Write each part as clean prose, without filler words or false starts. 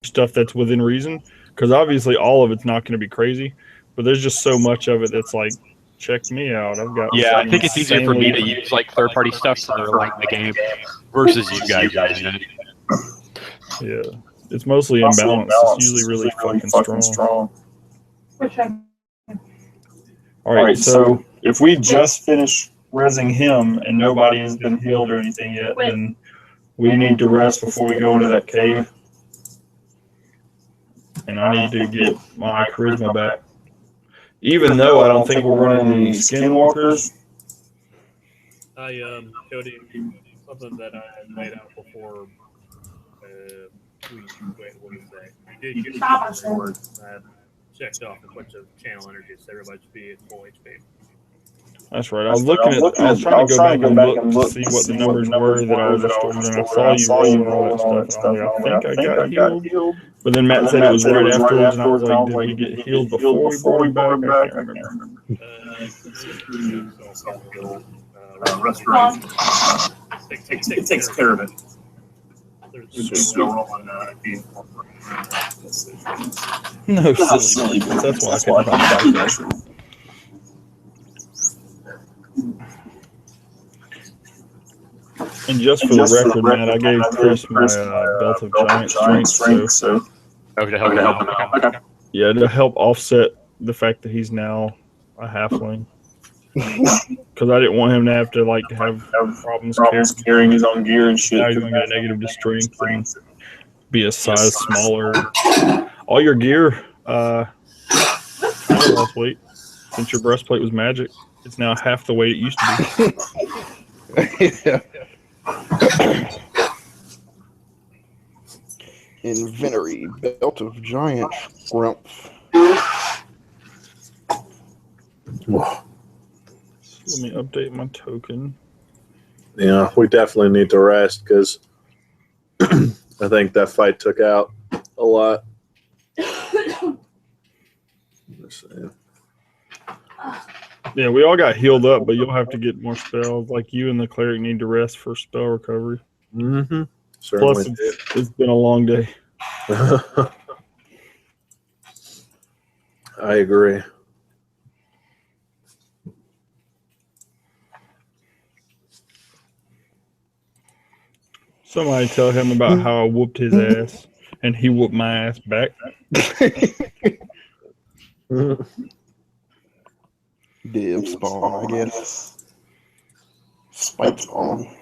stuff that's within reason, because obviously all of it's not going to be crazy, but there's just so much of it that's like, check me out. I've got I think it's easier for me to use like third-party stuff for like the game versus you guys using it. Yeah, it's mostly imbalanced. It's usually really fucking strong. All right, so if we just finish rezzing him and nobody has been healed or anything yet, then we need to rest before we go into that cave. And I need to get my charisma back. Even though I don't think we're running any skinwalkers. Cody, something that I laid out before we did get checked off a bunch of channel energies, so everybody should be at full HP. That's right. I was trying to go back and look to see what the numbers were that I was restored, and I saw you roll all that stuff. I think I got healed. But then Matt said it was right afterwards, and I was like, did we get healed before we brought him back? I can't remember. Restoration. It takes care of it. There's no on No, silly. That's why I couldn't find the back. And just for the record, man, I gave Chris my belt of giant strength, so to help him out. Yeah, to help offset the fact that he's now a halfling. Because I didn't want him to have to have problems carrying his own gear and shit. Now he's going to get a negative to strength and be a size smaller. All your gear lost weight. Since your breastplate was magic, it's now half the weight it used to be. Yeah. Inventory, belt of giant strength. Let me update my token. Yeah, we definitely need to rest because I think that fight took out a lot. Let's see. Yeah, we all got healed up, but you'll have to get more spells. Like you and the cleric need to rest for spell recovery. Mm-hmm. Plus, it's been a long day. I agree. Somebody tell him about how I whooped his ass, and he whooped my ass back. Div spawn, I guess. Spike spawn.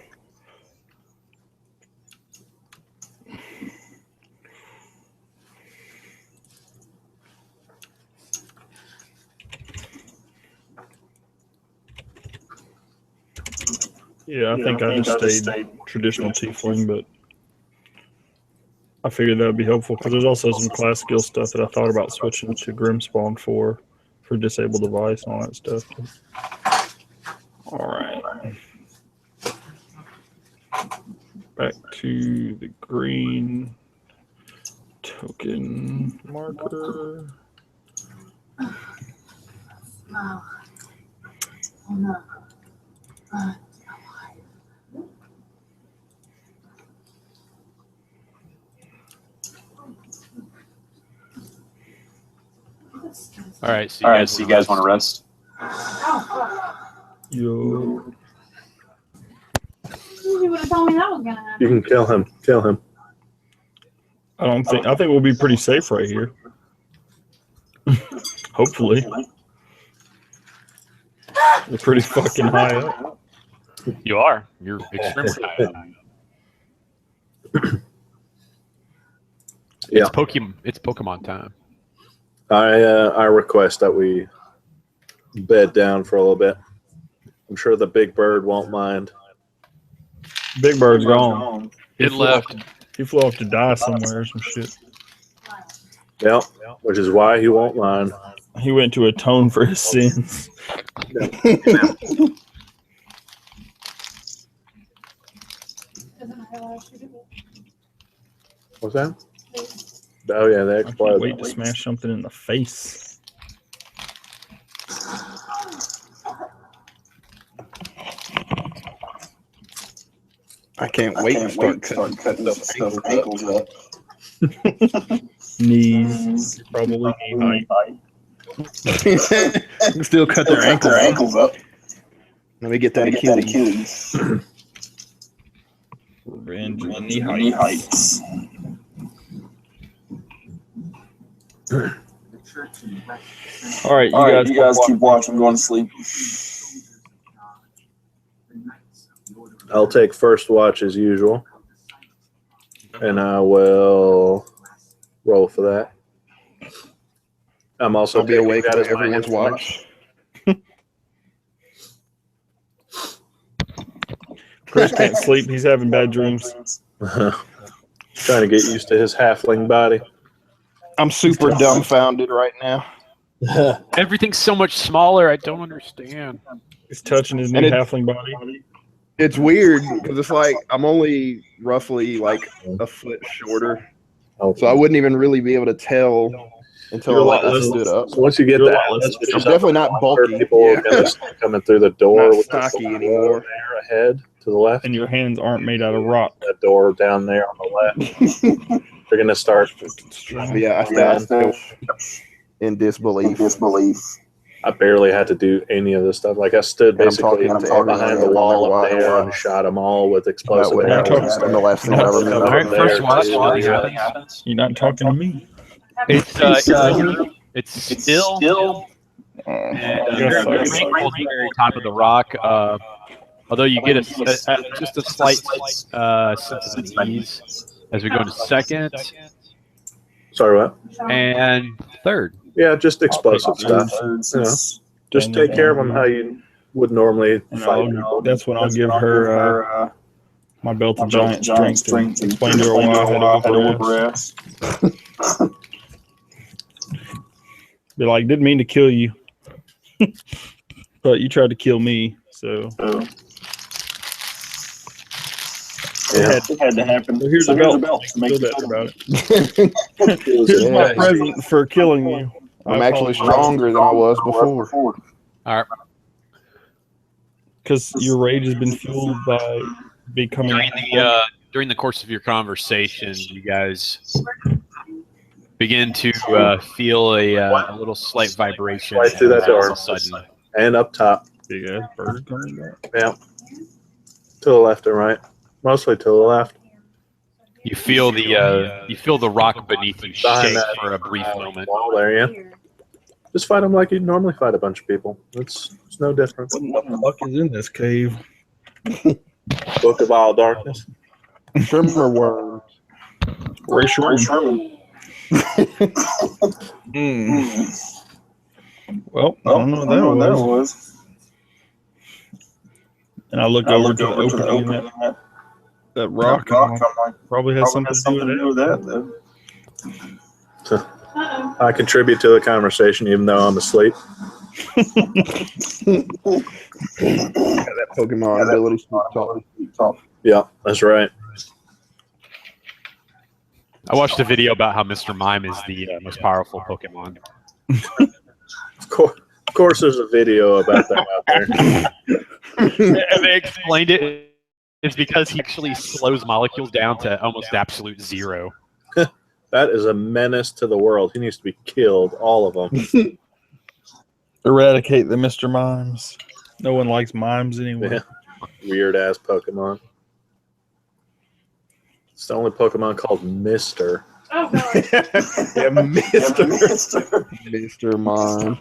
Yeah, I think I just stayed traditional tiefling, but I figured that would be helpful because there's also some class skill stuff that I thought about switching to Grim Spawn for disabled device and all that stuff. All right. Back to the green token marker. Oh no. All right, so you guys want to rest? Yo. You would have told me that was gonna happen. You can kill him. Kill him. I think we'll be pretty safe right here. Hopefully. We're pretty fucking high up. You are. You're extremely high up. Yeah. It's Pokemon time. I request that we bed down for a little bit. I'm sure the big bird won't mind. Big Bird's gone. It left. He flew off to die somewhere or some shit. Yep. Which is why he won't mind. He went to atone for his sins. What's that? Oh yeah, they I can't exploded. wait to smash something in the face. I can't wait to start cutting stuff ankles up. Knees, probably knee height. Still cut their ankles up. Let me get that Achilles. Revenge on knee heights. All right, you guys keep watching. I'm going to sleep. I'll take first watch as usual, and I will roll for that. I'm also I'll be awake that for as my everyone's influence. watch. Chris can't sleep. He's having bad dreams. Trying to get used to his halfling body. I'm super dumbfounded right now. Everything's so much smaller. I don't understand. He's touching his new And halfling body. It's weird because it's like I'm only roughly like a foot shorter, so I wouldn't even really be able to tell until like I stood up. So once you get You're a that, lot less- I'm definitely not bulky. People are gonna start coming through the door Not with stocky the anymore. there ahead to the left. And your hands aren't made out of rock. That door down there on the left. They're gonna start. Yeah, I stand in disbelief. I barely had to do any of this stuff. Like I stood And I'm basically talking to behind the everyone. wall up Why- there why- and shot them all with explosive That arrows. was the last thing I remember. All right, first watch. There, Nothing too. happens. You're not talking to me. It's still. And Yes, your sir. ankle is very top of the rock. Although you get just a slight sense of unease as we go to second Sorry, what? and third. Yeah, just explosive stuff. Just take care of them how you would normally And fight. that's when I'll give her my belt of giant strength and explain to her why I had to whip her ass. Be like, didn't mean to kill you, but you tried to kill me, so it had to happen. So here's the belt. Feel better about it. Here's my present for killing you. I'm actually stronger than I was before. All right. Because your rage has been fueled by becoming. During the course of your conversation, you guys begin to feel a little slight vibration. Right through that door. All of a sudden. And up top. Big ass bird coming back. Yeah. To the left and right. Mostly to the left. You feel the rock beneath you Behind shake that for a brief moment. wall there, yeah. Just fight them like you'd normally fight a bunch of people. It's no different. What the fuck is in this cave? Book of All Darkness. Trimmer worms. Ray Sherman. Well, I don't know what that was. And I look over to the opening in that rock. I'm like, probably has something to do with that. I contribute to the conversation even though I'm asleep. Got that Pokemon ability to talk. Yeah, that's right. I watched a video about how Mr. Mime is the most powerful Pokemon. Of course, there's a video about that out there. And they explained it. It's because he actually slows molecules down to almost absolute zero. That is a menace to the world. He needs to be killed, all of them. Eradicate the Mr. Mimes. No one likes mimes anyway. Yeah. Weird ass Pokemon. It's the only Pokemon called Mister. Oh, God. Yeah, Mr. Mime.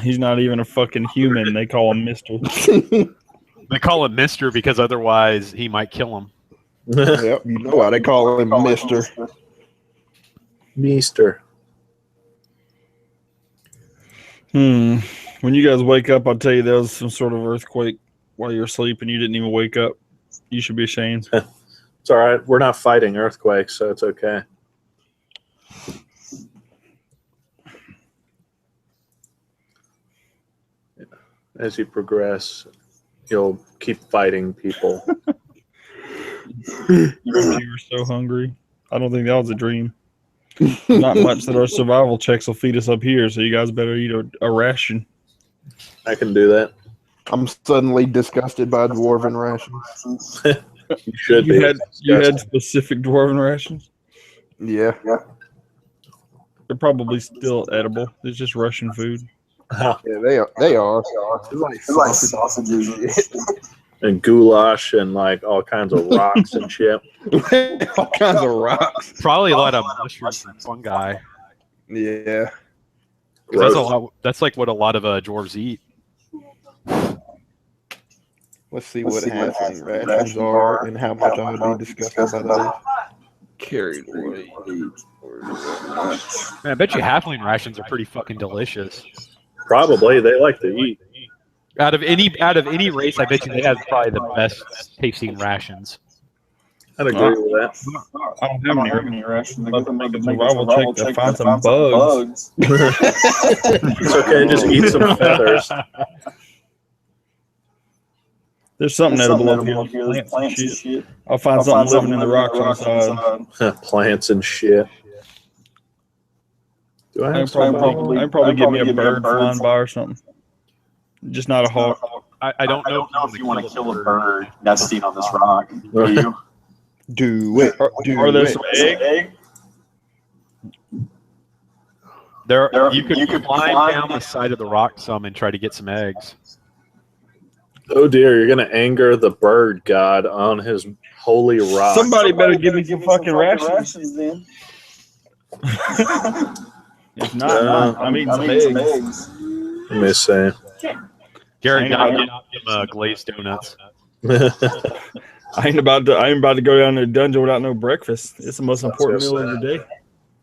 He's not even a fucking human. They call him Mister. They call him Mister because otherwise he might kill him. Yep, you know why they call him Mister. Mister. When you guys wake up, I'll tell you there was some sort of earthquake while you're asleep and you didn't even wake up. You should be ashamed. It's all right. We're not fighting earthquakes, so it's okay. As you progress, you'll keep fighting people. You were so hungry. I don't think that was a dream. Not much that our survival checks will feed us up here, so you guys better eat a ration. I can do that. I'm suddenly disgusted by dwarven rations. You should be. You had specific dwarven rations. Yeah. They're probably still edible. It's just Russian food. Yeah, they are. It's like sausages and shit. And goulash and like all kinds of rocks and shit. All kinds of rocks. Probably a lot of mushrooms and fungi. Yeah. That's a lot. That's like what a lot of dwarves eat. Let's see what halfling rations are and how much I would be disgusted by those. Carried weight. Man, I bet you halfling rations are pretty fucking delicious. Probably they like to eat. Out of any race, I bet you they have probably the best tasting rations. I'd agree with that. I don't have any rations. I will check to find some bugs. It's okay, just eat some feathers. There's something edible up here. There's plants and shit. I'll find something living in the rocks on the side. Plants and shit. Do I have I'd probably give me a bird flying by or something. Just not a hawk. I don't know if you want to kill a bird nesting on this rock. Do you? Do it. Are there some eggs? You could climb down the side of the rock some and try to get some eggs. Oh dear, you're gonna anger the bird god on his holy rock. Somebody better give me some fucking rations then. If not, I'm eating some eggs. Let me see. Gary, got him glazed donuts. I ain't about to go down to the dungeon without no breakfast. It's the most important meal of the day.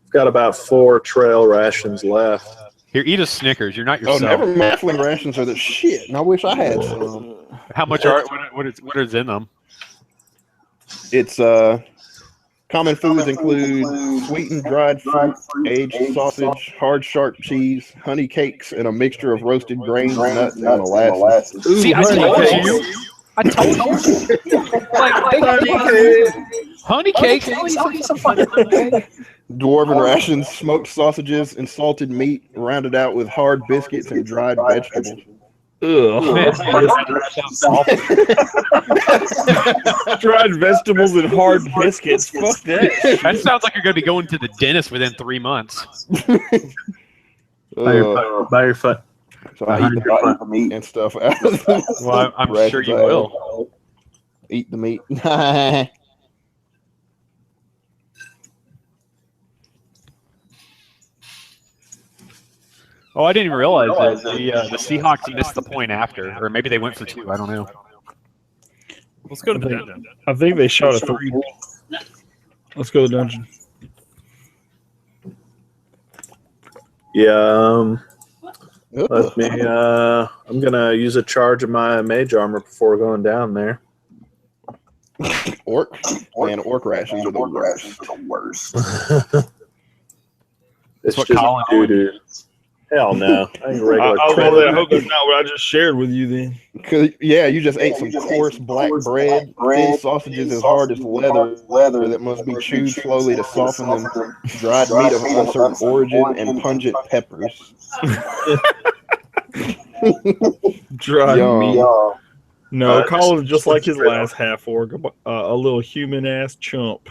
I've got about 4 trail rations left. Here, eat a Snickers. You're not yourself. Oh, never halfling rations are the shit, and I wish I had some. How much are what is in them? It's common foods include sweetened dried fruit, aged sausage, hard sharp cheese, honey cakes, and a mixture of roasted grains, nuts, and molasses. See, I told you. I told you. Honey cakes. Dwarven rations, smoked sausages, and salted meat, rounded out with hard biscuits and dried vegetables. Ugh. Dried vegetables and hard biscuits. Fuck that. That sounds like you're going to be going to the dentist within 3 months. By your foot. So I eat the meat and stuff. Well, I'm sure you will. Eat the meat. Oh, I didn't even realize that the Seahawks missed the point after, or maybe they went for 2. I don't know. Let's go to the dungeon. I think they shot a 3. Let's go to the dungeon. Yeah. Let me. I'm gonna use a charge of my mage armor before going down there. Orc rations are the worst. It's what just Colin doo-doo. Hell no. I ain't regular. I hope that's not what I just shared with you then. Cause you just ate some coarse black bread, thin sausages as hard as leather that must be chewed slowly to soften them, dried meat of uncertain origin, and pungent peppers. Dried meat. No, Colin's just like his last half orc, a little human ass chump.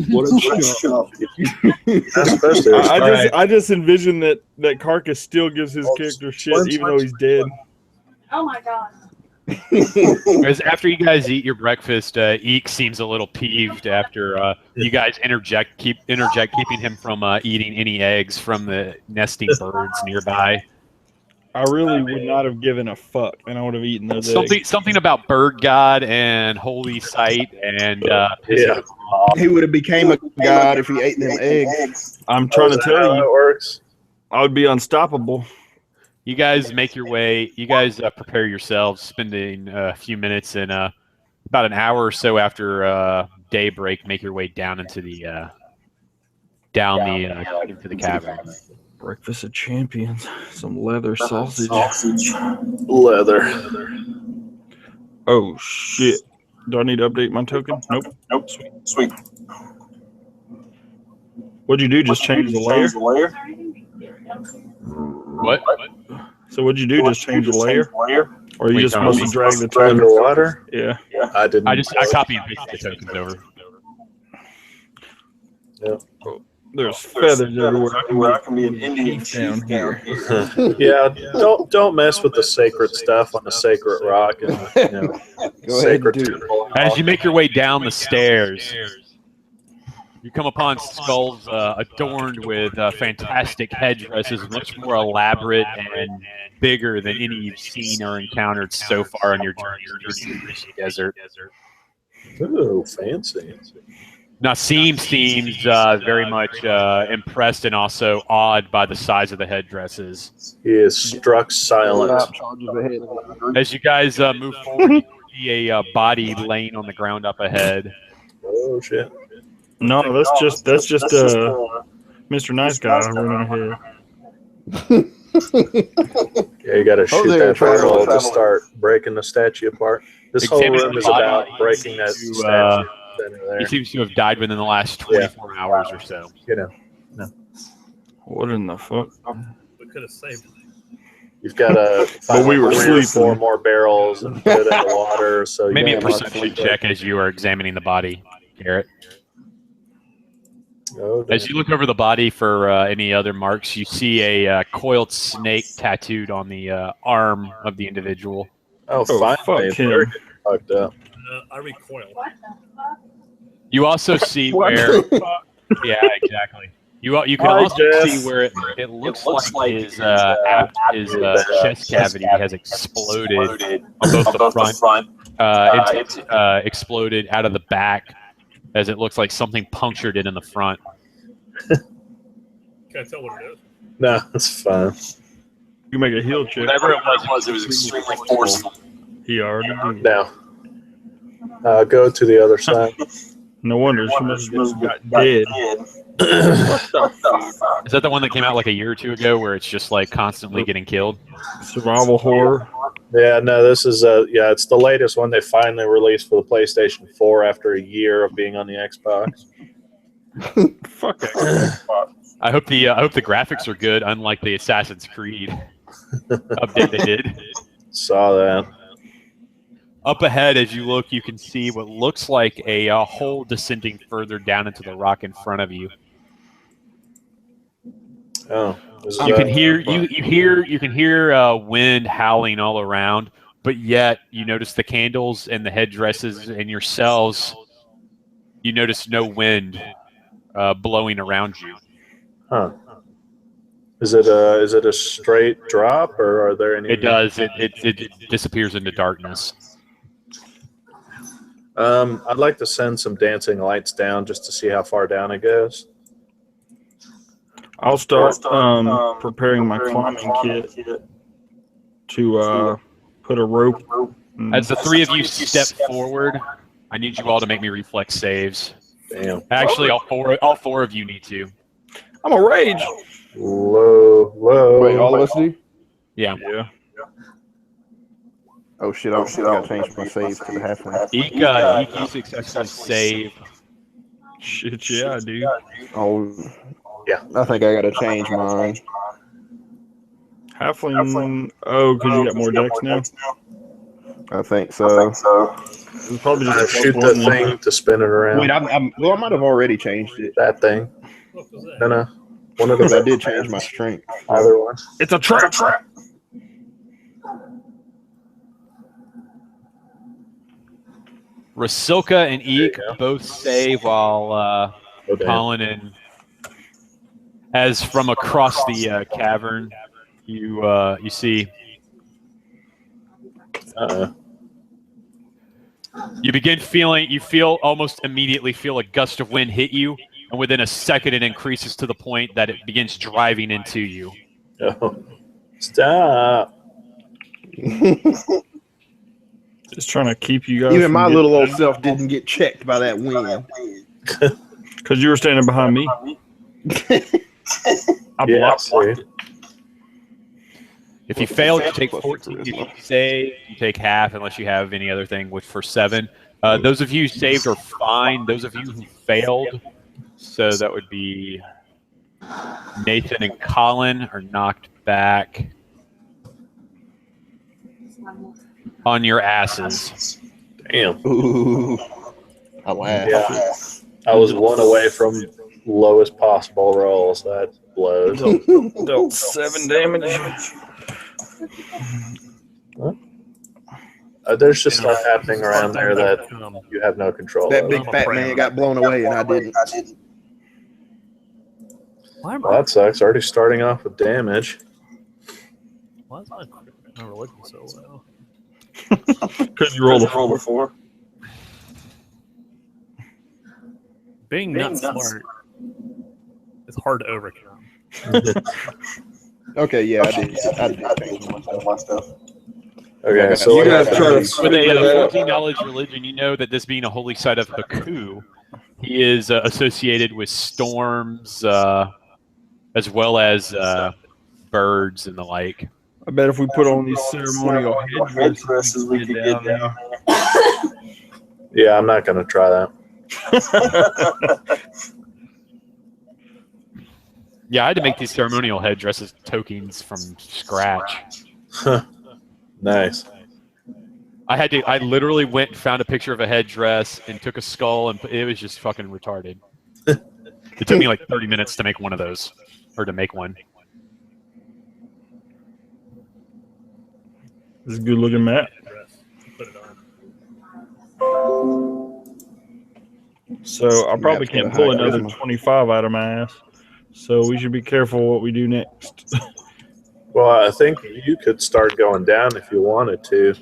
What a chump. I just envision that Carcass still gives his character shit even though he's dead. Oh my god. As after you guys eat your breakfast, Eek seems a little peeved after you guys interject keeping him from eating any eggs from the nesting birds nearby. I really would not have given a fuck, and I would have eaten those eggs. Something about bird god and holy site and He would have became a god if he ate them eggs. I'm trying to tell you, it works. I would be unstoppable. You guys make your way. You guys prepare yourselves, spending a few minutes and about an hour or so after daybreak, make your way down into the into the cavern. Breakfast of champions. Some leather sausage. Leather. Oh shit! Do I need to update my token? Nope. Sweet. What'd you do? Just change the layer? What? So what'd you do? Just change the layer? Or are you just Wait, supposed to drag the token? Underwater? Yeah. I didn't. I copy and paste the tokens over. There's feathers everywhere. I can be an Indian down here. Yeah, don't mess with the sacred stuff on the sacred rock and Go ahead and sacred do it. temple. As you make your way down the stairs, you come upon skulls adorned with fantastic headdresses, much more elaborate and bigger than any you've seen or encountered so far on your journey through the Rishi Desert. Ooh, fancy. Nassim seems very much impressed and also awed by the size of the headdresses. He is struck silent. Charges ahead. As you guys move forward, you see a body laying on the ground up ahead. Oh shit. No, that's just Mr. Nice Guy running ahead. Yeah, you got to shoot there, that barrel to traveler. start breaking the statue apart. This whole Examine room the is body. about breaking that You, statue center He there. seems to have died within the last 24 hours or so. You know, What in the fuck? We could have saved it. you've got to But we were find 4 sleeping. more barrels and put it in the water. So Maybe you a can perception check as you are examining the body, Garrett. Oh, damn. As you look over the body for any other marks, you see a coiled snake tattooed on the arm of the individual. Oh, Oh, finally, fuck him. they're getting fucked up. I recoil. What the fuck? You also see What? where, yeah, exactly. You can Hi, also Jeff. see where it looks like his chest cavity has exploded on both the front. It's exploded out of the back, as it looks like something punctured it in the front. Can I tell what it is? No, it's fine. You make a heal check. Whatever it was extremely forceful. He already did. Now, go to the other side. No wonder she must have just got dead. Is that the one that came out like a year or two ago, where it's just like constantly getting killed? Survival horror. Yeah, no, this is it's the latest one they finally released for the PlayStation 4 after a year of being on the Xbox. Fuck it. I hope the graphics are good, unlike the Assassin's Creed update they did. Saw that. Up ahead, as you look, you can see what looks like a hole descending further down into the rock in front of you. Oh, is You that- can hear wind howling all around, but yet you notice the candles and the headdresses and yourselves. You notice no wind blowing around you. Huh. Is it a straight drop, or are there any? It does. It disappears into darkness. I'd like to send some dancing lights down just to see how far down it goes. I'll start preparing my climbing kit to put a rope. As the three of you step forward, I need you all to make me reflex saves. Damn. Actually, all four of you need to. I'm a rage. Low. Wait, all of us do? Yeah. Yeah. Oh shit! I gotta change my save to the halfway. You successfully save. Shit, yeah, I do. Oh, Yeah. I think I gotta change mine. Halfling. Oh, because you got more decks now. I think so. It's probably just a Shoot plus the one. thing to spin it around. Wait, well, I might have already changed it That thing. What was that? No. One of because I the did change my strength. other ones. It's a trap. Rasilka and Eek both save while Oh, damn. Colin and as from across the cavern, you see you feel almost immediately feel a gust of wind hit you, and within a second it increases to the point that it begins driving into you. Oh. Stop. Just trying to keep you guys. Even from my getting- little old self didn't get checked by that wind. Because you were standing behind me. I Yeah, blocked see. it. If you fail, you take 14. If you save, you take half, unless you have any other thing. Which for 7, those of you who saved are fine. Those of you who failed, so that would be Nathan and Colin, are knocked back. on your asses. Damn. Ooh. I laughed. Yeah. I was one away from lowest possible rolls. That blows. Dealt 7 damage. There's just stuff happening around there that you have no control That over. big fat man got blown away, and I didn't. Why Well, that sucks. Already starting off with damage. is my number looking so well? Because you rolled a 4. Being not smart is hard to overcome. Okay, yeah, I did change my stuff. Okay, so You what guys try to happens? With figure that a out. 14 knowledge religion, you know that this being a holy site of Haku, he is associated with storms as well as birds and the like. I bet if we put on these ceremonial headdresses, we could get down there. Yeah, I'm not going to try that. Yeah, I had to make these ceremonial headdresses tokens from scratch. Nice. I literally went and found a picture of a headdress and took a skull, and it was just fucking retarded. It took me like 30 minutes to make one of those, or to make one. This is a good looking map. Put it on. So I probably Map's can't got pull high another charisma. 25 out of my ass. So we should be careful what we do next. Well, I think you could start going down if you wanted to,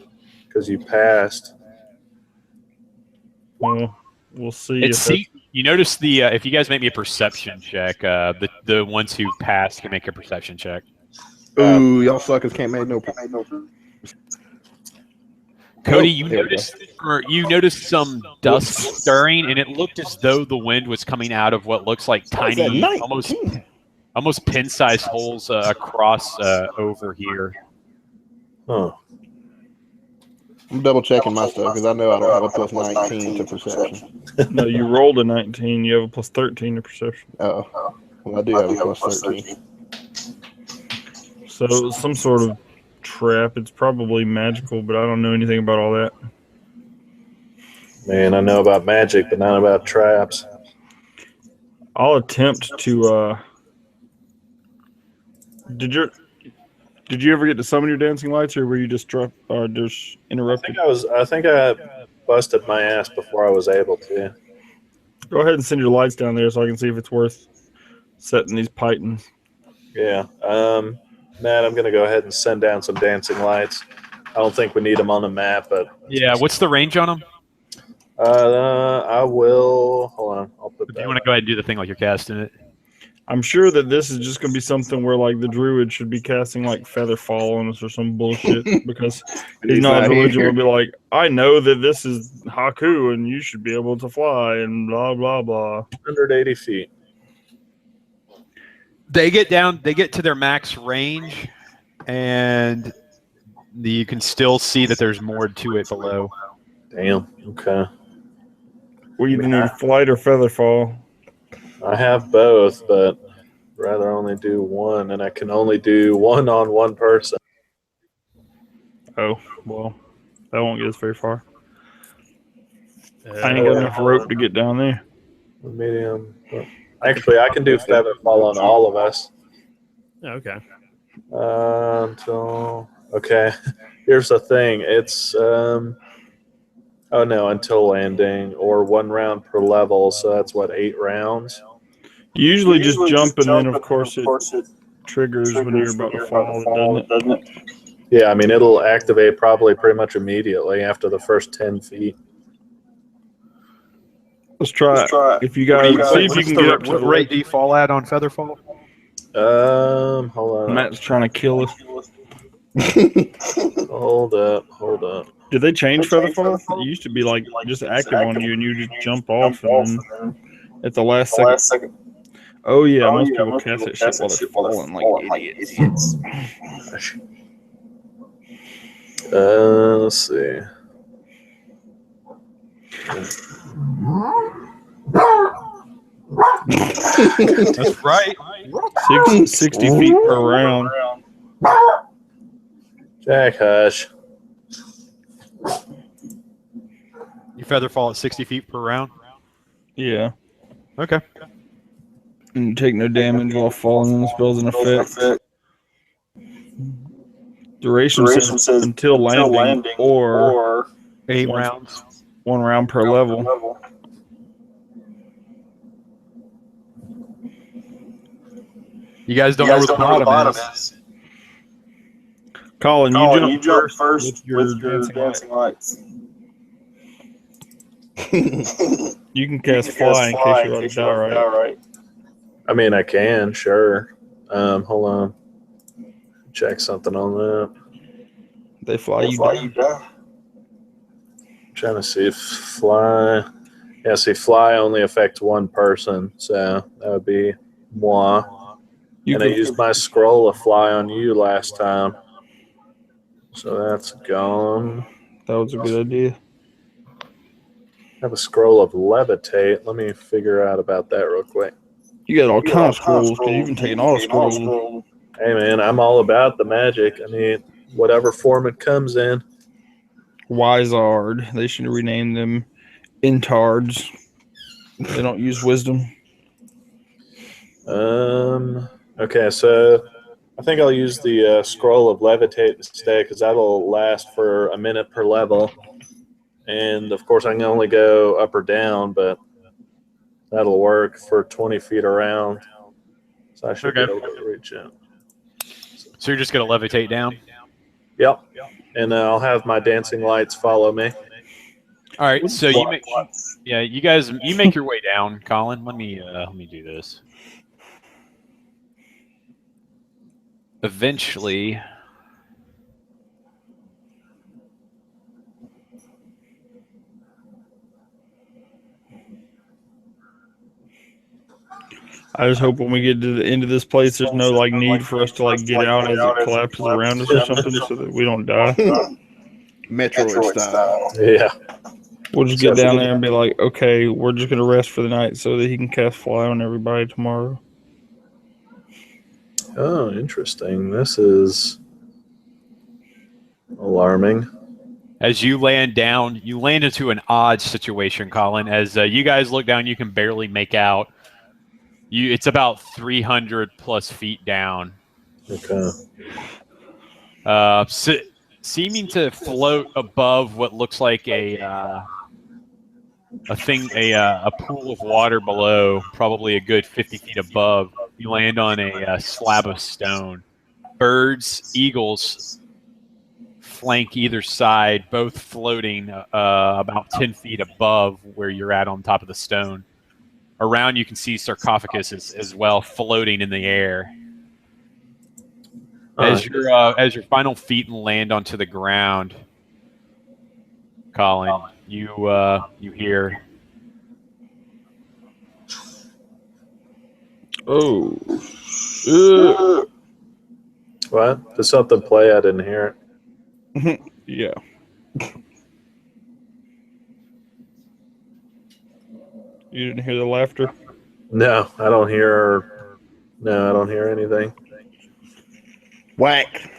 because you passed. Well, we'll see. It's if that's- see, you notice the if you guys make me a perception check, the ones who passed can make a perception check. Ooh, y'all suckers can't make no. Cody, Oh, you noticed some dust stirring, and it looked as though the wind was coming out of what looks like tiny, almost pin-sized holes across over here. Huh. I'm double checking my stuff because I know I don't have a plus 19 to perception. No, you rolled a 19. You have a plus 13 to perception. Oh, well, I do have a plus 13. So some sort of trap. It's probably magical, but I don't know anything about all that. Man, I know about magic, but not about traps. I'll attempt to. Did you ever get to summon your dancing lights, or were you just just interrupted? I think I busted my ass before I was able to. Go ahead and send your lights down there so I can see if it's worth setting these pythons. Yeah. Matt, I'm going to go ahead and send down some dancing lights. I don't think we need them on the map, but Yeah, what's the range on them? I will. Hold on. I'll put Do that. you want to go ahead and do the thing like you're casting it? I'm sure that this is just going to be something where, like, the druid should be casting, like, Featherfall on us or some bullshit because he's not religion will be like, I know that this is Haku and you should be able to fly and blah, blah, blah. 180 feet. They get to their max range, and you can still see that there's more to it below. Damn. Okay. We either need flight or Featherfall. I have both, but I'd rather only do one, and I can only do one on one person. Oh, well, that won't get us very far. I ain't got enough rope to get down there. Medium. Actually, I can do Featherfall on all of us. Okay. Okay. Here's the thing. It's until landing or 1 round per level. So that's what, 8 rounds. You usually just jump and then, of course, it triggers when you're about to fall, doesn't it? Yeah, I mean it'll activate probably pretty much immediately after the first 10 feet. Let's try it. If you guys see if you can get up to What the rate do you fall at on Featherfall? Hold on. Matt's trying to kill us. Hold up. Did they change Featherfall? It used to be like just active on you and you just jump off and then at the last second. Oh yeah, most people cast that shit while they're falling like idiots. Let's see. That's right. 60 feet per round. Jack, hush. feather fall at 60 feet per round? Yeah. Okay. And you take no damage while falling when the spell's in effect. Duration says until landing or 8 rounds. 1 round per level. You guys don't know where the bottom is. Colin, you jump first with your dancing lights. You can cast fly in case you're about to die, right? I mean, I can, sure. Hold on. Check something on that. They fly you down. Trying to see if fly. Yeah, see, fly only affects one person, so that would be moi. And I used my scroll of fly on you last time, so that's gone. That was a good idea. I have a scroll of levitate. Let me figure out about that real quick. You got all kinds of scrolls because you've been taking all the scrolls. Hey, man, I'm all about the magic. I mean, whatever form it comes in. Wizard. They should rename them Intards. They don't use wisdom. Okay, so I think I'll use the scroll of levitate instead because that'll last for a minute per level. And, of course, I can only go up or down, but that'll work for 20 feet around. So I should be able to reach it. So you're just going to levitate down? Yep. And I'll have my dancing lights follow me. All right, so you make you make your way down, Colin. Let me do this. Eventually, I just hope when we get to the end of this place, there's no need for us to get out as it collapses around us or something, so that we don't die. Metroid style. Yeah. We'll just get down there and be like, okay, we're just gonna rest for the night so that he can cast fly on everybody tomorrow. Oh, interesting. This is alarming. as you land down, you land into an odd situation, Colin. As you guys look down, you can barely make out. It's about 300 plus feet down. Okay. Seeming to float above what looks like a pool of water below, probably a good 50 feet above. You land on a slab of stone. Birds, eagles flank either side, both floating about 10 feet above where you're at on top of the stone. Around you can see sarcophagus as well floating in the air. As your final feet land onto the ground, Colin, you hear. Oh. What? Did something play? I didn't hear it. Yeah. You didn't hear the laughter? No, I don't hear. No, I don't hear anything. Whack.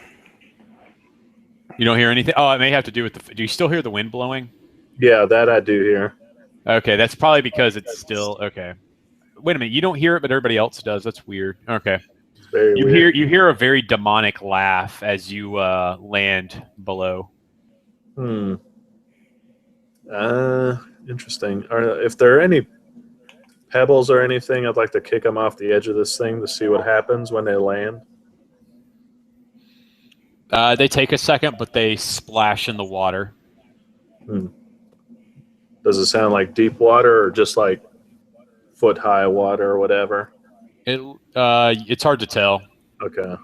You don't hear anything? Oh, it may have to do with the... Do you still hear the wind blowing? Yeah, that I do hear. Okay, that's probably because it's still... Okay. Wait a minute. You don't hear it, but everybody else does. That's weird. Okay. It's very weird. You hear a very demonic laugh as you land below. Interesting. If there are any pebbles or anything, I'd like to kick them off the edge of this thing to see what happens when they land. They take a second, but they splash in the water. Does it sound like deep water or just like foot-high water or whatever? It's hard to tell. Okay.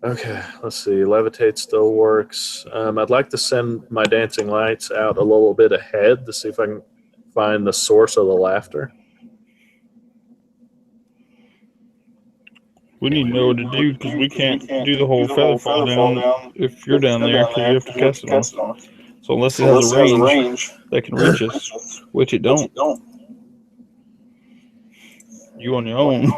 Okay, let's see. Levitate still works. I'd like to send my dancing lights out a little bit ahead to see if I can find the source of the laughter. We need to know what to do because we can't do the whole feather fall down if you're down there because you have to cast it on. So unless it has a range that can reach us, which it don't. You on your own.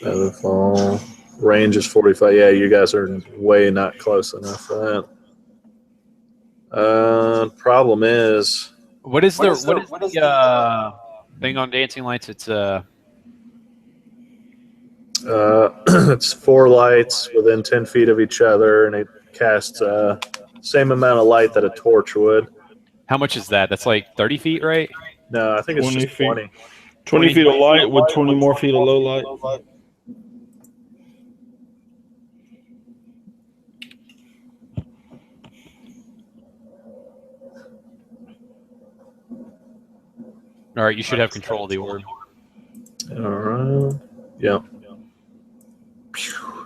Feather fall. Range is 45. Yeah, you guys are way not close enough for that. Problem is, What is the thing on dancing lights? It's it's 4 lights within 10 feet of each other, and it casts same amount of light that a torch would. how much is that? That's like 30 feet, right? No, I think it's 20 just feet. 20. 20 feet of light with 20 more feet of low light. All right, you should have control of the orb. All right. Yep.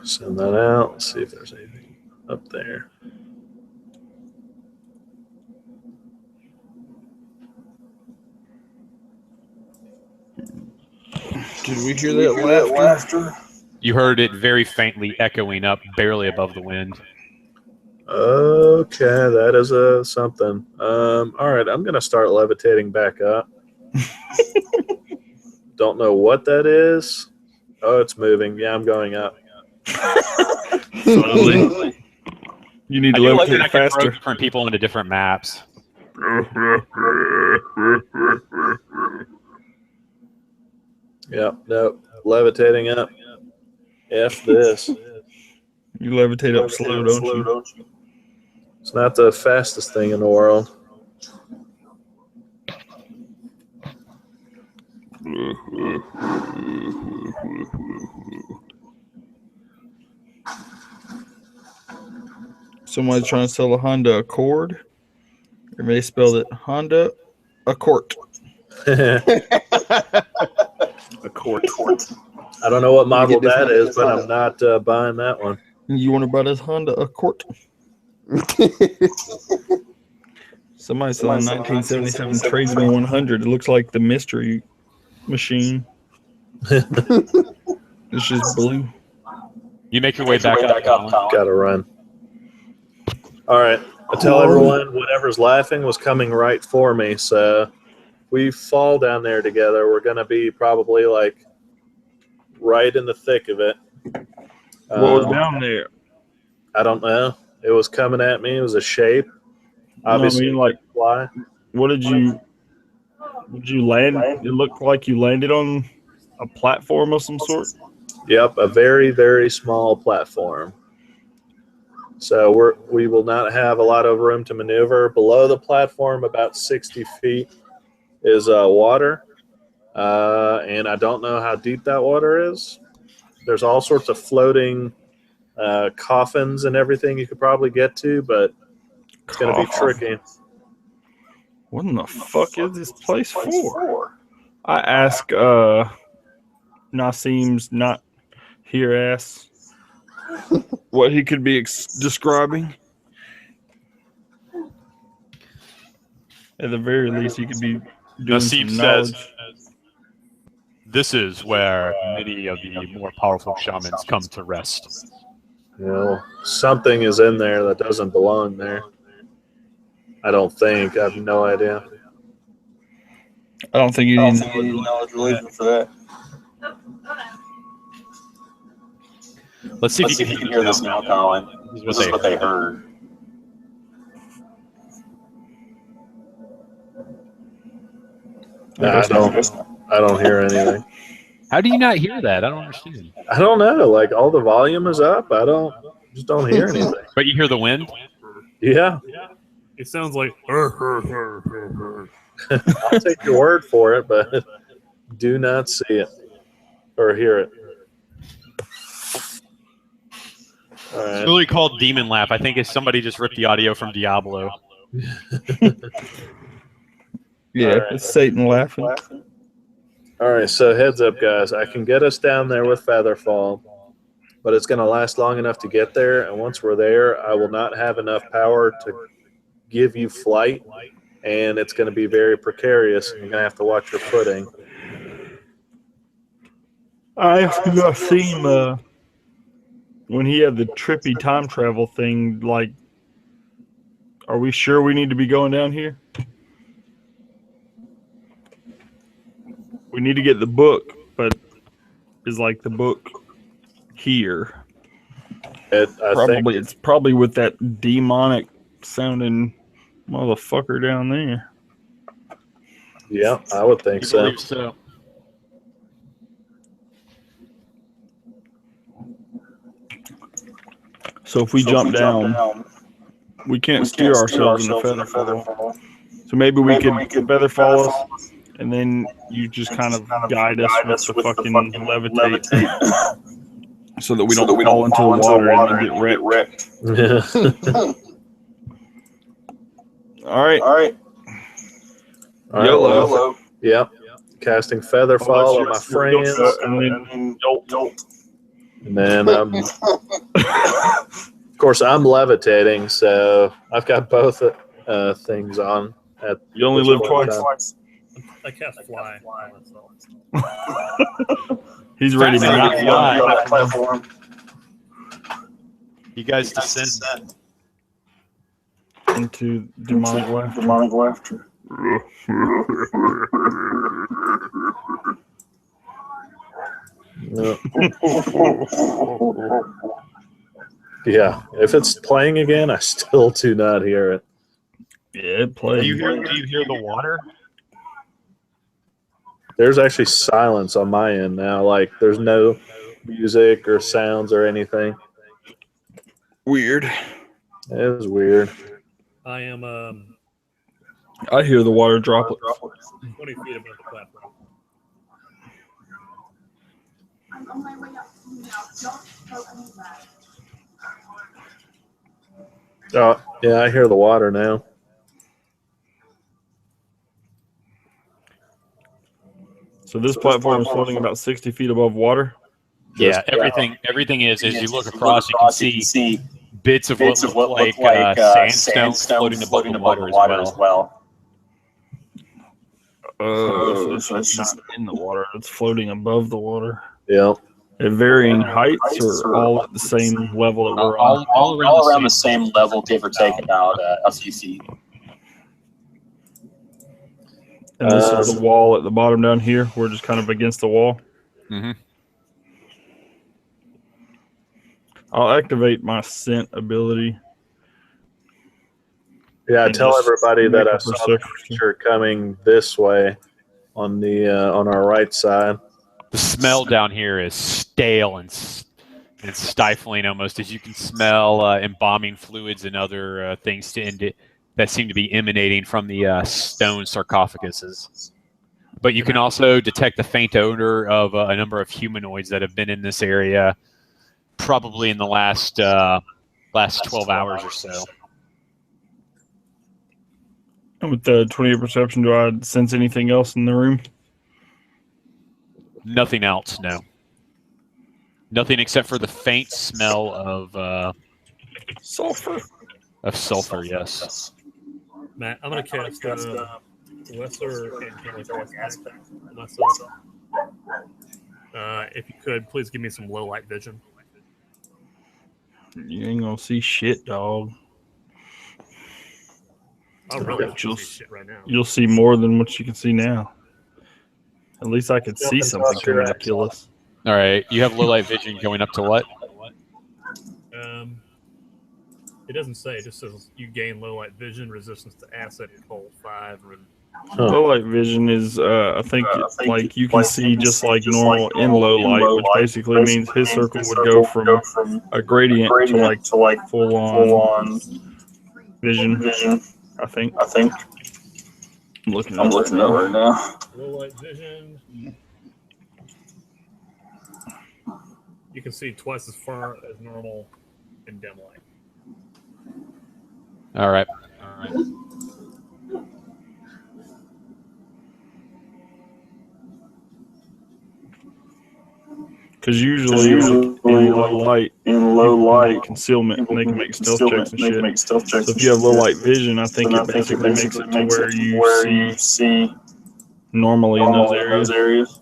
Send that out. Let's see if there's anything up there. Did we hear that laughter? You heard it very faintly echoing up, barely above the wind. Okay, that is something. All right, I'm gonna start levitating back up. Don't know what that is. Oh, it's moving. Yeah, I'm going up. Slowly. You need to I can levitate throw faster. different people into different maps. Yep, nope. Levitating up. F this. You levitate up slow, don't you? It's not the fastest thing in the world. Somebody's trying to sell a Honda Accord. Or they spelled it Honda Accord. A court. I don't know what model that is, but I'm not buying that one. You want to buy this Honda Accord? Somebody's selling 1977 Tradesman 100. It looks like the mystery machine. It's just blue. You make your way back up, Colin. Gotta run. All right. I tell everyone whatever's laughing was coming right for me. So if we fall down there together, we're going to be probably like right in the thick of it. What was down there? I don't know. It was coming at me. It was a shape. Obviously, I mean, like, fly. what did you land? It looked like you landed on a platform of some sort. Yep, a very, very small platform. So we will not have a lot of room to maneuver. Below the platform, about 60 feet, is water. And I don't know how deep that water is. There's all sorts of floating coffins and everything you could probably get to, but it's going to be tricky. What in the fuck is this place for? I ask Nassim's not here ass what he could be describing. At the very least, he could be doing Nassim some says, knowledge. "This is where many of the more powerful shamans come to rest." You know, something is in there that doesn't belong there. I don't think. I have no idea. I don't think you need knowledge religion for that. Let's see if you can hear this now, Colin. This is what they heard. I don't hear anything. How do you not hear that? I don't understand. I don't know. Like all the volume is up. Just don't hear anything. But you hear the wind? Yeah. It sounds like. I'll take your word for it, but do not see it or hear it. All It's right. really called Demon Laugh. I think it's somebody just ripped the audio from Diablo. Yeah, Right. it's Satan laughing. All right. So heads up, guys. I can get us down there with Featherfall, but it's going to last long enough to get there. And once we're there, I will not have enough power to give you flight, and it's going to be very precarious. You're going to have to watch your footing. I asked Nassim when he had the trippy time travel thing, like, are we sure we need to be going down here? We need to get the book, but is like the book here? I think It's probably with that demonic sounding motherfucker down there. Yeah, I would think You so. believe so? So if we jump down, we can't steer ourselves in the feather fall. So maybe we could feather fall us, and then you just kind of guide us with the fucking levitate, so that we don't fall into the water and then get wrecked. All right. All right, YOLO. well, yep. Casting feather fall on my friends, and then jolt. and then of course I'm levitating, so I've got both things on. At You only this live point in twice. time. I cast fly on myself. He's ready to not fly. on that platform. You guys descend. Into demonic laughter. Demonic laughter. Yeah, if it's playing again, I still do not hear it. Yeah, it plays. Do you hear the water? There's actually silence on my end now. Like there's no music or sounds or anything. Weird. It is weird. I am I hear the water droplets. 20 feet above the platform. I'm on my way up. Don't go anywhere. Oh, yeah, I hear the water now. So this platform is floating about 60 feet above water. Yeah, everything is. As you look across, you can see bits of what look like sandstone floating above the water as well. So it's just not in the water. It's floating above the water. Yeah. At varying heights or all at the same level that we're on? All around the same level, give or take about a few feet. And this is the wall at the bottom down here. We're just kind of against the wall. Mm-hmm. I'll activate my scent ability. Yeah, And tell just everybody make that a I saw the perception. creature coming this way on the on our right side. The smell down here is stale and stifling almost, as you can smell embalming fluids and other things that seem to be emanating from the stone sarcophaguses. But you can also detect the faint odor of a number of humanoids that have been in this area probably in the last 12 hours or so. And with the 20 perception, do I sense anything else in the room? Nothing else, no. Nothing except for the faint smell of Sulfur. Of sulfur, yes. Matt, I'm going to cast lesser angelic aspect on myself. If you could, please give me some low light vision. You ain't gonna see shit, dog. I really But don't see shit right now. You'll see more than what you can see now. At least I could see something coming to kill us. All right, you have low light vision going up to what? It doesn't say. It just says you gain low light vision, resistance to acid, cold 5, and Low light vision is, I think, like you can see just like normal in low light, which basically means his circle would go from a gradient to like full on vision. I think. I'm looking at it right now. low light vision. You can see twice as far as normal in dim light. All right. Because usually in low light concealment, and they can make stealth checks and shit. So if you have low light vision, I think it basically makes it to where you see normally in those areas.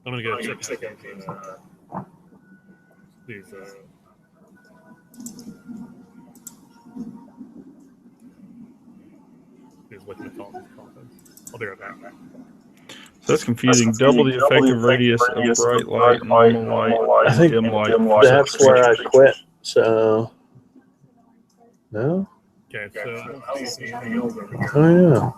I'm gonna go check these. These whatchamacallits. I'll be right back. So that's confusing. Double the effective radius of bright light, normal light, I think dim light. that's where I quit. So, no? Okay, so I don't see anything else over here. Oh, yeah.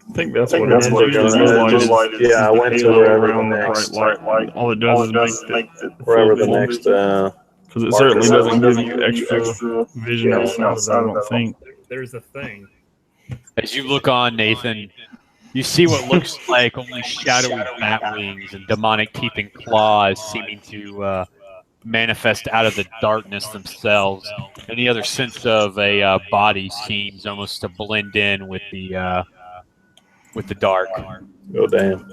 I think that's what it is. what it Usually is. blue light is Yeah, I the went to halo wherever around the the next- bright light. All it does is make the Wherever the full next. because it marker certainly says. doesn't give you extra vision Yeah. outside of that, I don't think. There's a thing. As you look on, Nathan, you see what looks like only shadowy bat wings and demonic teeth and claws seeming to manifest out of the darkness themselves. Any other sense of a body seems almost to blend in with the dark. Oh, damn.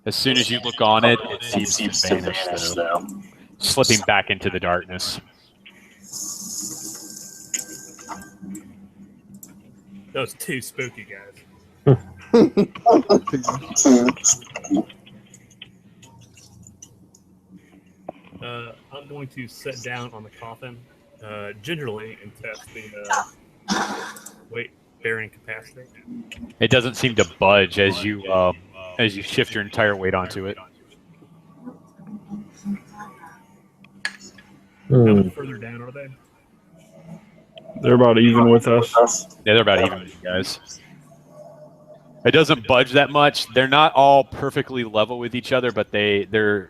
As soon as you look on it, it seems to vanish, though, slipping back into the darkness. Those two spooky guys. I'm going to sit down on the coffin gingerly and test the weight-bearing capacity. It doesn't seem to budge as you shift your entire weight onto it. How much further down are they? They're about even with us. Yeah, they're about even with you guys. It doesn't budge that much. They're not all perfectly level with each other, but they're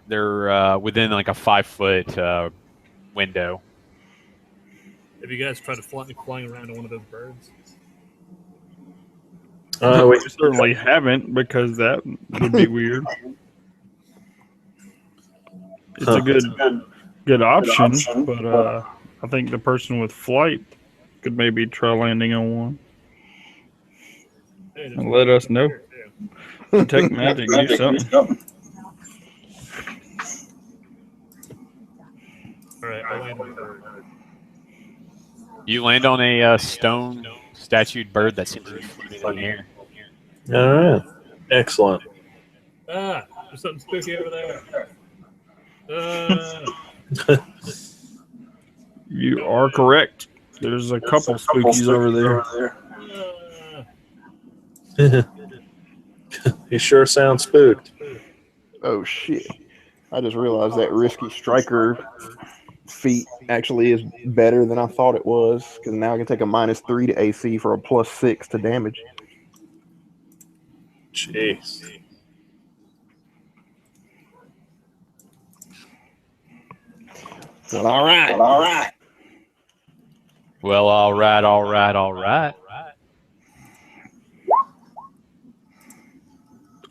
within like a 5-foot window. Have you guys tried flying around on one of those birds? We certainly haven't, because that would be weird. It's a good option, but I think the person with flight could maybe try landing on one. Hey, And let us know. Detect magic, do something. All right, I'll land on the bird. You land on a stone statued bird that seems to be floating in the air. All right. Excellent. Ah, there's something spooky over there. You are correct. There's a couple spookies over there. He sure sounds spooked. Oh shit! I just realized that risky striker feat actually is better than I thought it was, because now I can take a -3 to AC for a +6 to damage. Jeez. Well, all right. Well, all right.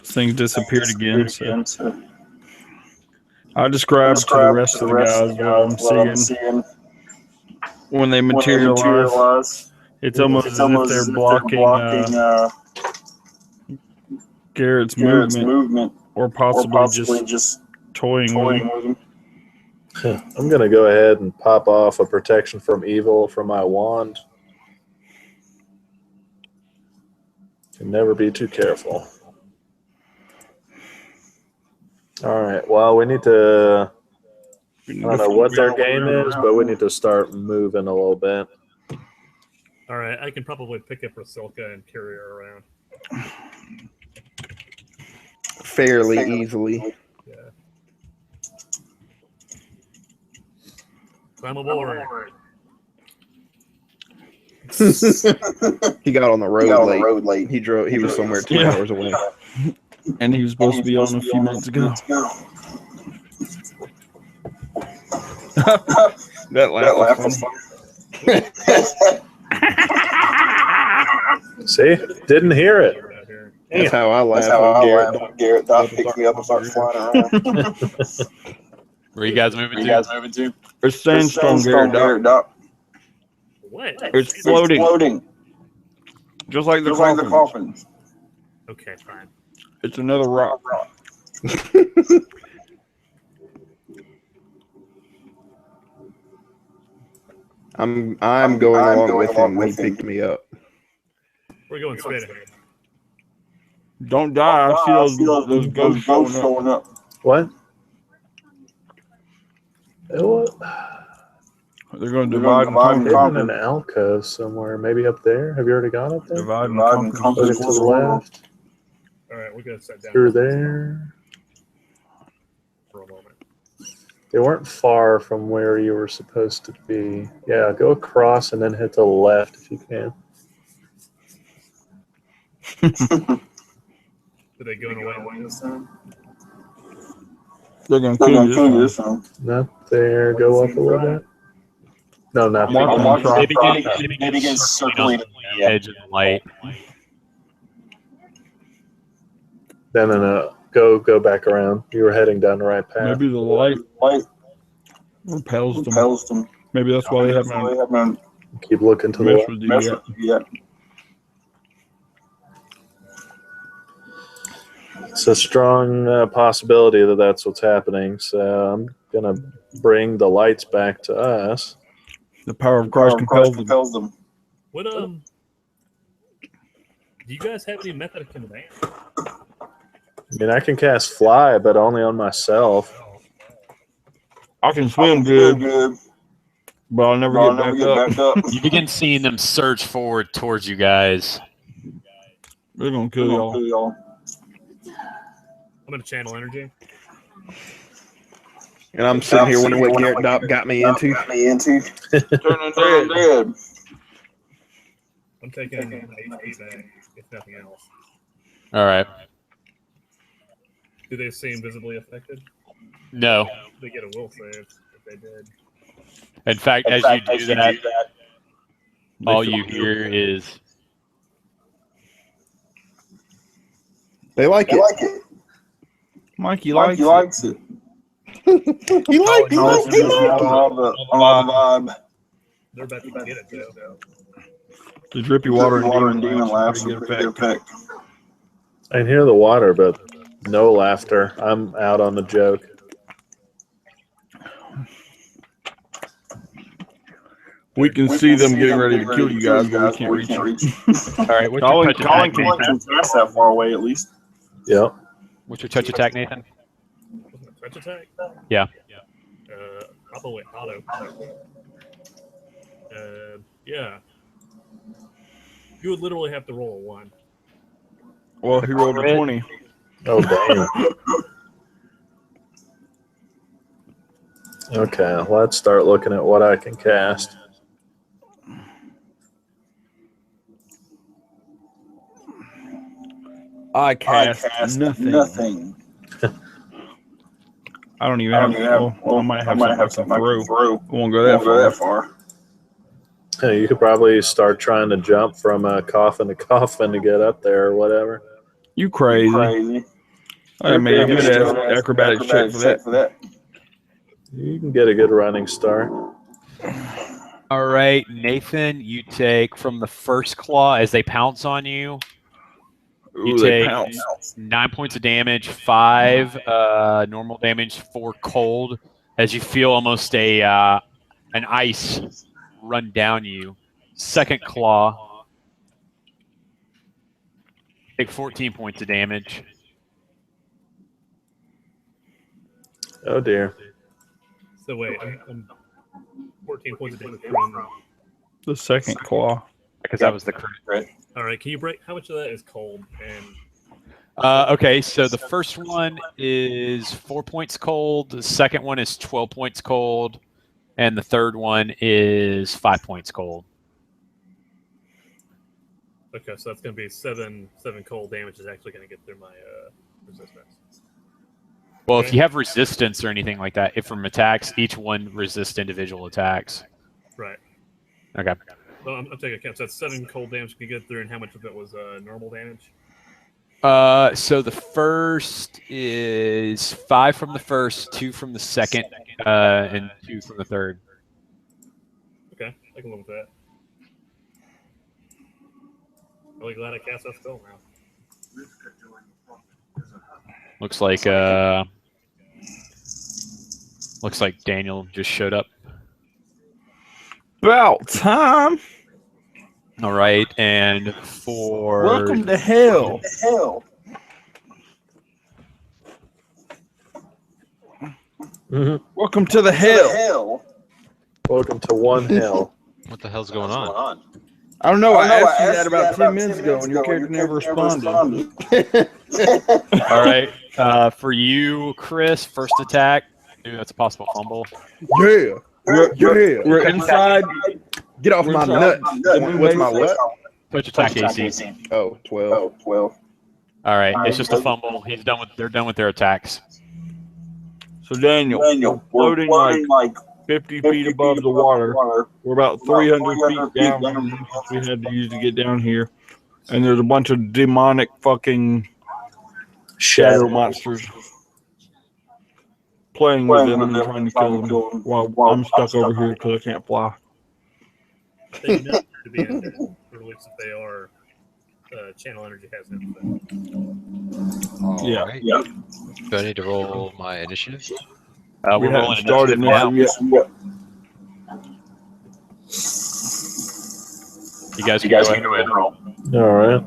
Things disappeared again. So I describe to the rest of the guys what I'm seeing when they materialize. It's almost as if they're blocking Garrett's movement, or possibly just toying with him. I'm going to go ahead and pop off a protection from evil from my wand. Can never be too careful. All right. Well, we need to. I don't know what their game is, but we need to start moving a little bit. All right, I can probably pick up Rosilka and carry her around. Fairly easily. Yeah. Climb aboard. He got on the road late. He drove. He was somewhere 2 hours away. And he was supposed to be on a few minutes ago. That laugh was funny. See? Didn't hear it. That's how I laugh when Garrett Doc picks me up and starts flying around. Where are you guys moving to? It's sandstone, Garrett Doc. What? It's floating. Just like the coffin. Okay, fine. It's another rock. I'm going along with him when he picked me up. We're going straight ahead. Don't die. I see those ghosts showing up. What? What? They're going to divide and Hidden in conquer. an alcove somewhere, maybe up there. Have you already gone up there? Divide and conquer. Look to the left. All right, we're gonna set down Through there. for a moment. They weren't far from where you were supposed to be. Yeah, go across and then hit to the left if you can. Did they go away this time? They're going to kill you this time. Not there. Go up a little bit. No, not Mark there. them, try. They begin circling the edge of the light. Then go back around. You were heading down the right path. Maybe the light repels them. Maybe that's why they haven't Keep looking to the messed left. with you yet. It's a strong possibility that that's what's happening. So I'm going to bring the lights back to us. The power of Christ compels them. What do you guys have any method of command? I mean, I can cast fly, but only on myself. I can swim good, but I'll never get back up. You begin seeing them surge forward towards you guys. They're going to kill y'all. I'm gonna channel energy. And I'm sitting here wondering what Garrett Dopp got me into. Turning dead. I'm taking an HP back, if nothing else. All right. Do they seem visibly affected? No. They get a will save if they did. In fact, as you do that, all you hear is They like it. Mikey likes it. He likes all the vibe. They're about to get it, though. The drippy water and demon laughs get effect. I can hear the water, but no laughter. I'm out on the joke. We can see them getting ready to kill you guys, but we can't reach them. all right. What's your touch attack, Colin Nathan? can pass that far away at least. Yep. What's your touch attack, Nathan? Wasn't it touch attack? Yeah. Probably auto. Yeah. You would literally have to roll a 1. Well, he rolled a 20. Oh, damn. Okay, let's start looking at what I can cast. I cast nothing. I don't even have. Well, I might have something I can throw. It won't go that far. Hey, you could probably start trying to jump from coffin to coffin to get up there or whatever. You crazy. I made a good acrobatics check for that. You can get a good running start. All right, Nathan, you take from the first claw as they pounce on you. You take 9 points of damage, 5 normal damage, 4 cold, as you feel almost an ice run down you. Second claw, take 14 points of damage. Oh dear. So wait, I'm 14 points of damage from The second claw. Because that was the crit. All right, can you break? How much of that is cold? And Okay, so the first one is 4 points cold. The second one is 12 points cold. And the third one is 5 points cold. okay, so that's going to be 7 cold damage is actually going to get through my resistance. Well, if you have resistance or anything like that, if from attacks, each one resists individual attacks. Right. Okay. So I'm taking account. So that's 7 cold damage you can get through, and how much of it was normal damage? So the first is 5 from the first, 2 from the second, and 2 from the third. Okay, I can live with that. Really glad I cast that spell now. Looks like Daniel just showed up. About time. All right, and for Welcome to hell. Mm-hmm. Welcome to the hell. Welcome to one hell. What the hell's going on? I don't know. I asked you that about 10 minutes ago, and your character never responded. All right. For you, Chris, first attack. Dude, that's a possible fumble. Yeah. We're inside. Get off my nuts. What's my what? Touch attack AC. Oh, 12. All right. It's just a fumble. They're done with their attacks. So Daniel, floating like 50 feet above the water. We're about 300 feet down from the distance we had to use to get down here. And there's a bunch of demonic fucking shadow monsters playing with them and trying to kill them while I'm stuck over here because I can't fly. They do not appear to be in there, or at least if they are, channel energy has an effect. Yeah. Right. Do I need to roll my initiative? We're We rolling haven't started initiative now. yet. You guys can go ahead and roll. All right.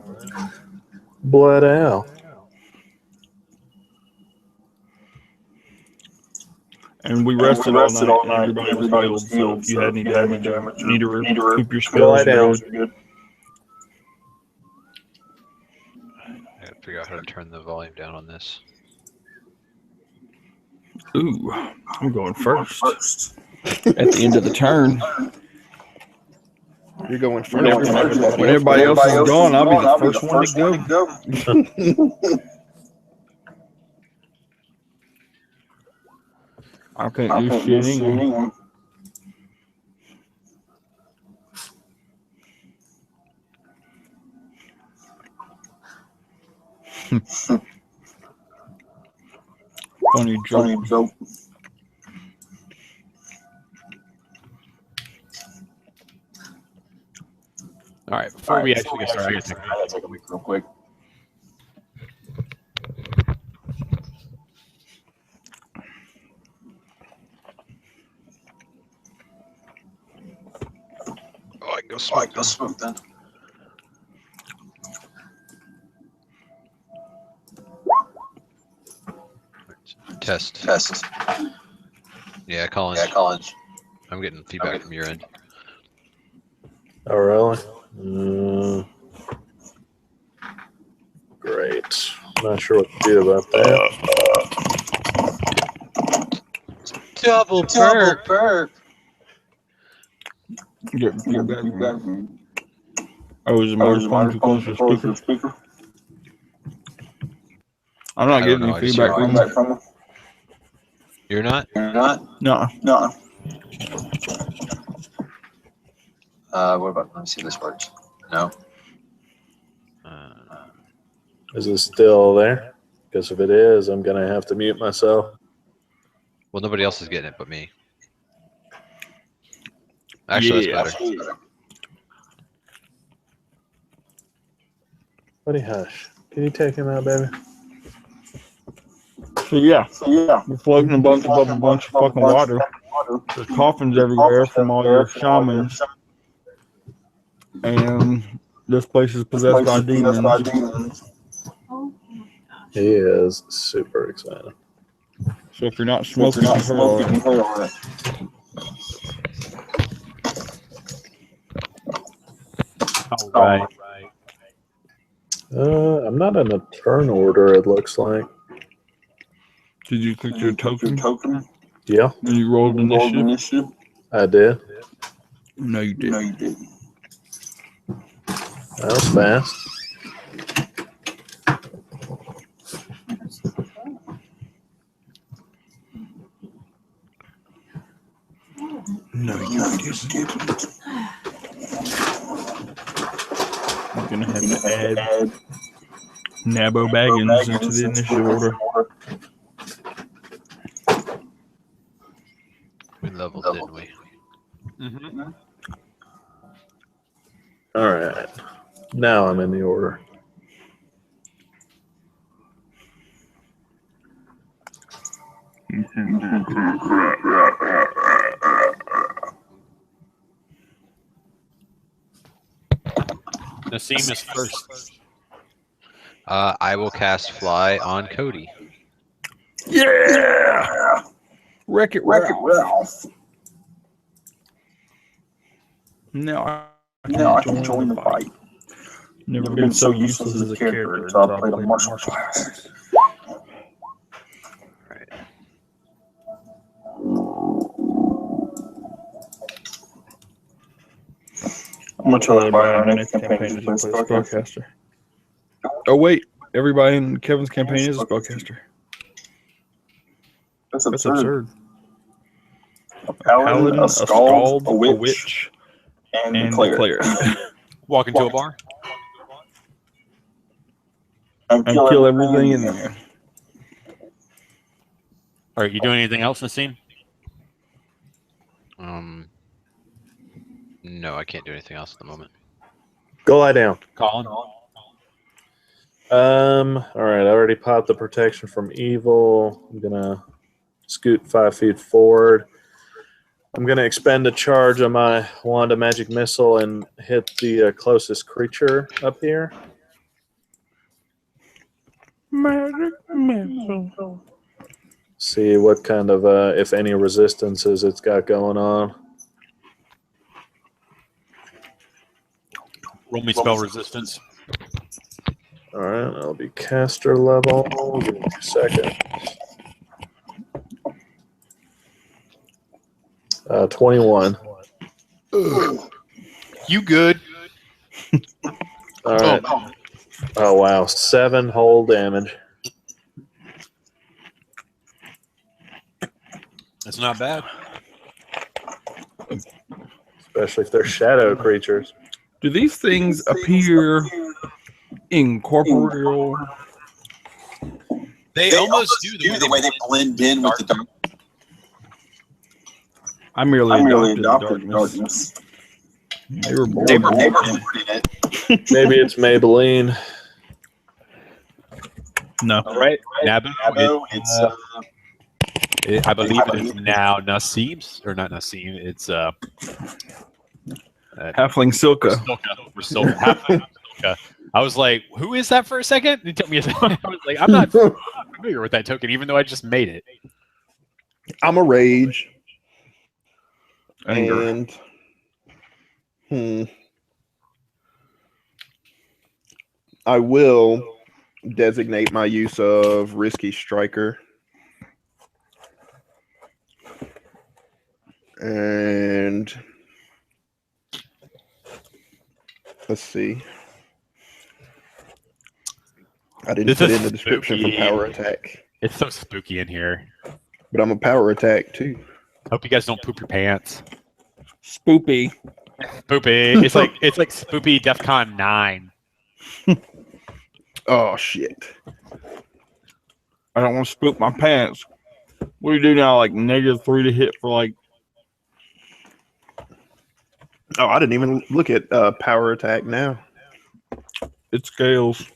Blood out. And we rested all night. And everybody was healed. So if you had any damage, you need to recoup your spells. Lie down. I gotta figure out how to turn the volume down on this. Ooh, I'm going first. At the end of the turn. You're going first. When everybody else is gone, I'll be the first one to go. I can't do shit anyway. Funny joke. All right. Before we actually get started, I gotta take a week real quick. Oh, I can go smoke then. Test. Yeah, Collins. I'm getting feedback from your end. Oh, really? Great. Not sure what to do about that. Double burp. Get feedback. Oh, is the microphone too close to the speaker? I'm not getting any feedback from him. You're not? No. What about? Let me see if this works. No. Is it still there? Because if it is, I'm going to have to mute myself. Well, nobody else is getting it but me. Actually, that's better. Buddy, hush. Can you take him out, baby? So yeah, we're floating above a bunch of fucking water. There's coffins everywhere from all your shamans, and this place is possessed by demons. He is super excited. So if you're not smoking, hurl. All right. I'm not in a turn order, it looks like. Did you click your token? Yeah, And you rolled initiative? I did. No, you didn't. That was fast. No, you didn't. I'm gonna have to add Nabo Baggins into the initiative order. We leveled, didn't we? Mm-hmm. All right. Now I'm in the order. Nassim is first. I will cast Fly on Cody. Yeah! Wreck it, Ralph. No, I I can join the fight. Never been so useless as a character until until I played a martial class. I'm gonna tell everybody Our our next campaign is to play spellcaster. Oh wait, everybody in Kevin's campaign is a spellcaster. That's That's absurd. absurd. A paladin, a scald, a witch, witch, and and a a cleric. cleric. Walk into a bar. And And kill everything in there. All right, you doing anything else, Nassim? No, I can't do anything else at the moment. Go lie down. Colin? All right, I already popped the protection from evil. I'm gonna scoot 5 feet forward. I'm gonna expend a charge on my wand of magic missile and hit the closest creature up here. Magic missile. See what kind of, if any, resistances it's got going on. Roll me spell resistance. All right, that'll be caster level. Give me a second. 21. You good? All right. Oh, wow. 7 whole damage. That's not bad. Especially if they're shadow creatures. Do these things appear incorporeal? They almost do the way they blend in with the dark. I merely adopted the darkness. They were born. They were with born it. in it. Maybe it's Maybelline. No. All right. Nabu, It's I believe it is now Nassim's, or not Nassim. It's Halfling Silka. We're still Halfling Silka. I was like, who is that for a second? It took me a second. I was like, I'm not familiar with that token, even though I just made it. I'm a rage. Anger. And I will designate my use of Risky Striker. And let's see. I didn't This put is in the description spooky. for power attack, It's so spooky in here. but I'm a power attack too. Hope you guys don't poop your pants. Spoopy. Spoopy. It's like Spoopy DEFCON 9. Oh shit! I don't want to spook my pants. What do you do now? Like -3 to hit for like. Oh, I didn't even look at power attack now. It scales.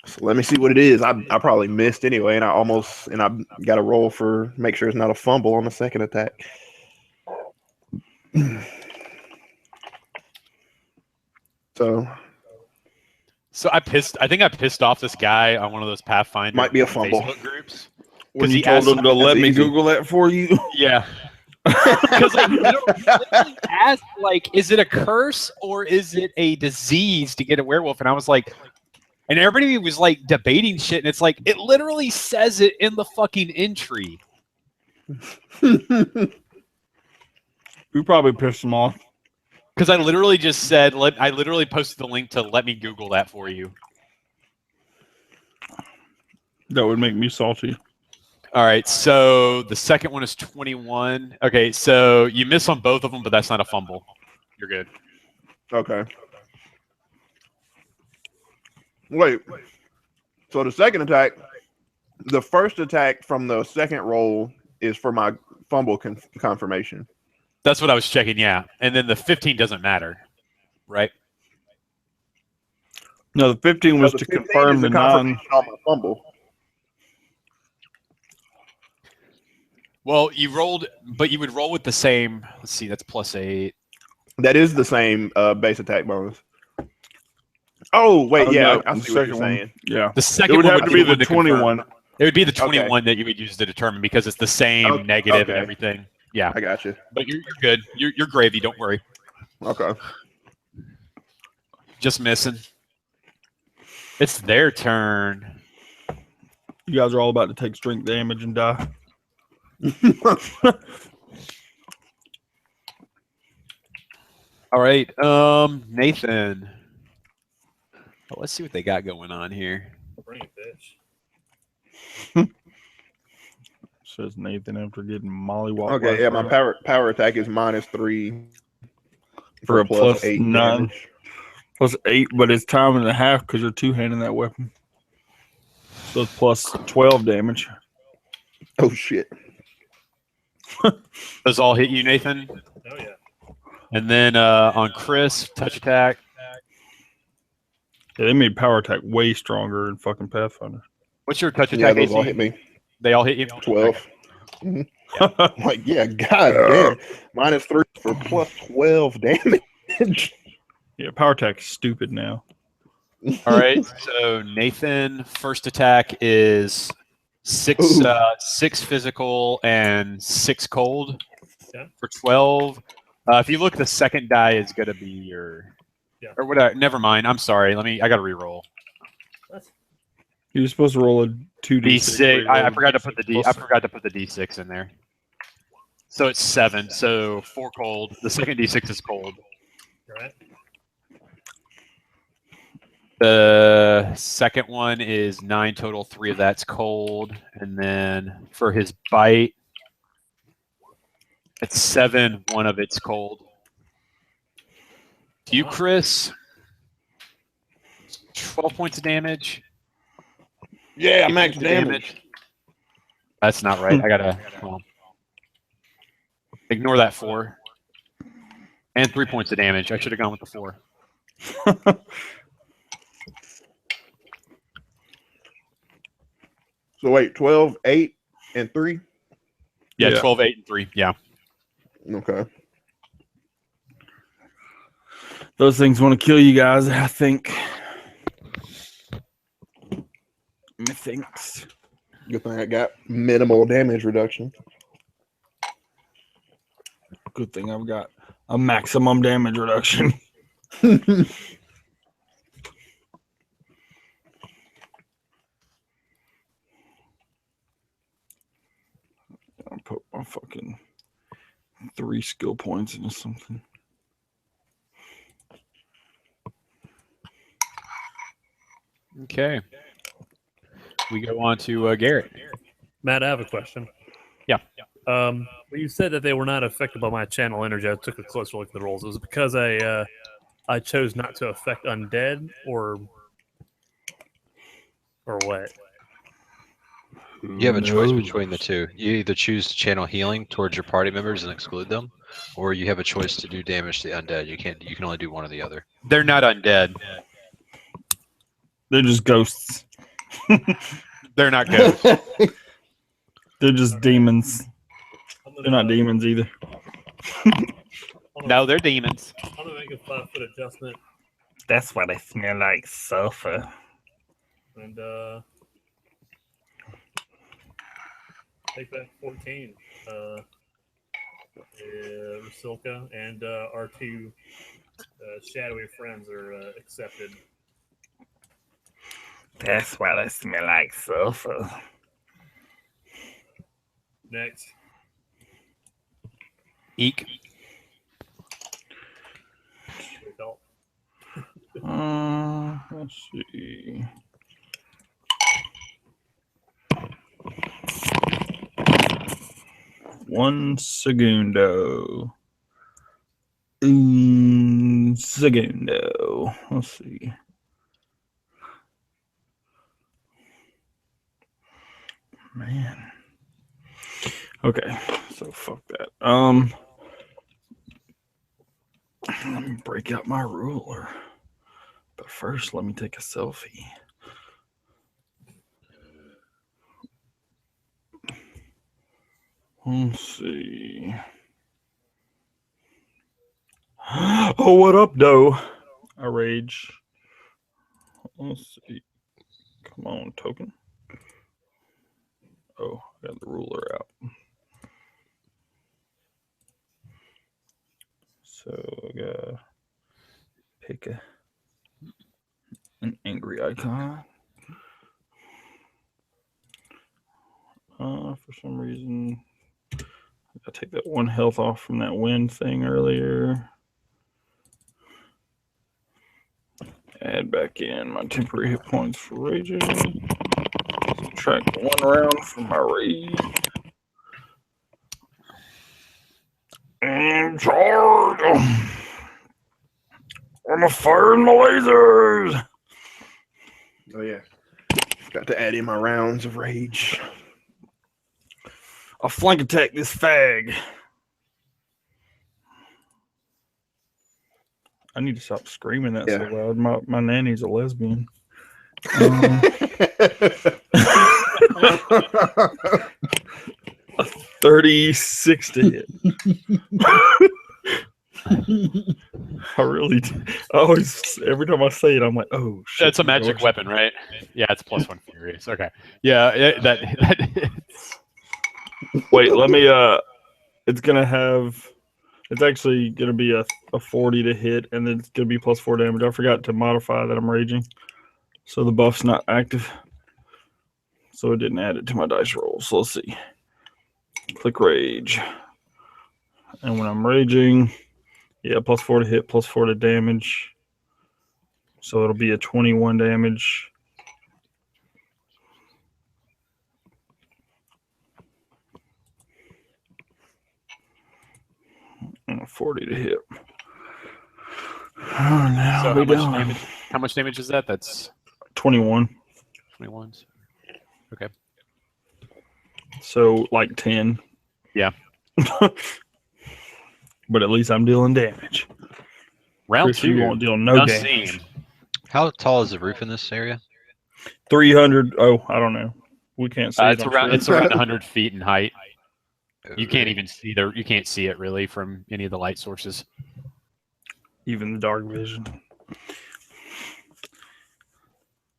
So let me see what it is. I probably missed anyway, and I got to roll for make sure it's not a fumble on the second attack. So I think I pissed off this guy on one of those Pathfinder Might be a fumble. Facebook groups. When he you told asked- them to let That's me easy. Google that for you. Yeah. Because like literally asked like, is it a curse or is it a disease to get a werewolf? And I was like, and everybody was like debating shit, and it's like it literally says it in the fucking entry. You probably pissed them off. Because I literally just said, I literally posted the link to let me Google that for you. That would make me salty. All right, so the second one is 21. Okay, so you miss on both of them, but that's not a fumble. You're good. okay. Wait. So the second attack, the first attack from the second roll is for my fumble confirmation. That's what I was checking, yeah. And then the 15 doesn't matter, right? No, the 15 was So to 15 confirm is the confirmation on my fumble. Well, you rolled, but you would roll with the same. Let's see, that's +8. That is the same base attack bonus. Oh wait, Oh, yeah, no, I the see what you're second one. saying. Yeah. The second It would one have to be the confirm. 21. It would be the Okay. 21 that you would use to determine because it's the same Okay. negative and Okay. everything. Yeah, I got you. but you're good. You're gravy. Don't worry. Okay. Just missing. It's their turn. You guys are all about to take strength damage and die. All right, Nathan. Well, let's see what they got going on here. Bring it, bitch. Says Nathan after getting mollywop. Okay, yeah, my power attack is -3 for a plus 8 +9. damage. +8, but it's time and a half because you're two-handing that weapon. So it's +12 damage. Oh shit. Those all hit you, Nathan. Oh yeah. And then on Chris, touch attack. Yeah, they made power attack way stronger in fucking Pathfinder. What's your touch Yeah, attack? those all AC? hit me. They all hit you. 12. Mhm. Like, yeah, god damn. -3 for +12 damage. Yeah, power attack's stupid now. All right. So Nathan, first attack is 6 physical and 6 cold Yeah. for 12. If you look, the second die is gonna be your. Yeah. Or whatever. Never mind. I'm sorry. I gotta re-roll. You're supposed to roll a 2d6. D6. I forgot to put the I forgot to put the D6 in there. So it's 7. So 4 cold. The second D6 is cold. Right. The second one is 9 total. 3 of that's cold, and then for his bite, it's 7. 1 of it's cold. To you, Chris, 12 points of damage. Yeah, 8 max points of damage. That's not right. I gotta. Well, ignore that 4. And 3 points of damage. I should have gone with the 4. So wait, 12, 8, and 3? Yeah, Yeah. 12, 8, and 3. Yeah. Okay. Those things want to kill you guys, I think. Methinks. Good thing I got minimal damage reduction. Good thing I've got a maximum damage reduction. I'll put my fucking 3 skill points into something. Okay. We go on to Garrett. Matt, I have a question. Yeah. When you said that they were not affected by my channel energy, I took a closer look at the rolls. Was it because I chose not to affect undead, or what? You have a choice between the two. You either choose to channel healing towards your party members and exclude them, or you have a choice to do damage to the undead. You can only do one or the other. They're not undead. They're just ghosts. They're not good. They're just demons. They're not demons either. No, they're demons. I'm gonna make a 5-foot adjustment That's why they smell like sulfur. and take back 14. Rusilka and our 2 shadowy friends are accepted. That's why they smell like sulfur. Next. Eek. Result. Let's see. One segundo. Segundo. Let's see. Man. Okay, so fuck that. Let me break out my ruler. But first, let me take a selfie. Let's see. Oh, what up, though? I rage. Let's see. Come on, token. Oh, I got the ruler out. So I gotta pick an angry icon. For some reason, I gotta take that 1 health off from that wind thing earlier. Add back in my temporary hit points for raging. Subtract 1 round from my rage. And charge! I'm firing my lasers! Oh yeah. Got to add in my rounds of rage. I'll flank attack this fag. I need to stop screaming that so loud. My nanny's a lesbian. 36 to hit. I really do. I always, every time I say it, I'm like, oh shit. That's a magic weapon, right? Yeah, it's +1 furious. Okay. Yeah, that Wait, let me it's gonna have, it's actually gonna be a 40 to hit, and then it's gonna be +4 damage. I forgot to modify that I'm raging. So the buff's not active. So it didn't add it to my dice roll. So let's see. Click rage. And when I'm raging, yeah, +4 to hit, +4 to damage. So it'll be a 21 damage. And a 40 to hit. Oh, now so how much damage is that? That's 21. 21. Okay. So like 10. Yeah. But at least I'm dealing damage. Round Chris, 2. you won't deal no damage. Seen. How tall is the roof in this area? 300. Oh, I don't know. We can't see. It's around 100 feet in height. You can't even see you can't see it really from any of the light sources. Even the dark vision.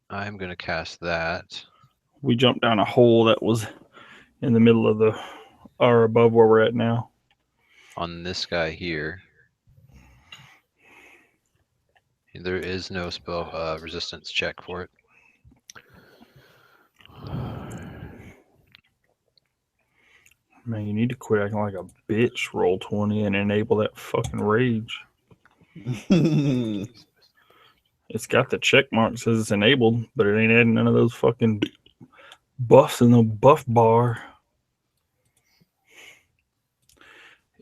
I'm gonna cast that. We jumped down a hole that was in the middle of the, or above where we're at now. On this guy here. There is no spell resistance check for it. Man, you need to quit acting like a bitch. Roll 20 and enable that fucking rage. It's got the check mark, says it's enabled, but it ain't adding none of those fucking buffs in the buff bar.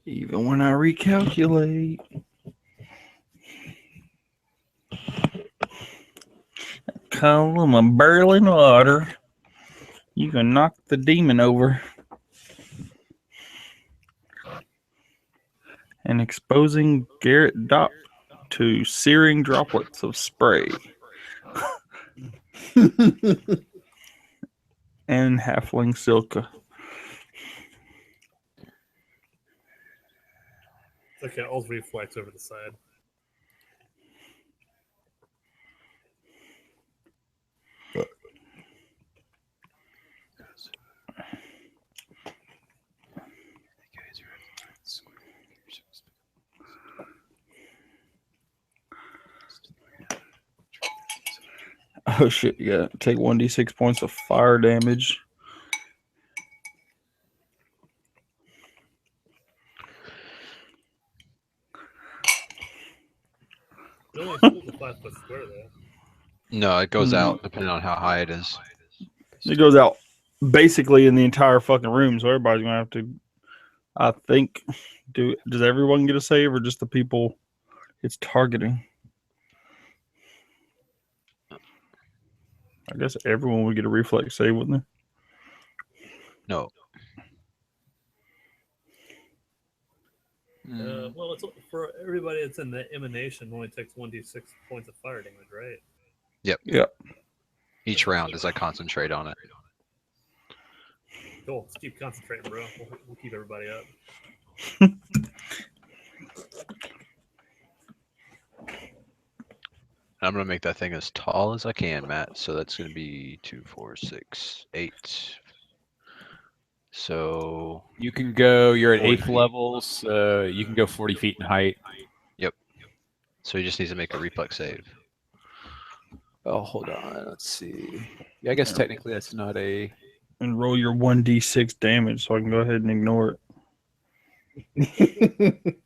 Even when I recalculate. Call them a barreling water. You can knock the demon over. And exposing Garrett Dopp to searing droplets of spray. And Halfling Silka. Okay, I'll reflex over the side. Oh shit, you gotta take 1d6 points of fire damage. It only holds a 5-foot square though. No, it goes out depending on how high it is. It goes out basically in the entire fucking room, so everybody's gonna have to, I think, does everyone get a save or just the people it's targeting? I guess everyone would get a reflex save, wouldn't they? No. Well, it's for everybody that's in the emanation. Only takes 1d6 points of fire damage, right? Yep. Each round as I concentrate on it. Cool. Let's keep concentrating, bro. We'll keep everybody up. I'm going to make that thing as tall as I can, Matt. So that's going to be 2, 4, 6, 8. So you can go. You're at 40 8th level, so you can go 40 feet in height. So he just needs to make a reflex save. Oh, hold on. Let's see. Yeah, I guess technically that's not a. And roll your 1d6 damage, so I can go ahead and ignore it.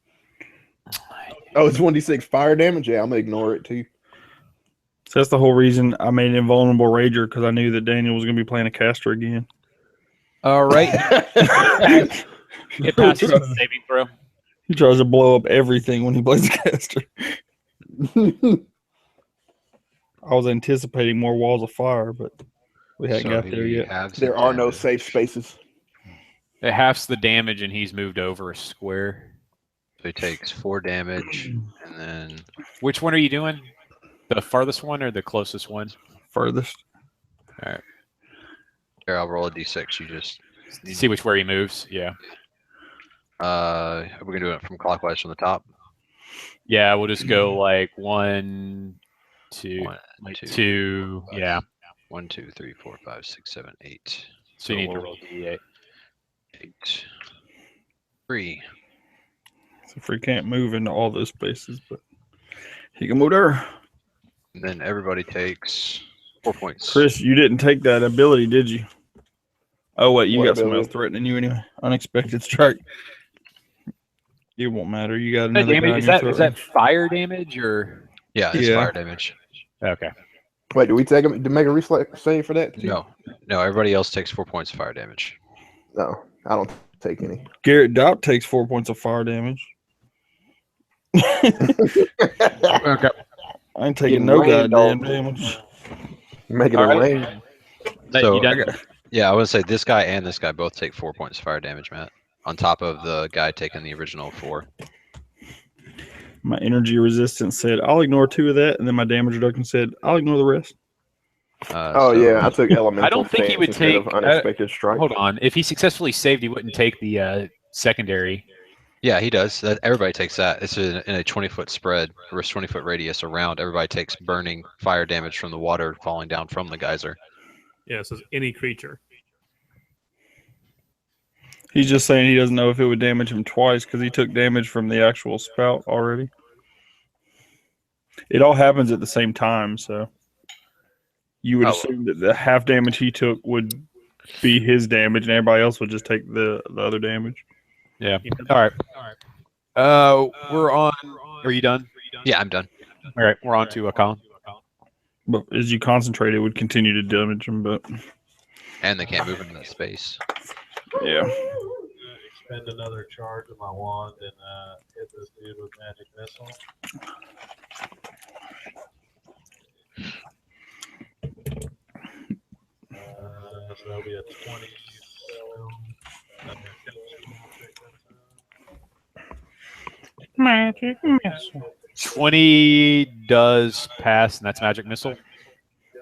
Oh, it's 1d6 fire damage? Yeah, I'm going to ignore it too. So that's the whole reason I made an invulnerable rager, because I knew that Daniel was going to be playing a caster again. All right. It passes the saving throw. He tries to blow up everything when he plays a caster. I was anticipating more walls of fire, but we hadn't got there yet. There are no safe spaces. It halves the damage, and he's moved over a square. So he takes 4 damage, and then... Which one are you doing? The farthest one or the closest one? Furthest. All right. Here, I'll roll a d6. You just... See which way he moves. Yeah. We're going to do it from clockwise from the top. Yeah, we'll just go like 1, 2, One, like two, 2. Yeah. 1, 2, 3, 4, 5, 6, 7, 8. So you need to roll d8. 8. 3. So Free can't move into all those spaces, but he can move there. And then everybody takes 4 points. Chris, you didn't take that ability, did you? Oh, wait, you What got someone ability? else threatening you anyway. Unexpected strike. It won't matter. You got That another guy damage, in is your that is throat. that fire damage or? Yeah, it's Yeah. fire damage. Okay. Wait, do we take him to make a reflex save for that? Too? No, everybody else takes 4 points of fire damage. No, I don't take any. Garrett Dopp takes 4 points of fire damage. Okay. I ain't taking Getting no rained goddamn on. damage. Make it All a right. rain. So- You done? Yeah, I would say this guy and this guy both take 4 points of fire damage, Matt. On top of the guy taking the original 4. My energy resistance said, I'll ignore 2 of that. And then my damage reduction said, I'll ignore the rest. Oh, yeah, I took elemental I don't think he stance would instead of take. unexpected strike. Hold on. If he successfully saved, he wouldn't take the secondary. Yeah, he does. Everybody takes that. It's in a 20-foot spread, or a 20-foot radius around. Everybody takes burning fire damage from the water falling down from the geyser. Yeah, it says any creature. He's just saying he doesn't know if it would damage him twice because he took damage from the actual spout already. It all happens at the same time, so you would assume that the half damage he took would be his damage, and everybody else would just take the other damage. Yeah. All right. We're on. Are you done? Yeah, I'm done. All right. We're on to Colin. But as you concentrate, it would continue to damage him. But And they can't move into that space. yeah, Expend another charge of my wand and hit this dude with magic missile. So that'll be a 20. magic missile. 20 does pass, and that's magic missile.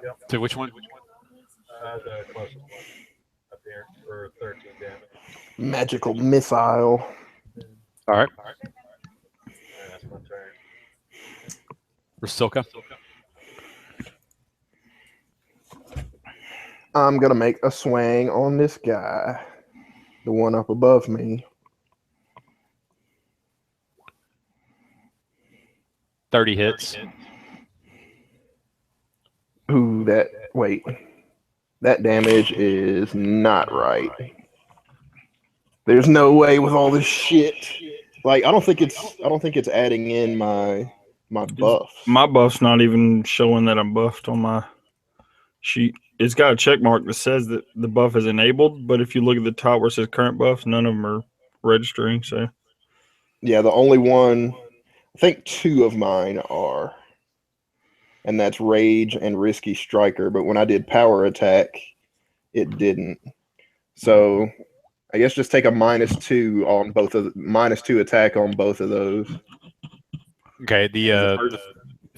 Yep. To which one? The closest one up here for 13 damage. Magical missile. All right. Yeah, that's my turn. Rasilka. I'm going to make a swing on this guy. The one up above me. 30 hits. Ooh, wait. That damage is not right. There's no way with all this shit. Like, I don't think it's adding in my buff. My buff's not even showing that I'm buffed on my sheet. It's got a check mark that says that the buff is enabled, but if you look at the top where it says current buffs, none of them are registering. So Yeah, the only one, I think 2 of mine are. And that's Rage and Risky Striker. But when I did Power Attack, it didn't. So I guess just take a -2 on both of -2 attack on both of those. Okay. The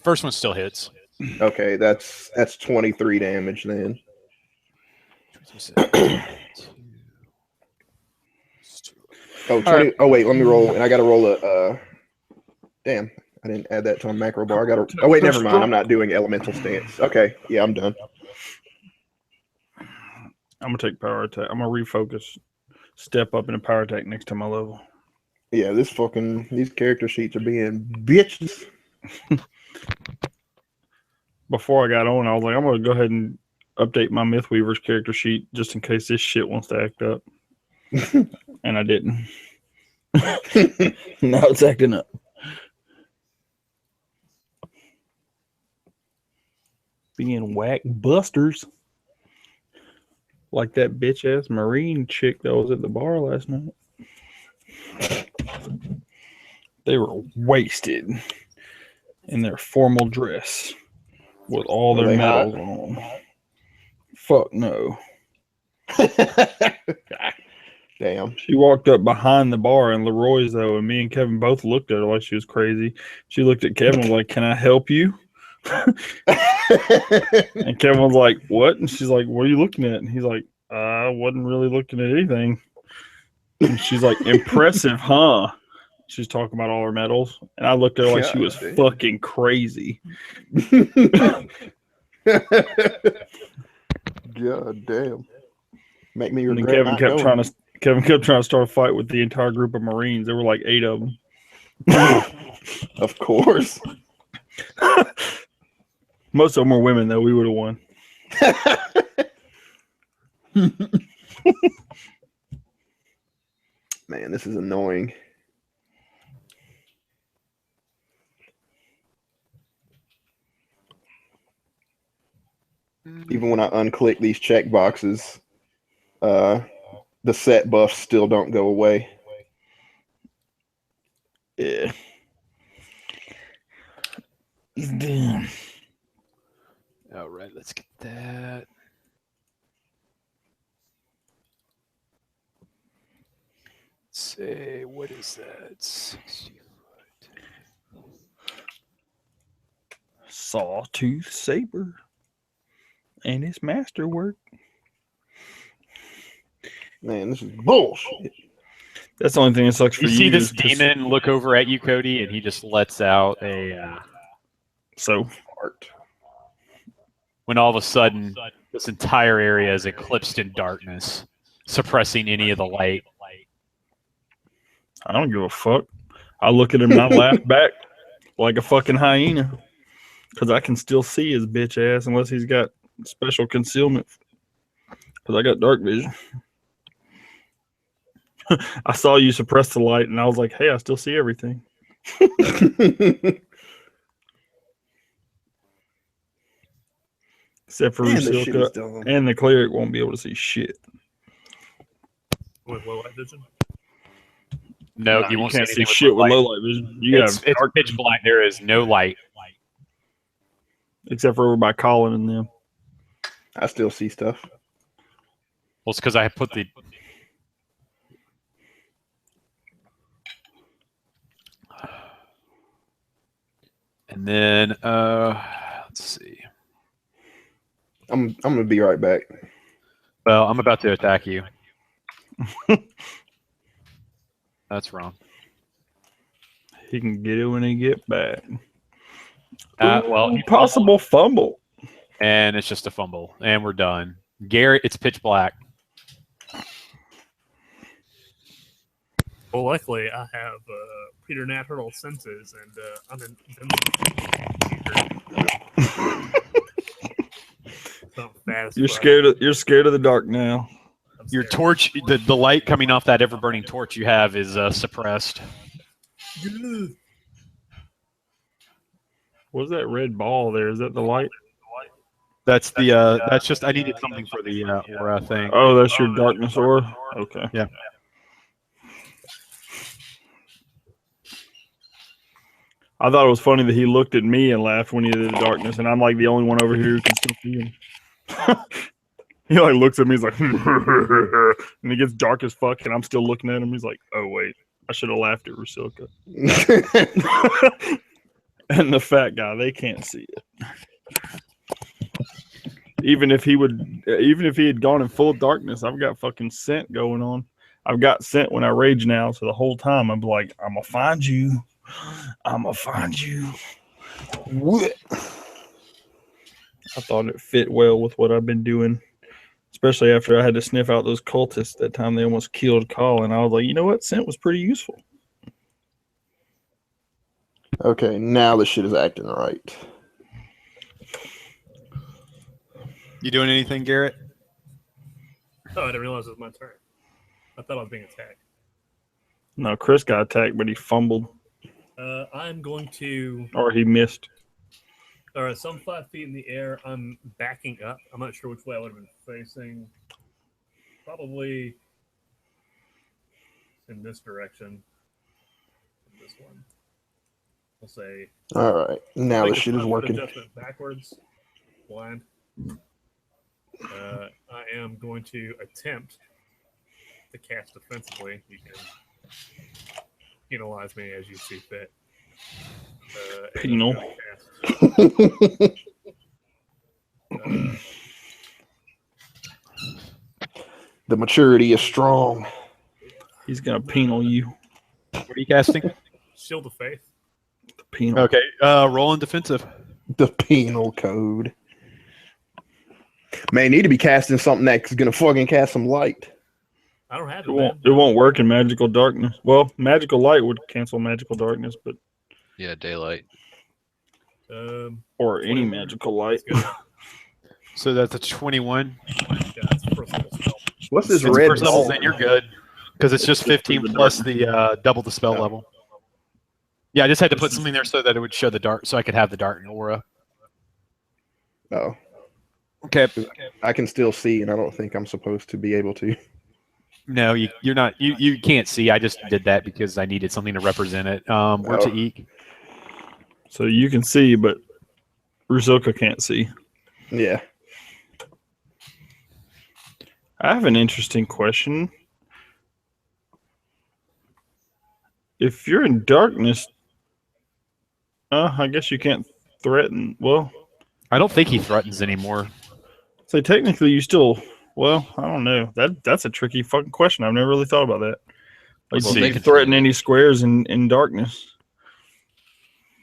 first one still hits. Okay, that's 23 damage then. Oh, 20, right. oh wait, let me roll. And I got to roll a. Damn, I didn't add that to my macro bar. I got to. Oh wait, never mind. I'm not doing elemental stance. Okay, yeah, I'm done. I'm gonna take power attack. I'm gonna refocus, step up in a power attack next to my level. Yeah, these character sheets are being bitches. Before I got on, I was like, I'm going to go ahead and update my Mythweaver's character sheet just in case this shit wants to act up. And I didn't. Now it's acting up. Being whack busters. Like that bitch ass Marine chick that was at the bar last night. They were wasted in their formal dress with all their medals on. Fuck no. Damn. She walked up behind the bar in Leroy's though, and me and Kevin both looked at her like she was crazy. She looked at Kevin and was like, "Can I help you?" And Kevin was like, "What?" And she's like, "What are you looking at?" And he's like, "I wasn't really looking at anything." And she's like, "Impressive, huh?" She's talking about all her medals, and I looked at her like she was fucking crazy. God damn. Make me And then regret Kevin kept trying to start a fight with the entire group of Marines. There were like 8 of them. Of course. Most of them were women, though. We would have won. Man, this is annoying. Even when I unclick these check boxes, the set buffs still don't go away. Yeah. Damn. All right, let's get that. Let's say, what is that? 60 foot. Sawtooth saber and its masterwork. Man, this is bullshit. That's the only thing that sucks for you. You see this demon look over at you, Cody, and he just lets out a so fart. When all of a sudden this entire area is eclipsed in darkness, suppressing any of the light. I don't give a fuck. I look at him and I laugh back like a fucking hyena because I can still see his bitch ass unless he's got special concealment because I got dark vision. I saw you suppress the light and I was like, hey, I still see everything. Except for Rusilka, and the cleric won't be able to see shit. With low light vision? No, you won't can't see shit with low light vision. It's pitch black. There is no light. Except for over by Colin and them. I still see stuff. Well, it's because I put the... And then, let's see. I'm gonna be right back. Well, I'm about to attack you. That's wrong. He can get it when he get back. Well, possible fumble. And it's just a fumble. And we're done. Garrett, it's pitch black. Well, luckily, I have preternatural senses, and I'm in. You're scared of the dark now. Your torch, the light coming off that ever burning torch you have is suppressed. What's that red ball there? Is that the light? That's the that's just I needed something for the aura thing. Oh, that's your darkness aura? Okay. Yeah. I thought it was funny that he looked at me and laughed when he did the darkness, and I'm like the only one over here who can still see him. He like looks at me, he's like, and it gets dark as fuck, and I'm still looking at him. He's like, oh wait, I should have laughed at Rusilka. And the fat guy, they can't see it. Even if he had gone in full darkness, I've got fucking scent going on. I've got scent when I rage now, so the whole time I'm like, I'm gonna find you. I'm gonna find you. What? I thought it fit well with what I've been doing, especially after I had to sniff out those cultists that time they almost killed Colin. I was like, you know what? Scent was pretty useful. Okay, now the shit is acting right. You doing anything, Garrett? Oh, I didn't realize it was my turn. I thought I was being attacked. No, Chris got attacked, but he fumbled I'm going to. or he missed. All right, so I'm 5 feet in the air. I'm backing up. I'm not sure which way I would have been facing. Probably in this direction. This one. We'll say. All right, now the make a shit is 5-foot working. Adjustment backwards. Blind. I am going to attempt to cast defensively. You can penalize me as you see fit. Penal. The maturity is strong. He's gonna penal you. What are you casting? Shield of Faith. The penal. Okay, roll in defensive. The penal code. Man, you need to be casting something that's gonna fucking cast some light. I don't have it. It won't work in magical darkness. Well, magical light would cancel magical darkness, but Yeah, daylight. or any magical light. So that's a 21. Yeah, that's first level spell. What's this It's red first level, ball? then you're good. Because it's just 15 plus the double the spell level. Yeah, I just had to put something there so that it would show the dark, so I could have the dark aura. Oh, Okay. I can still see, and I don't think I'm supposed to be able to. No, you're not. You can't see. I just did that because I needed something to represent it. Where to eek? So you can see, but Ruzoka can't see. Yeah. I have an interesting question. If you're in darkness, I guess you can't threaten. Well, I don't think he threatens anymore. so technically you still. Well, I don't know. That's a tricky fucking question. I've never really thought about that. Like, Well, do they you can threaten see. any squares in darkness?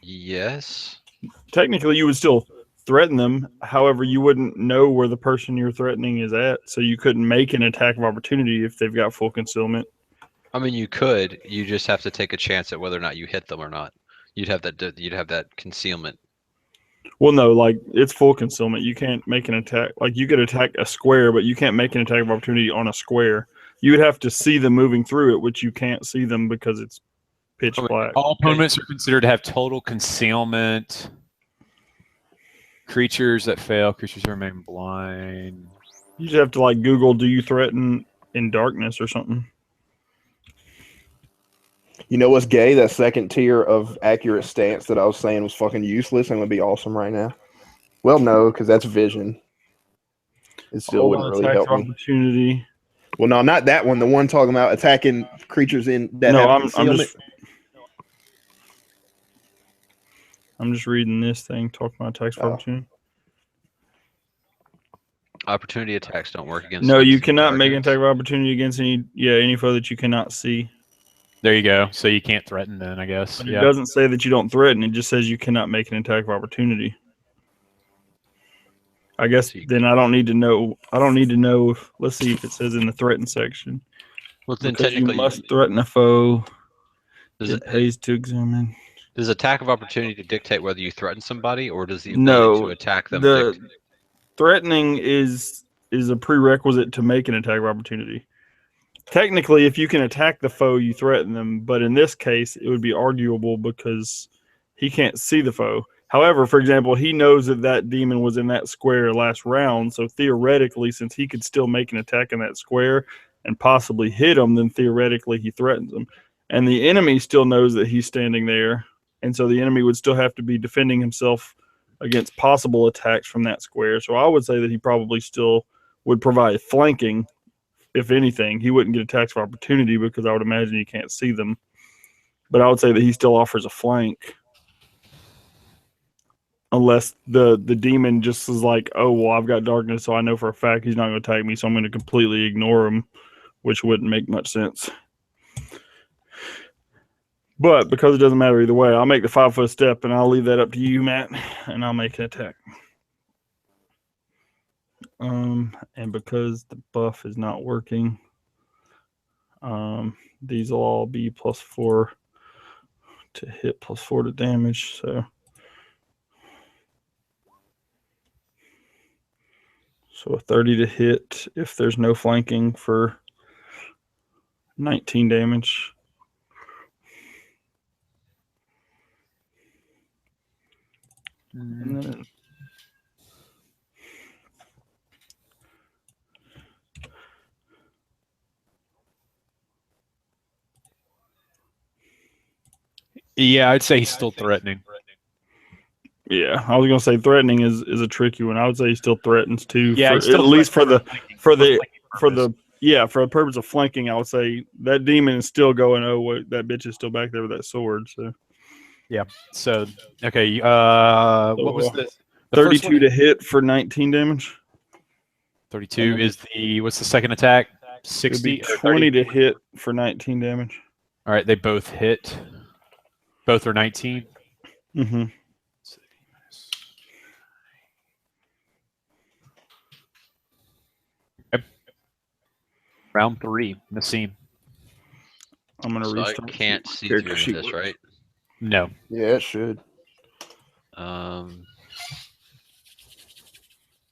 Yes. Technically, you would still threaten them. However, you wouldn't know where the person you're threatening is at, so you couldn't make an attack of opportunity if they've got full concealment. I mean, you could. You just have to take a chance at whether or not you hit them or not. You'd have that. You'd have that concealment. Well, no, like it's full concealment. You can't make an attack. Like you could attack a square, but you can't make an attack of opportunity on a square. You would have to see them moving through it, which you can't see them because it's pitch black. All opponents are considered to have total concealment. Creatures that fail, creatures that remain blind. You just have to like Google, do you threaten in darkness or something? You know what's gay? That second tier of accurate stance that I was saying was fucking useless and would be awesome right now. Well, no, because that's vision. It still Hold wouldn't on, really attack help of me. opportunity. Well, no, not that one. The one talking about attacking creatures in that No, have I'm concealment. just reading this thing. Talking about attacks of Oh. opportunity. Opportunity attacks don't work against. No, you things in cannot make an darkness. attack of opportunity against any foe that you cannot see. There you go. So you can't threaten then, I guess. But it Yeah. doesn't say that you don't threaten. It just says you cannot make an attack of opportunity. I guess then I don't need to know. I don't need to know. Let's see if it says in the threaten section. Well, then Because you technically, must threaten a foe. does, It it, pays to examine. does attack of opportunity dictate whether you threaten somebody, or does the ability No, to attack them? the threatening is a prerequisite to make an attack of opportunity. Technically, if you can attack the foe, you threaten them. But in this case, it would be arguable because he can't see the foe. However, for example, he knows that demon was in that square last round. So theoretically, since he could still make an attack in that square and possibly hit him, then theoretically he threatens him. And the enemy still knows that he's standing there. And so the enemy would still have to be defending himself against possible attacks from that square. So I would say that he probably still would provide flanking. If anything, he wouldn't get attacks of opportunity because I would imagine you can't see them. But I would say that he still offers a flank. Unless the demon just is like, oh, well, I've got darkness, so I know for a fact he's not going to attack me, so I'm going to completely ignore him, which wouldn't make much sense. But because it doesn't matter either way, I'll make the 5-foot step, and I'll leave that up to you, Matt, and I'll make an attack. And because the buff is not working, these will all be +4 to hit plus 4 to damage. So a 30 to hit if there's no flanking for 19 damage. And then Yeah, I'd say he's still threatening. yeah, I was gonna say threatening is a tricky one. I would say he still threatens too. Yeah, for, he's still at least for the purpose. for the purpose of flanking. I would say that demon is still going. Oh, wait, that bitch is still back there with that sword. So Yeah. So okay. What was the 32 to hit for 19 damage? 32 is the what's the second attack? It'd 60 be or 20 30? to hit for 19 damage. All right, they both hit. Both are 19. Mm-hmm. Okay. Round 3, Nassim. I'm gonna So I restart. can't see character through sheet this, works. right? No. Yeah, it should.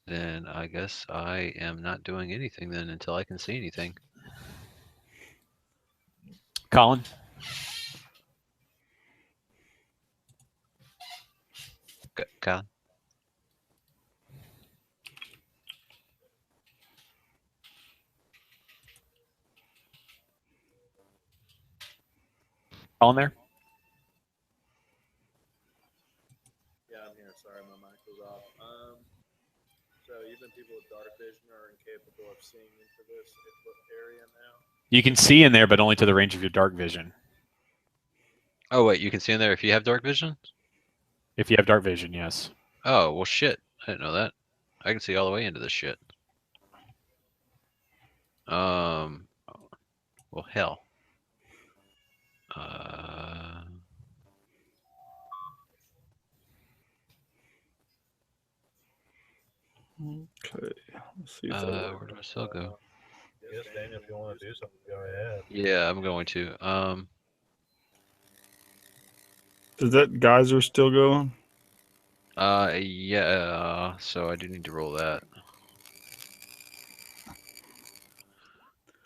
Then I guess I am not doing anything then until I can see anything. Colin. Colin. Colin there. Yeah, I'm here. Sorry, my mic was off. So even people with dark vision are incapable of seeing into this area now. You can see in there, but only to the range of your dark vision. Oh wait, you can see in there if you have dark vision? If you have dark vision, yes. Oh well shit. I didn't know that. I can see all the way into this shit. Well hell. Okay. Let's see if where do I still go? Yes, Daniel, if you want to do something, go ahead. Yeah, I'm going to. Is that geyser still going? Yeah, so I do need to roll that.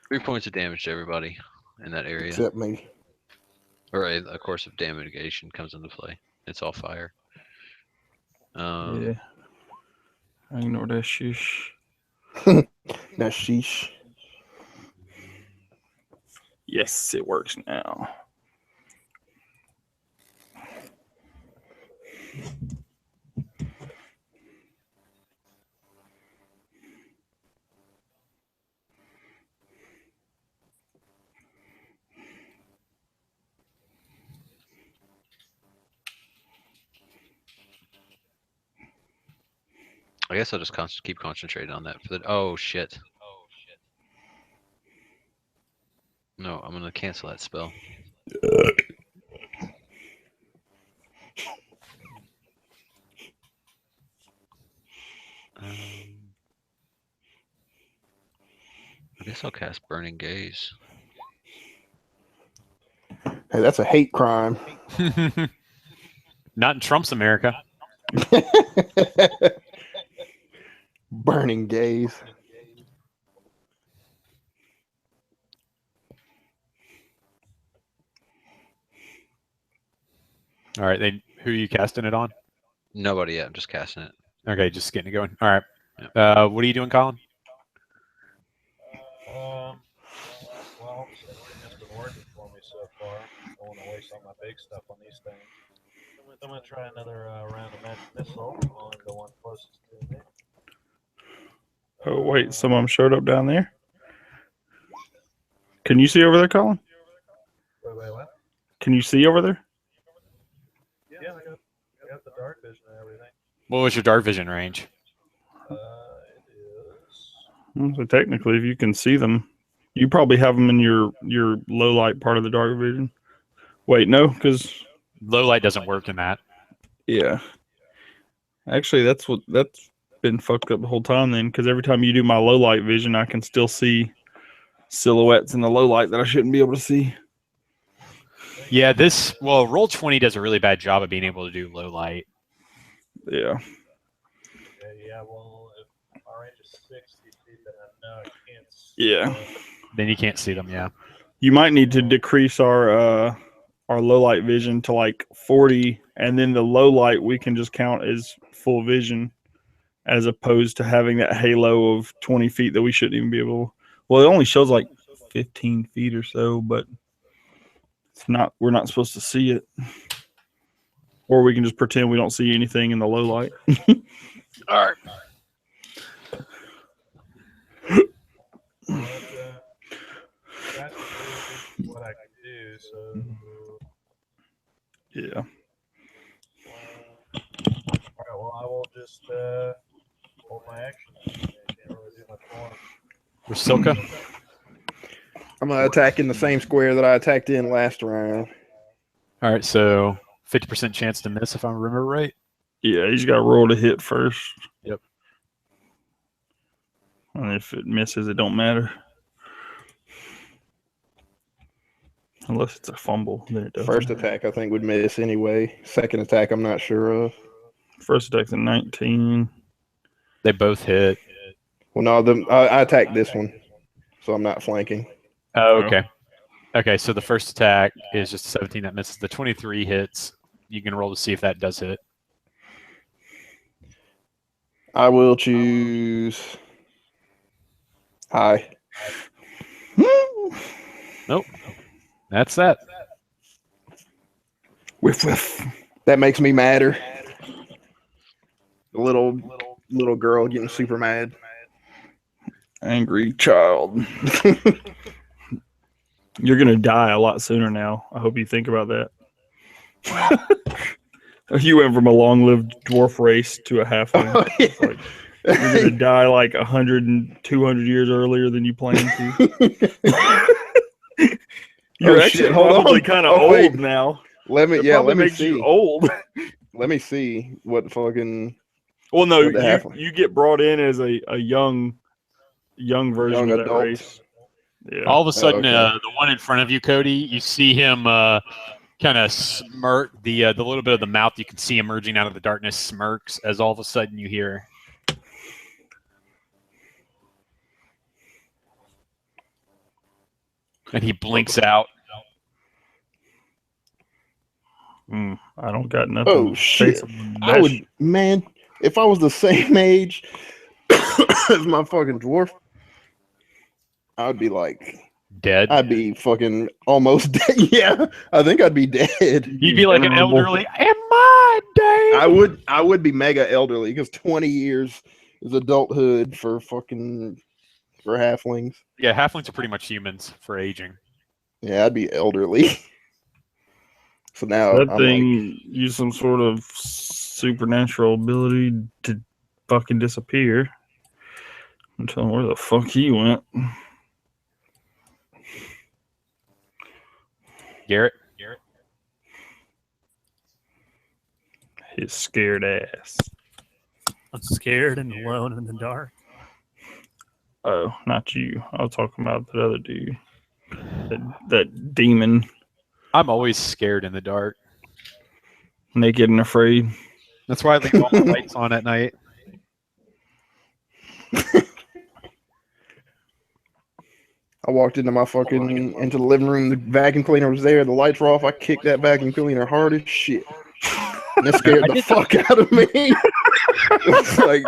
3 points of damage to everybody in that area. Except me. Or of course, if damage mitigation comes into play, it's all fire. Yeah. I ignore that sheesh. That's sheesh. Yes, it works now. I guess I'll just keep concentrating on that for the. Oh shit. No, I'm gonna cancel that spell. I guess I'll cast Burning Gaze. Hey, that's a hate crime. Not in Trump's America. Burning gaze. All right, who are you casting it on? Nobody yet. I'm just casting it. Okay, just getting it going. All right. What are you doing, Colin? Well, it's been working for me so far. I don't want to waste all my big stuff on these things. I'm going to try another round of magic missile on the one closest to me. Oh, wait. Some of them showed up down there. Can you see over there, Colin? Wait, what? Can you see over there? Yeah, I got the dark vision and everything. What was your dark vision range? It is. So technically, if you can see them, you probably have them in your low light part of the dark vision. Wait, no, because Low light doesn't work in that. yeah. Actually, that's been fucked up the whole time then, because every time you do my low light vision, I can still see silhouettes in the low light that I shouldn't be able to see. Yeah, Roll 20 does a really bad job of being able to do low light. Yeah. Yeah, well, if our range is 60 feet, then I know I can't see Yeah. them. Then you can't see them, yeah. You might need to decrease our low light vision to like 40, and then the low light we can just count as full vision, as opposed to having that halo of 20 feet that we shouldn't even be able. Well, it only shows like 15 feet or so, but it's not. We're not supposed to see it, or we can just pretend we don't see anything in the low light. All right. That's what I can do. So, Yeah. all right. Well, I will just hold my action. I can't really do much more. With Silka? I'm gonna attack in the same square that I attacked in last round. All right, so 50% chance to miss if I remember right. Yeah, he's got to roll to hit first. Yep. And if it misses, it don't matter. Unless it's a fumble, then it does. First attack, I think, would miss anyway. Second attack, I'm not sure of. First attack's a 19. They both hit. Well, no, I attacked this one, so I'm not flanking. Oh, okay. Okay, so the first attack is just a 17 that misses. The 23 hits. You can roll to see if that does hit. I will choose high. Nope. That's that. Whiff, whiff. That makes me madder. The little girl getting super mad. Angry child. You're going to die a lot sooner now. I hope you think about that. You went from a long-lived dwarf race to a halfling. Oh, yeah. Like, you're going to die like 100 and 200 years earlier than you planned to. You're actually probably kind of old now. Let me see. You old. Let me see what fucking. Well, no, what you get brought in as a young version of that adult. race. Yeah. All of a sudden, okay. the one in front of you, Cody, you see him kind of smirk. The little bit of the mouth you can see emerging out of the darkness smirks as all of a sudden you hear. And he blinks out. I don't got nothing. Oh shit! I would, man. If I was the same age as my fucking dwarf, I'd be like dead. I'd be fucking almost dead. Yeah, I think I'd be dead. You'd be like an elderly. Am I dead? I would be mega elderly because 20 years is adulthood for halflings. Yeah, halflings are pretty much humans for aging. Yeah, I'd be elderly. So now that I'm thing used some sort of supernatural ability to fucking disappear. I'm telling where the fuck he went. Garrett. His scared ass. I'm scared and alone in the dark. Oh, not you. I was talking about that other dude. That demon. I'm always scared in the dark. Naked and afraid. That's why I leave all my lights on at night. I walked into the living room. The vacuum cleaner was there. The lights were off. I kicked that vacuum cleaner hard as shit. And it scared the fuck out of me. It's like,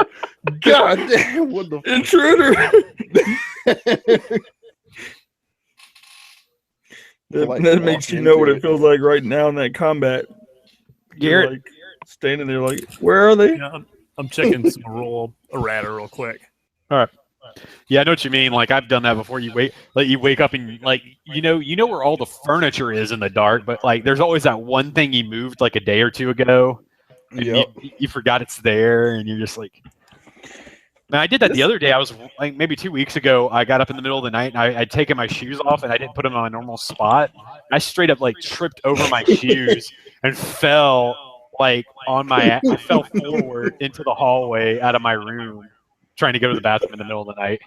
God damn, what the intruder? That makes you know what it feels like right now in that combat. Garrett, like standing there, like, where are they? Yeah, I'm checking some errata real quick. All right. Yeah, I know what you mean. Like I've done that before. You wake up and like you know where all the furniture is in the dark, but like there's always that one thing you moved like a day or two ago, and you forgot it's there, and you're just like. Man, I did that the other day. I was like maybe 2 weeks ago. I got up in the middle of the night and I'd taken my shoes off and I didn't put them on a normal spot. I straight up like tripped over my shoes and fell like on my. I fell forward into the hallway out of my room, trying to go to the bathroom in the middle of the night.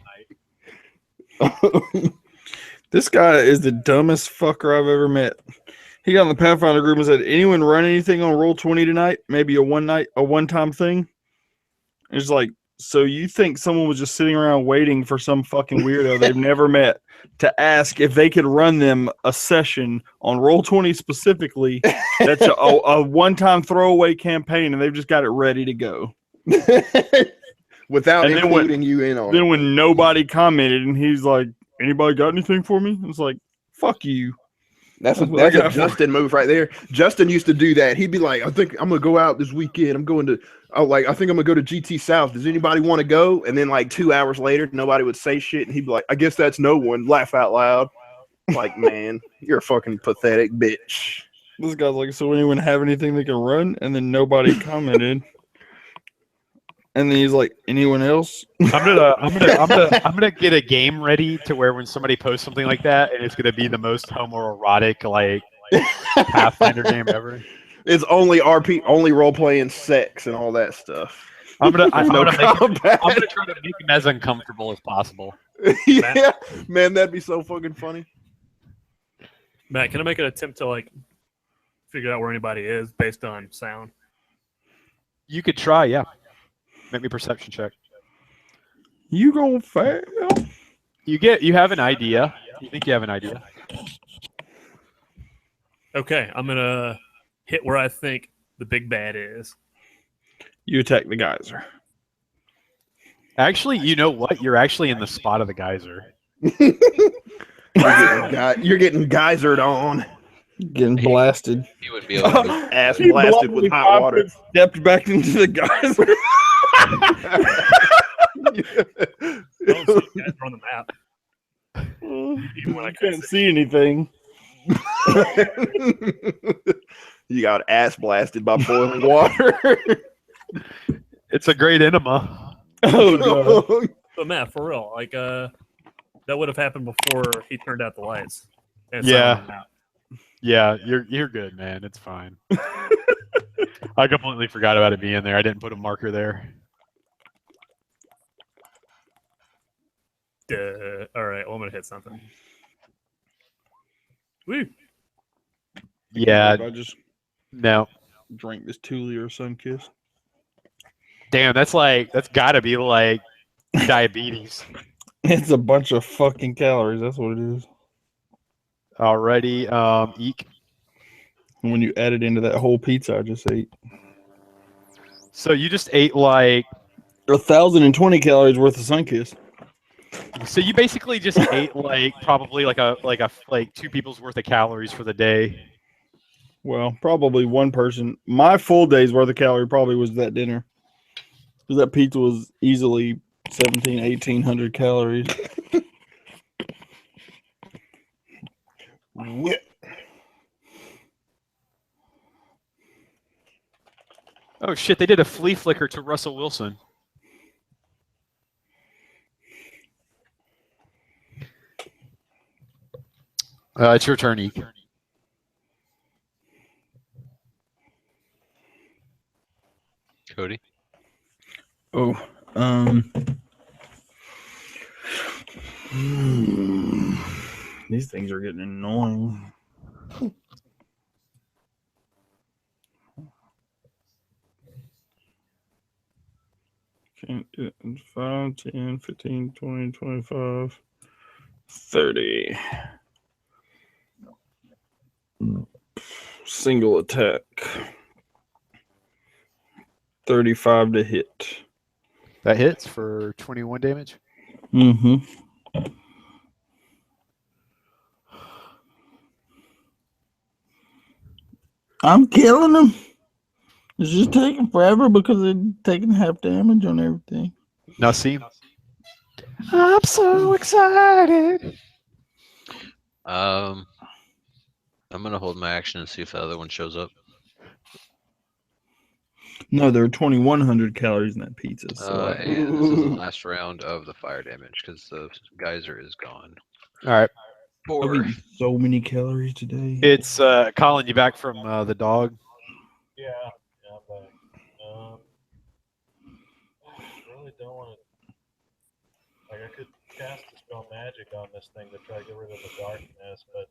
This guy is the dumbest fucker I've ever met. He got in the Pathfinder group and said, anyone run anything on Roll20 tonight? Maybe a one-time thing? It's like, so you think someone was just sitting around waiting for some fucking weirdo they've never met to ask if they could run them a session on Roll20 specifically that's a one-time throwaway campaign, and they've just got it ready to go. Without And including you in on it. Then when nobody commented and he's like, anybody got anything for me? It's like, fuck you. That's a Justin move right there. Justin used to do that. He'd be like, I think I'm gonna go out this weekend. I think I'm gonna go to GT South. Does anybody want to go? And then like 2 hours later, nobody would say shit, and he'd be like, I guess that's no one. Laugh out loud. Like, man, you're a fucking pathetic bitch. This guy's like, so anyone have anything they can run? And then nobody commented. And then he's like, anyone else? I'm gonna get a game ready to where when somebody posts something like that, and it's gonna be the most homoerotic like Pathfinder game ever. It's only only role playing sex and all that stuff. I'm gonna try to make him as uncomfortable as possible. Yeah, man, that'd be so fucking funny. Matt, can I make an attempt to like figure out where anybody is based on sound? You could try, yeah. Make me a perception check. You gonna fail? You have an idea. You think you have an idea? Okay, I'm gonna hit where I think the big bad is. You attack the geyser. Actually, you know what? You're actually in the spot of the geyser. You're getting geysered on. Getting blasted. He would be able to ass blasted with hot water. Stepped back into the geyser. Don't see you guys on the map. Even when I can't see anything. You got ass blasted by boiling water. It's a great enema. Oh no. But Matt, for real, like that would have happened before he turned out the lights. And Yeah. Yeah, you're good, man. It's fine. I completely forgot about it being there. I didn't put a marker there. All right, well, I'm gonna hit something. Woo! Yeah. I just No. drank this Thule or Sunkist. Damn, that's gotta be like diabetes. It's a bunch of fucking calories. That's what it is. Alrighty, eek. And when you add it into that whole pizza I just ate. So you just ate like 1,020 calories worth of Sunkist. So you basically just ate like probably like two people's worth of calories for the day. Well, probably one person. My full day's worth of calorie probably was that dinner. Because that pizza was easily 1,800 calories. Oh shit, they did a flea flicker to Russell Wilson. It's your turn, Eek. Cody. Oh, these things are getting annoying. Okay, 5, 10, 15, 20, 25, 30. Single attack. 35 to hit. That hits for 21 damage. Mm-hmm. I'm killing them. It's just taking forever because they're taking half damage on everything. Now see. I'm so excited. I'm gonna hold my action and see if the other one shows up. No, there are 2,100 calories in that pizza. So And this is the last round of the fire damage because the geyser is gone. All right. I've eaten so many calories today. It's Colin, you back from the dog? Yeah, I'm back. I really don't want to. Like, I could cast a spell magic on this thing to try to get rid of the darkness, but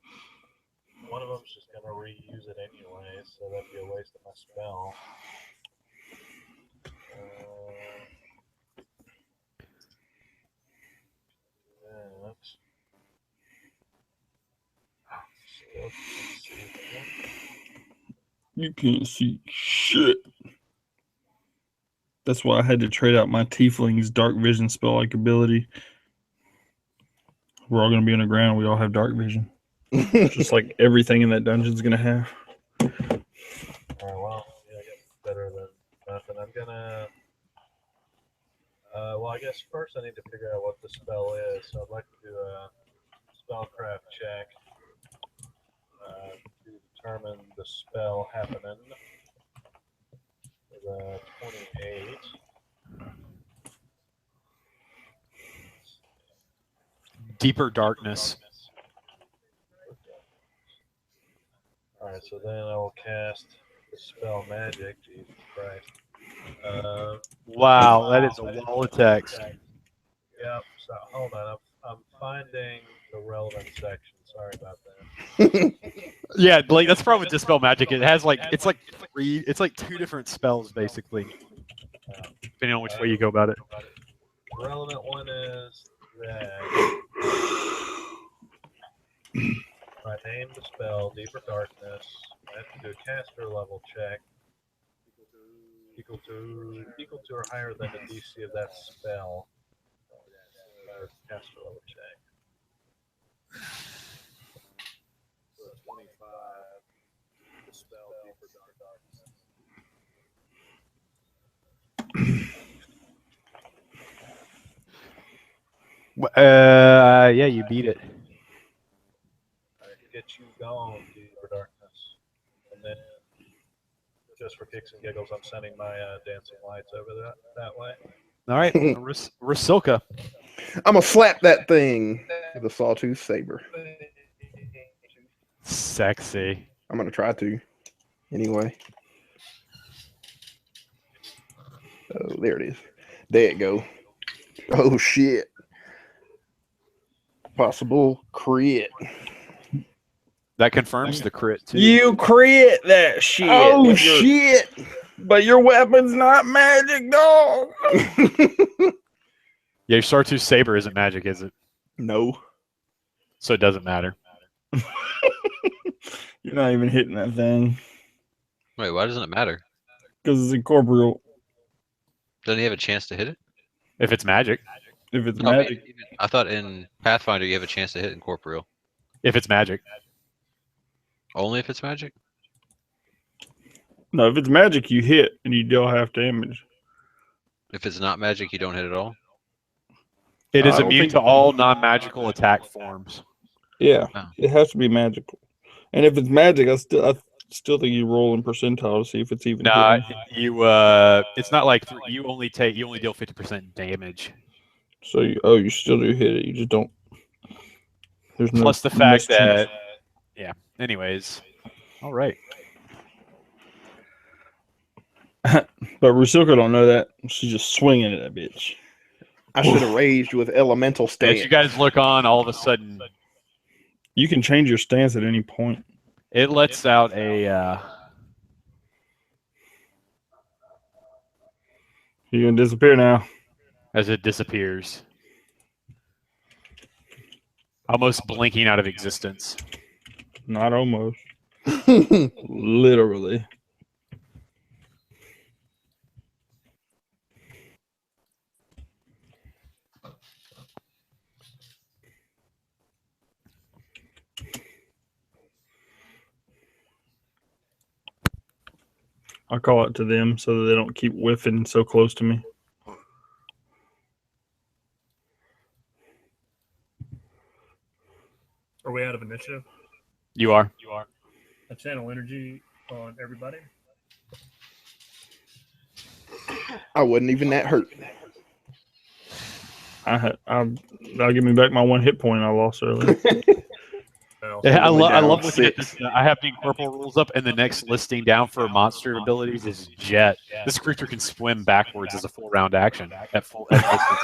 one of them's just gonna reuse it anyway, so that'd be a waste of my spell. You can't see shit. That's why I had to trade out my Tiefling's Dark Vision spell-like ability. We're all going to be on the ground. We all have Dark Vision. Just like everything in that dungeon's going to have. Alright, well, yeah, I guess it's better than nothing. I'm gonna... well, I guess first I need to figure out what the spell is. So I'd like to do a spellcraft check to determine the spell happening. With 28. Deeper darkness. Alright, so then I will cast the spell magic. Jesus Christ. Wow, that is a wall of text. Yep, so hold on. I'm finding the relevant section. Sorry about that. Yeah, Blake, that's the problem with Dispel Magic. It has like it's like two different spells basically. Depending on which way you go about it. The relevant one is that I name the spell Deeper Darkness. I have to do a caster level check equal to or higher than the DC of that spell. Or caster level check. 25. The spell Deeper Darkness. Yeah, you beat it. Get you gone, Deeper Darkness. And then, just for kicks and giggles, I'm sending my dancing lights over that way. All right, Rasilka. I'm gonna slap that thing with a sawtooth saber. Sexy. I'm gonna try to. Anyway. Oh, there it is. There it go. Oh shit. Possible crit. That confirms the crit too. You crit that shit. Oh shit! But your weapon's not magic, dog. Yeah, your Sartu Saber isn't magic, is it? No. So it doesn't matter. You're not even hitting that thing. Wait, why doesn't it matter? Because it's incorporeal. Doesn't he have a chance to hit it? If it's magic. If it's No, magic. I thought in Pathfinder you have a chance to hit incorporeal. If it's magic. Only if it's magic? No, if it's magic, you hit and you deal half damage. If it's not magic, you don't hit at all? It is I don't immune think- to all non-magical attack forms. Yeah, Oh. it has to be magical. And if it's magic, I still think you roll in percentile to see if it's even. Nah, hitting. you it's not like you only deal 50% damage. So you still do hit it. You just don't. There's no. Plus the fact mischance. that yeah. Anyways. All right. But Rusilka don't know that. She's just swinging at that bitch. I should have raged with elemental As stance. you guys look on, all of a sudden You can change your stance at any point. it lets out a You're gonna disappear now. as it disappears. Almost blinking out of existence. Not almost. Literally. I call it to them so that they don't keep whiffing so close to me. Are we out of initiative? You are. I channel energy on everybody. I wasn't even that hurt. That'll give me back my 1 hit point I lost earlier. Yeah, I down love looking at 6. this. I have the incorporeal rules up, and the next listing down for monster abilities is Jet. This creature can swim backwards as a full round action at instant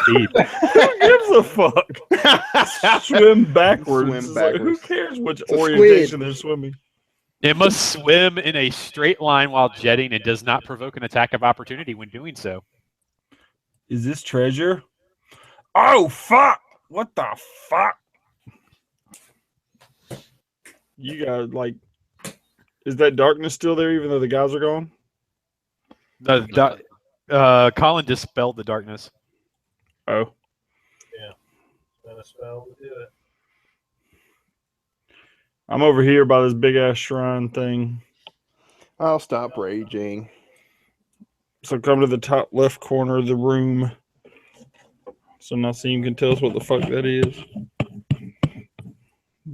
speed. Who gives a fuck? Swim backwards. Swim It's like, who backwards. cares which a orientation squid. they're swimming? It must swim in a straight line while jetting and does not provoke an attack of opportunity when doing so. Is this treasure? Oh fuck! What the fuck? You guys like? Is that darkness still there, even though the guys are gone? Colin dispelled the darkness. Oh, Spend a spell to do it. I'm over here by this big ass shrine thing. I'll stop raging. So come to the top left corner of the room. So Nassim can tell us what the fuck that is.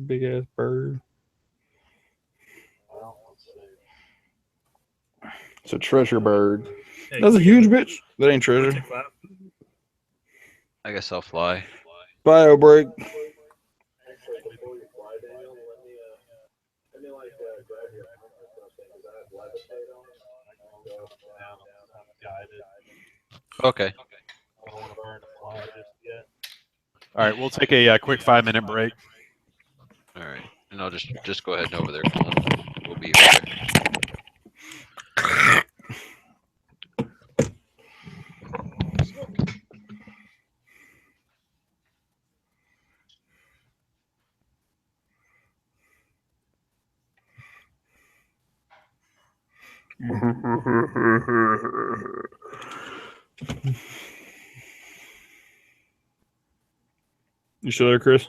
Big ass bird. Well, let's see. It's a treasure bird. Hey, That's a you huge have bitch. That ain't treasure. check five? I guess I'll fly. Bio break. Actually, before you fly, Daniel, let me grab your armor or something because I have levitate on it. I can go down, guided. Okay. I don't want to burn the fly just yet. All right, we'll take a quick 5-minute break. All right. And I'll just go ahead and over there, Colin. We'll be right there. You still there, Chris?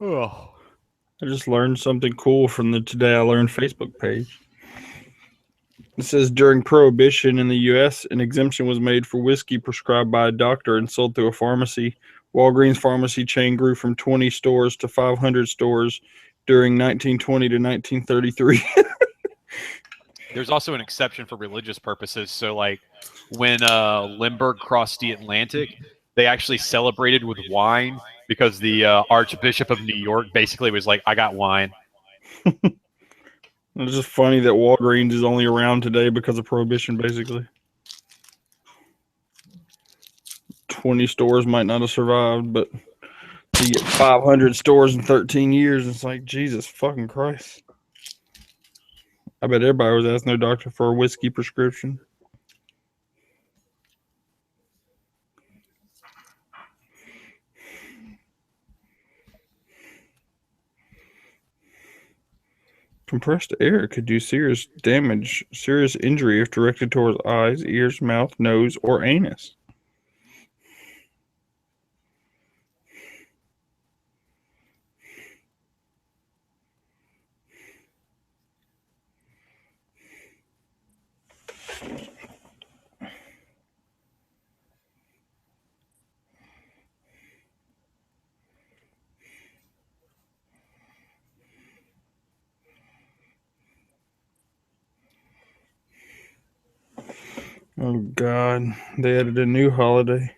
Oh. I just learned something cool from the Today I Learned Facebook page. It says during Prohibition in the U.S., an exemption was made for whiskey prescribed by a doctor and sold through a pharmacy. Walgreens pharmacy chain grew from 20 stores to 500 stores during 1920 to 1933. There's also an exception for religious purposes. So, like, when Limburg crossed the Atlantic, they actually celebrated with wine because the Archbishop of New York basically was like, I got wine. It's just funny that Walgreens is only around today because of Prohibition, basically. 20 stores might not have survived, but you get 500 stores in 13 years. It's like, Jesus fucking Christ. I bet everybody was asking their doctor for a whiskey prescription. Compressed air could do serious damage, serious injury if directed towards eyes, ears, mouth, nose, or anus. Oh God, they added a new holiday.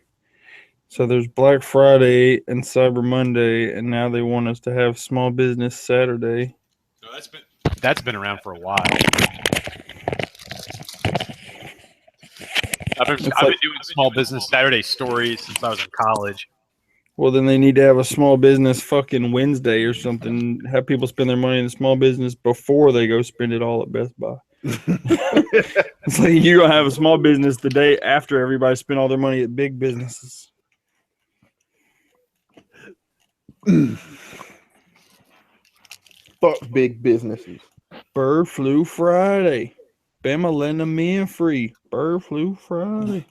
So there's Black Friday and Cyber Monday, and now they want us to have Small Business Saturday. No, that's been around for a while. I've been doing Small Business Saturday stories since I was in college. Well, then they need to have a Small Business fucking Wednesday or something. Have people spend their money in the small business before they go spend it all at Best Buy. It's like you're gonna have a small business the day after everybody spent all their money at big businesses. Fuck big businesses. Bird Flu Friday. Bama letting them in free. Bird Flu Friday.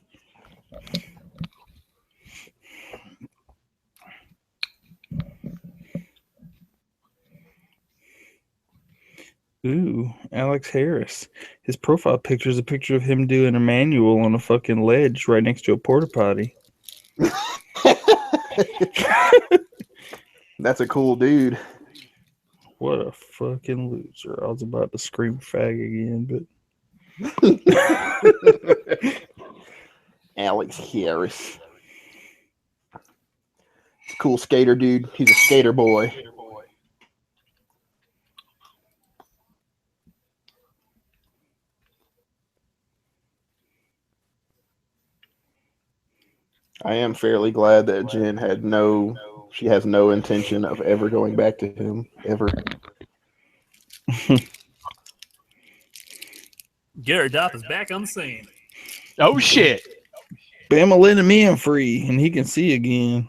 Ooh, Alex Harris. His profile picture is a picture of him doing a manual on a fucking ledge right next to a porta potty. That's a cool dude. What a fucking loser. I was about to scream fag again, but Alex Harris. Cool skater dude. He's a skater boy. I am fairly glad that Jen she has no intention of ever going back to him, ever. Garrett Dopp is back on the scene. Oh shit! Bama letting him in free, and he can see again.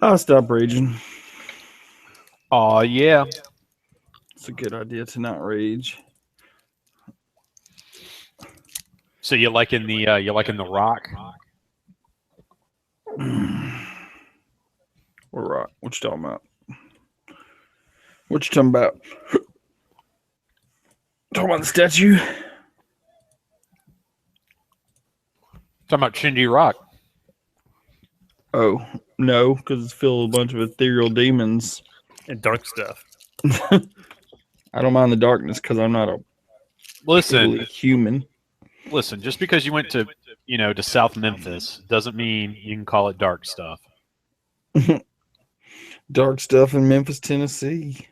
I'll stop raging. Oh yeah. It's a good idea to not rage. So you liking the Rock? What rock? What you talking about? What you talking about? Talking about the statue? Talking about Shinji Rock. Oh, no, because it's filled with a bunch of ethereal demons. And dark stuff. I don't mind the darkness because I'm not a human. Listen, just because you went to South Memphis doesn't mean you can call it dark stuff. Dark stuff in Memphis, Tennessee.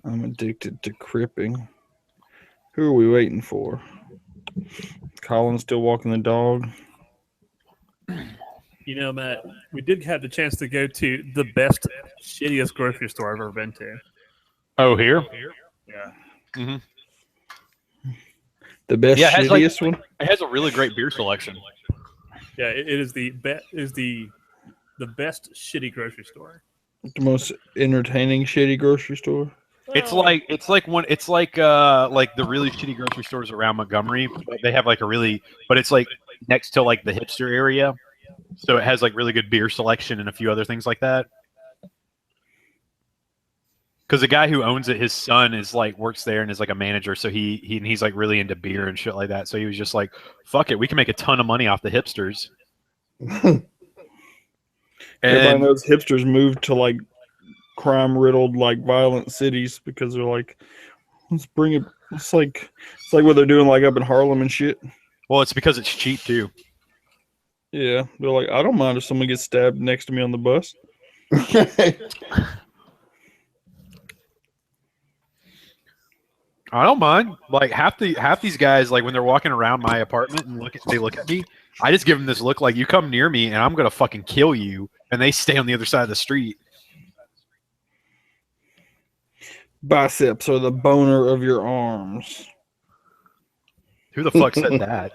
I'm addicted to cripping. Who are we waiting for? Colin's still walking the dog. You know, Matt, we did have the chance to go to the best, shittiest grocery store I've ever been to. Oh, here? Yeah. Mm-hmm. The best, shittiest one? It has a really great beer selection. Yeah, it is the best shitty grocery store. The most entertaining shitty grocery store? It's like the really shitty grocery stores around Montgomery. They have but it's like next to like the hipster area, so it has like really good beer selection and a few other things like that. Because the guy who owns it, his son works there and is like a manager, so he's like really into beer and shit like that. So he was just like, "Fuck it, we can make a ton of money off the hipsters." Everybody knows hipsters moved to like crime-riddled, like violent cities because they're like, let's bring it. It's like what they're doing like up in Harlem and shit. Well, it's because it's cheap too. Yeah, they're like, I don't mind if someone gets stabbed next to me on the bus. I don't mind. Like half these guys, like when they're walking around my apartment and they look at me, I just give them this look like, you come near me and I'm gonna fucking kill you, and they stay on the other side of the street. Biceps are the boner of your arms. Who the fuck said that?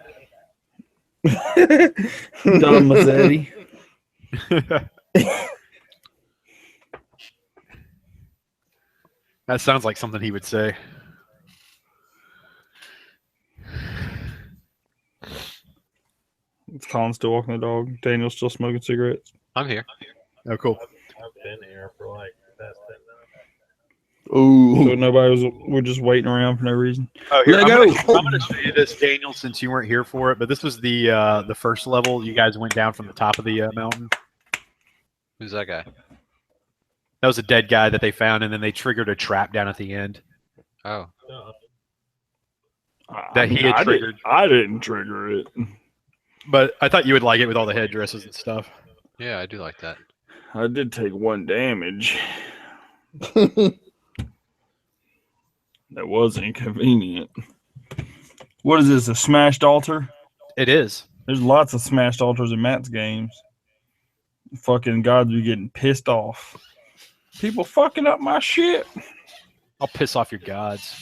Don Mazzetti. That sounds like something he would say. It's Colin still walking the dog. Daniel's still smoking cigarettes. I'm here. Oh, cool. I've been here for like the past 10 minutes. Ooh. So we're just waiting around for no reason. Oh, here, Let I'm it go. gonna show you this, Daniel, since you weren't here for it. But this was the first level. You guys went down from the top of the mountain. Who's that guy? That was a dead guy that they found, and then they triggered a trap down at the end. Oh, That he had triggered. I didn't trigger it. But I thought you would like it with all the headdresses and stuff. yeah, I do like that. I did take 1 damage. That was inconvenient. What is this? A smashed altar? It is. There's lots of smashed altars in Matt's games. Fucking gods be getting pissed off. People fucking up my shit. I'll piss off your gods.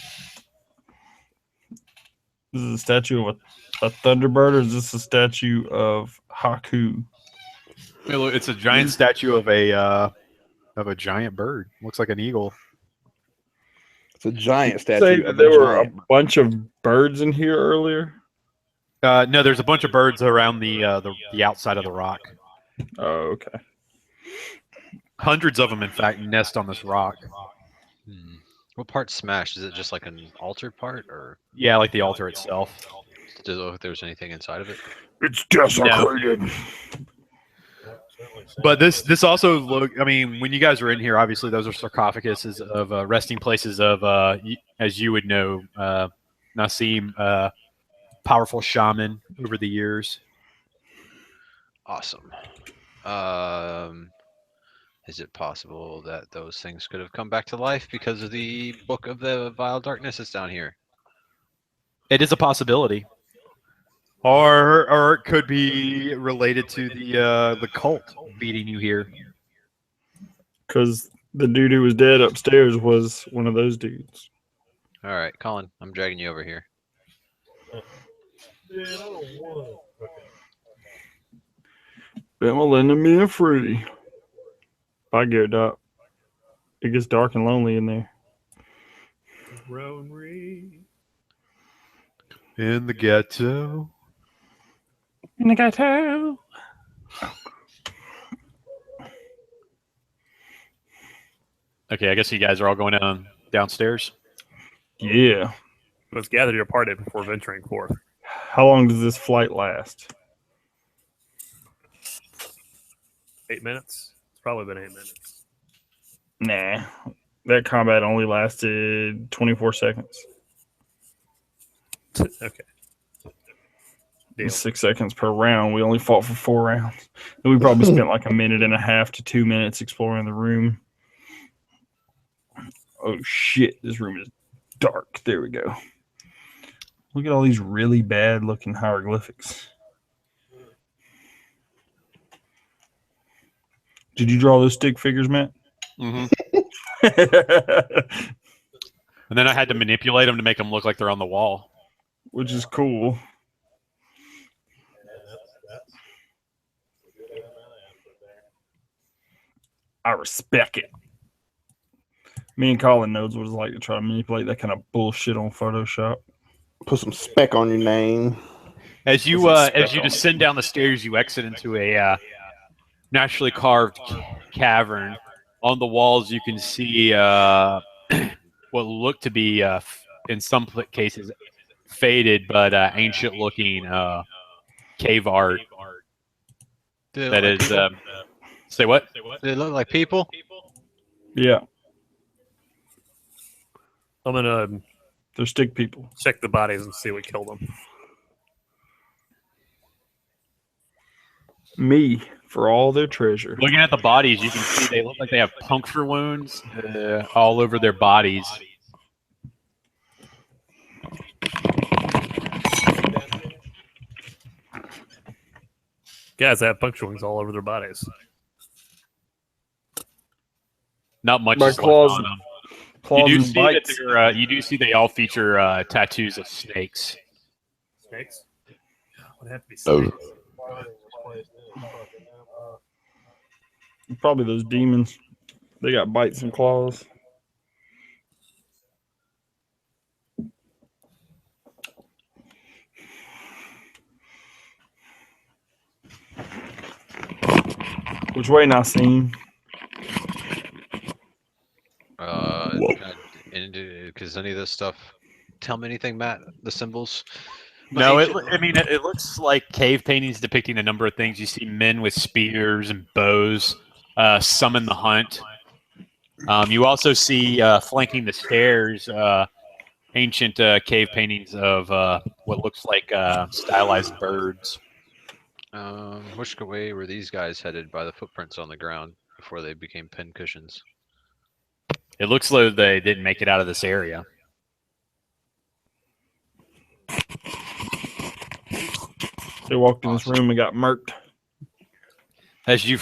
This is a statue of a thunderbird, or is this a statue of Haku? Hey, look, it's a giant statue of a giant bird. Looks like an eagle. It's a giant statue. Say of there a were a giant. bunch of birds in here earlier. No, there's a bunch of birds around the outside of the rock. Oh, okay. Hundreds of them, in fact, nest on this rock. What part's smashed? Is it just like an altar part, or Yeah, like the altar itself. do you know if there's anything inside of it? It's desecrated. But this also I mean, when you guys were in here, obviously those are sarcophaguses of resting places of, as you would know, Nassim, powerful shaman over the years. Awesome. Is it possible that those things could have come back to life because of the Book of the Vile Darkness that's down here? It is a possibility. Or it could be related to the cult beating you here. Because the dude who was dead upstairs was one of those dudes. All right, Colin, I'm dragging you over here. Bemelinda me and Fruity. Bye, Garrett Doc. It gets dark and lonely in there. In the ghetto. In the ghetto. Okay, I guess you guys are all going downstairs. Yeah. Let's gather your party before venturing forth. How long does this flight last? 8 minutes? It's probably been 8 minutes. Nah. That combat only lasted 24 seconds. Okay. Deal. 6 seconds per round. We only fought for 4 rounds. And we probably spent like 1.5 minutes to 2 minutes exploring the room. Oh shit, this room is dark. There we go. Look at all these really bad looking hieroglyphics. Did you draw those stick figures, Matt? Mm-hmm. And then I had to manipulate them to make them look like they're on the wall. Which is cool. I respect it. Me and Colin knows what it's like to try to manipulate that kind of bullshit on Photoshop. Put some speck on your name. As you descend down the stairs, you exit into a naturally carved cavern. On the walls, you can see what look to be, in some cases, faded but ancient-looking cave art. That is, say what? They look like people. Yeah, I'm gonna they're stick people. check the bodies and see what killed them. Me for all their treasure. Looking at the bodies, you can see they look like they have puncture wounds all over their bodies. Guys, they have puncture wounds all over their bodies. Not much My is left claws- on them. Claws You do and see that bites. you do see they all feature tattoos of snakes. Snakes? Would have to be snakes. Probably those demons. They got bites and claws. Which way, Nassim? Kind of Does any of this stuff tell me anything, Matt? The symbols? No, it looks like cave paintings depicting a number of things. You see men with spears and bows, summon the hunt. You also see flanking the stairs, ancient cave paintings of what looks like stylized birds. Which way were these guys headed by the footprints on the ground before they became pin cushions? It looks like they didn't make it out of this area. They walked in this room and got murked. As you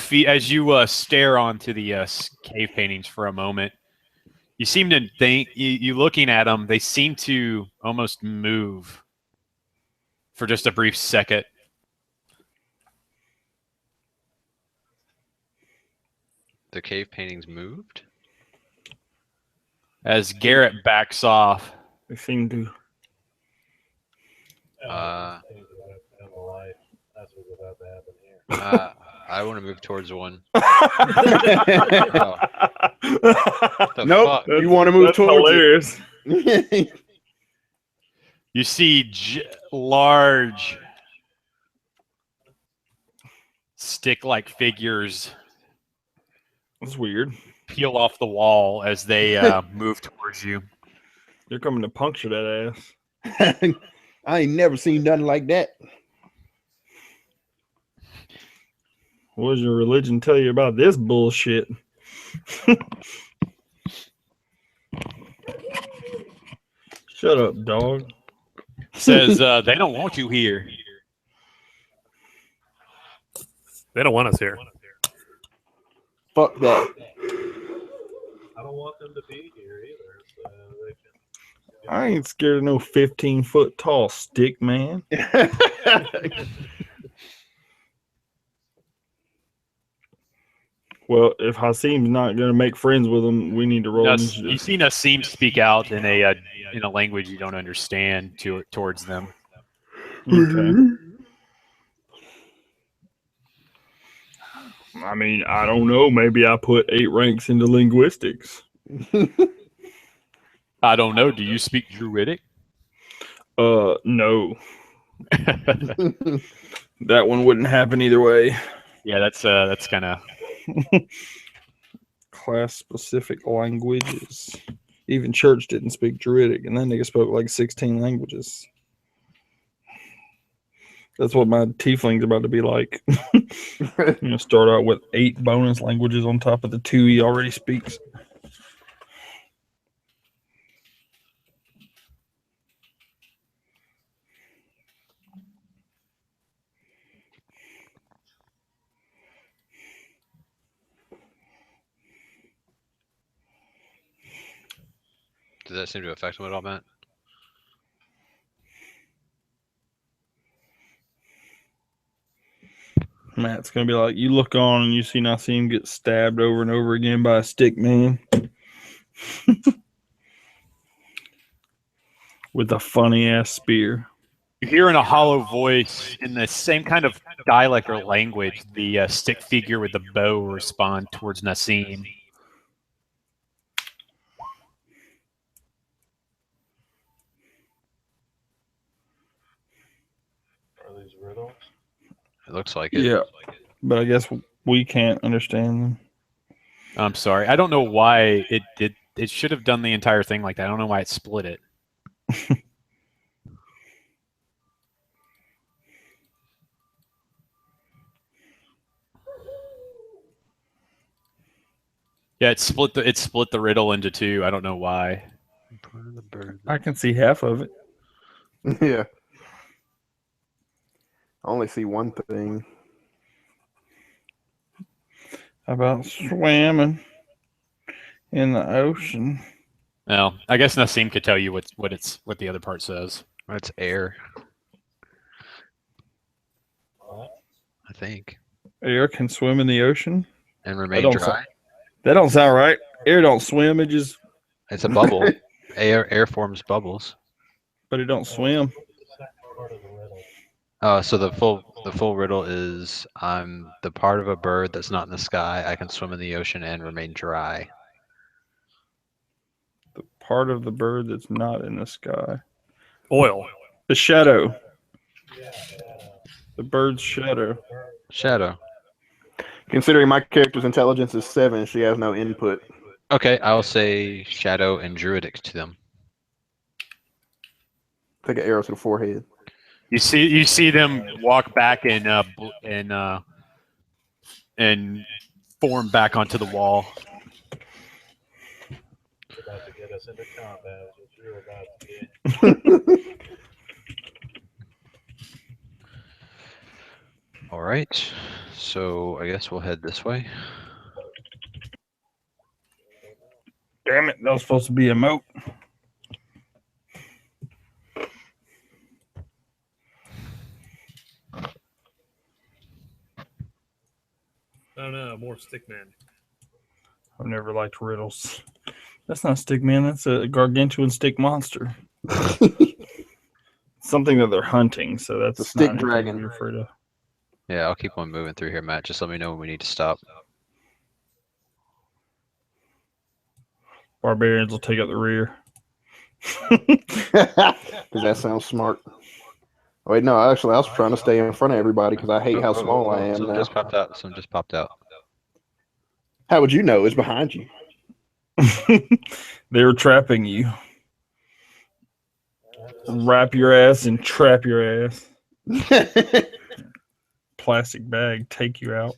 stare onto the cave paintings for a moment, you seem to think you looking at them. They seem to almost move for just a brief second. The cave paintings moved? As Garrett backs off, They seem to. I want to move towards one. Nope. You want to move That's towards hilarious. it. you see large stick-like figures That's weird. peel off the wall as they move towards you. They're coming to puncture that ass. I ain't never seen nothing like that. What does your religion tell you about this bullshit? Shut up, dog. Says they don't want you here. They don't want us here. Fuck that. I don't want them to be here either. So they can... I ain't scared of no 15-foot tall stick man. Well, if Hasim's not going to make friends with them, we need to roll initiative. You see Nassim speak out in a language you don't understand towards them. Okay. I mean, I don't know. Maybe I put 8 ranks into linguistics. I don't know. Do you speak Druidic? No. That one wouldn't happen either way. Yeah, that's kind of Class-specific languages. Even church didn't speak Druidic, and that nigga spoke like 16 languages. That's what my tiefling's about to be like. Start out with 8 bonus languages on top of the 2 he already speaks. Does that seem to affect him at all, Matt? Matt's gonna be like, you look on and you see Nassim get stabbed over and over again by a stick man with a funny ass spear. you hear in a hollow voice in the same kind of dialect or language. The stick figure with the bow will respond towards Nassim. Are these riddles? It looks like it. Yeah, but I guess we can't understand them. I'm sorry. I don't know why it did. It should have done the entire thing like that. I don't know why it split it. Yeah, it split the riddle into 2. I don't know why. I can see half of it. Yeah. I only see one thing. About swimming in the ocean. Well, I guess Nassim could tell you what the other part says. That's air. I think. Air can swim in the ocean And remain dry. That don't sound right. Air don't swim. It just. It's a bubble. Air forms bubbles. But it don't swim. So the full riddle is I'm the part of a bird that's not in the sky. I can swim in the ocean and remain dry. The part of the bird that's not in the sky. Oil. The shadow. The bird's shadow. Shadow. Considering my character's intelligence is 7, she has no input. Okay, I'll say shadow and druidic to them. Take an arrow to the forehead. You see them walk back and form back onto the wall. About to get us into combat. What you're about to get. All right, so I guess we'll head this way. Damn it, that was supposed to be a moat. Oh no, more stickman. I've never liked riddles. That's not stickman, that's a gargantuan stick monster. Something that they're hunting, so that's a stick not anything dragon. to be afraid of. Yeah, I'll keep on moving through here, Matt. Just let me know when we need to stop. Barbarians will take up the rear. Because that sounds smart. Wait, no, actually, I was trying to stay in front of everybody because I hate how small I am Some now. just popped out. Some just popped out. How would you know? It's behind you. They were trapping you. Wrap your ass and trap your ass. Plastic bag, take you out.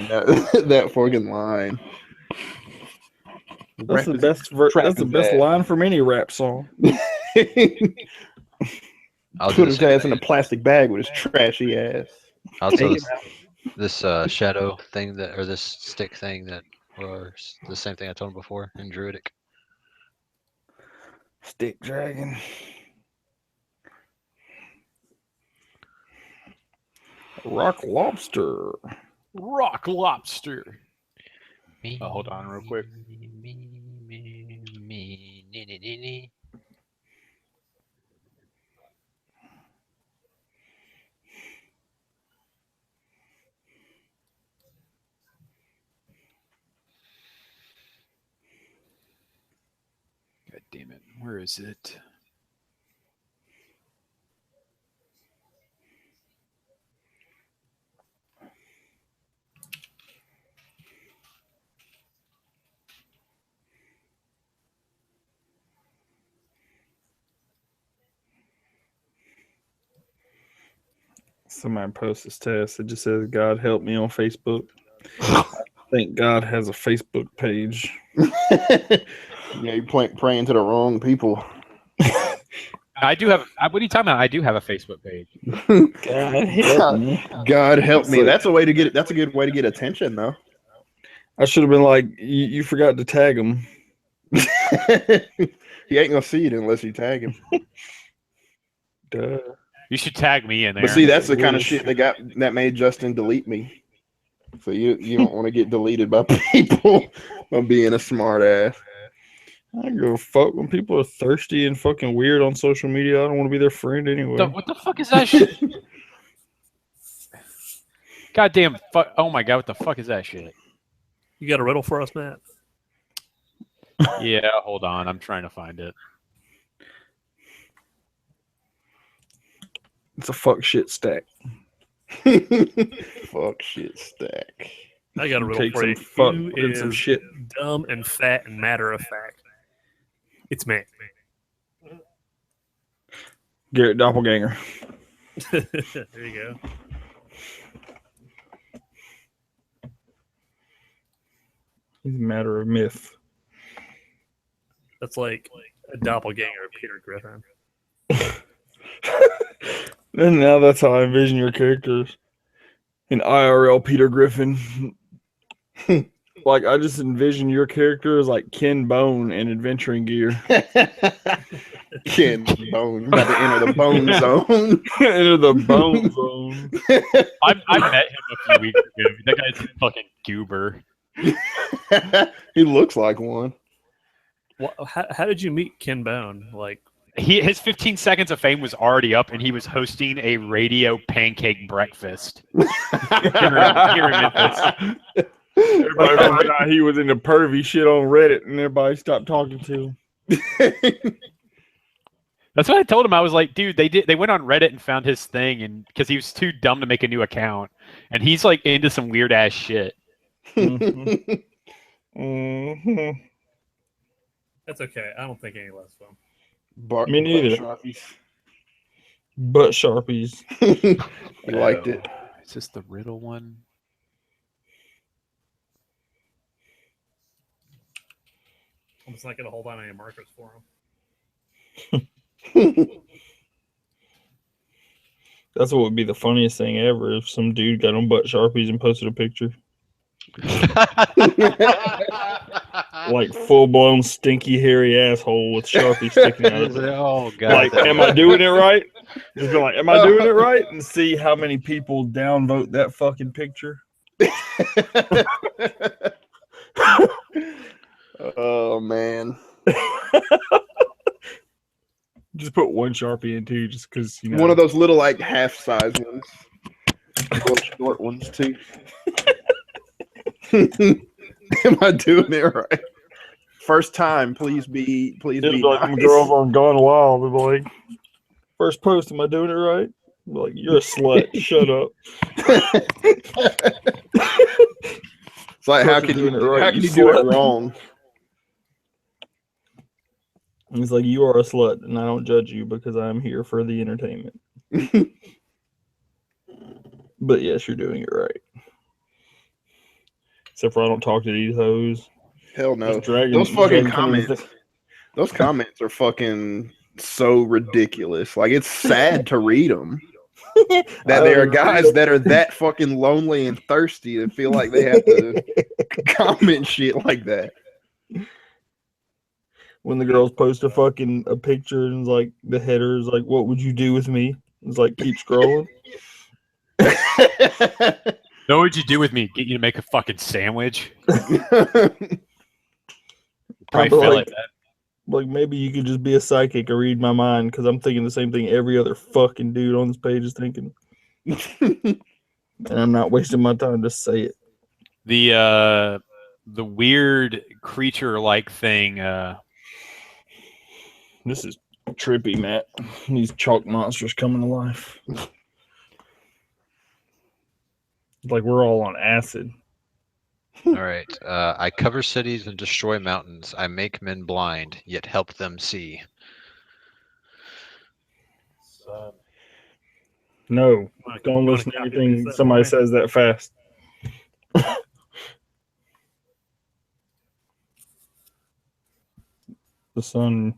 that fucking line. That's the best. That's the best line from any rap song. I'll Put his ass in a plastic bag with his trashy ass. I'll tell this shadow thing or this stick thing that was the same thing I told him before in druidic. Stick dragon. Rock lobster. Rock lobster. Me, hold on real quick. Me. God damn it. Where is it? Somebody post this test. It just says, God help me on Facebook. I think God has a Facebook page. Yeah, you're praying to the wrong people. I do have. What are you talking about? I do have a Facebook page. God help me. God help me. That's a way to get it. That's a good way to get attention, though. I should have been like, you forgot to tag him. He ain't gonna see it unless you tag him. Duh. You should tag me in there. But see, that's the kind of shit that made Justin delete me. So you don't want to get deleted by people by being a smart ass. I don't give a fuck when people are thirsty and fucking weird on social media. I don't want to be their friend anyway. What the fuck is that shit? Goddamn fuck! Oh my god! What the fuck is that shit? You got a riddle for us, Matt? Yeah, hold on. I'm trying to find it. It's a fuck shit stack. Fuck shit stack. I got a riddle Take for you. some fuck Who and some is shit. dumb and fat and matter of fact? It's me. Garrett Doppelganger. There you go. He's a matter of myth. That's like a doppelganger of Peter Griffin. And now that's how I envision your characters. In IRL Peter Griffin. Like, I just envision your character as like Ken Bone in Adventuring Gear. Ken Bone. About to enter the bone zone. Enter the bone zone. I met him a few weeks ago. That guy's a fucking goober. He looks like one. Well, how did you meet Ken Bone? Like, His 15 seconds of fame was already up, and he was hosting a radio pancake breakfast here in Memphis. Everybody found out he was into pervy shit on Reddit, and everybody stopped talking to him. That's what I told him. I was like, dude, they went on Reddit and found his thing, and because he was too dumb to make a new account, and he's like into some weird ass shit. Mm-hmm. Mm-hmm. That's okay. I don't think any less of them. Me neither. Butt Sharpies. You liked it. Is this the riddle one? I'm just not going to hold on any markers for them. That's what would be the funniest thing ever if some dude got on Butt Sharpies and posted a picture. Like full-blown stinky hairy asshole with Sharpie sticking out of it. Oh god! Like, am I doing it right? Just be like, am I doing it right? And see how many people downvote that fucking picture. Oh man! Just put one Sharpie in too, just because you know. One of those little like half-size ones, little short ones too. Am I doing it right? First time, please be It'll be like nice. them girls on Gone Wild. They'll be like, first post, am I doing it right? I'll be like, you're a slut. Shut up. It's like, how can you do it wrong? And he's like, you are a slut, and I don't judge you because I'm here for the entertainment. But yes, you're doing it right. Except for I don't talk to these hoes. Hell no. Dragging, those fucking comments. Those comments are fucking so ridiculous. Like, it's sad to read them. That there are guys that are that fucking lonely and thirsty and feel like they have to comment shit like that. When the girls post a picture and it's like the header is like, what would you do with me? It's like, keep scrolling. Know what would you do with me? Get you to make a fucking sandwich? Probably feel like that. Like, maybe you could just be a psychic or read my mind, because I'm thinking the same thing every other fucking dude on this page is thinking. And I'm not wasting my time to say it. The weird creature-like thing. This is trippy, Matt. These chalk monsters coming to life. Like we're all on acid. All right. I cover cities and destroy mountains. I make men blind, yet help them see. No, don't listen to anything somebody says that fast. The sun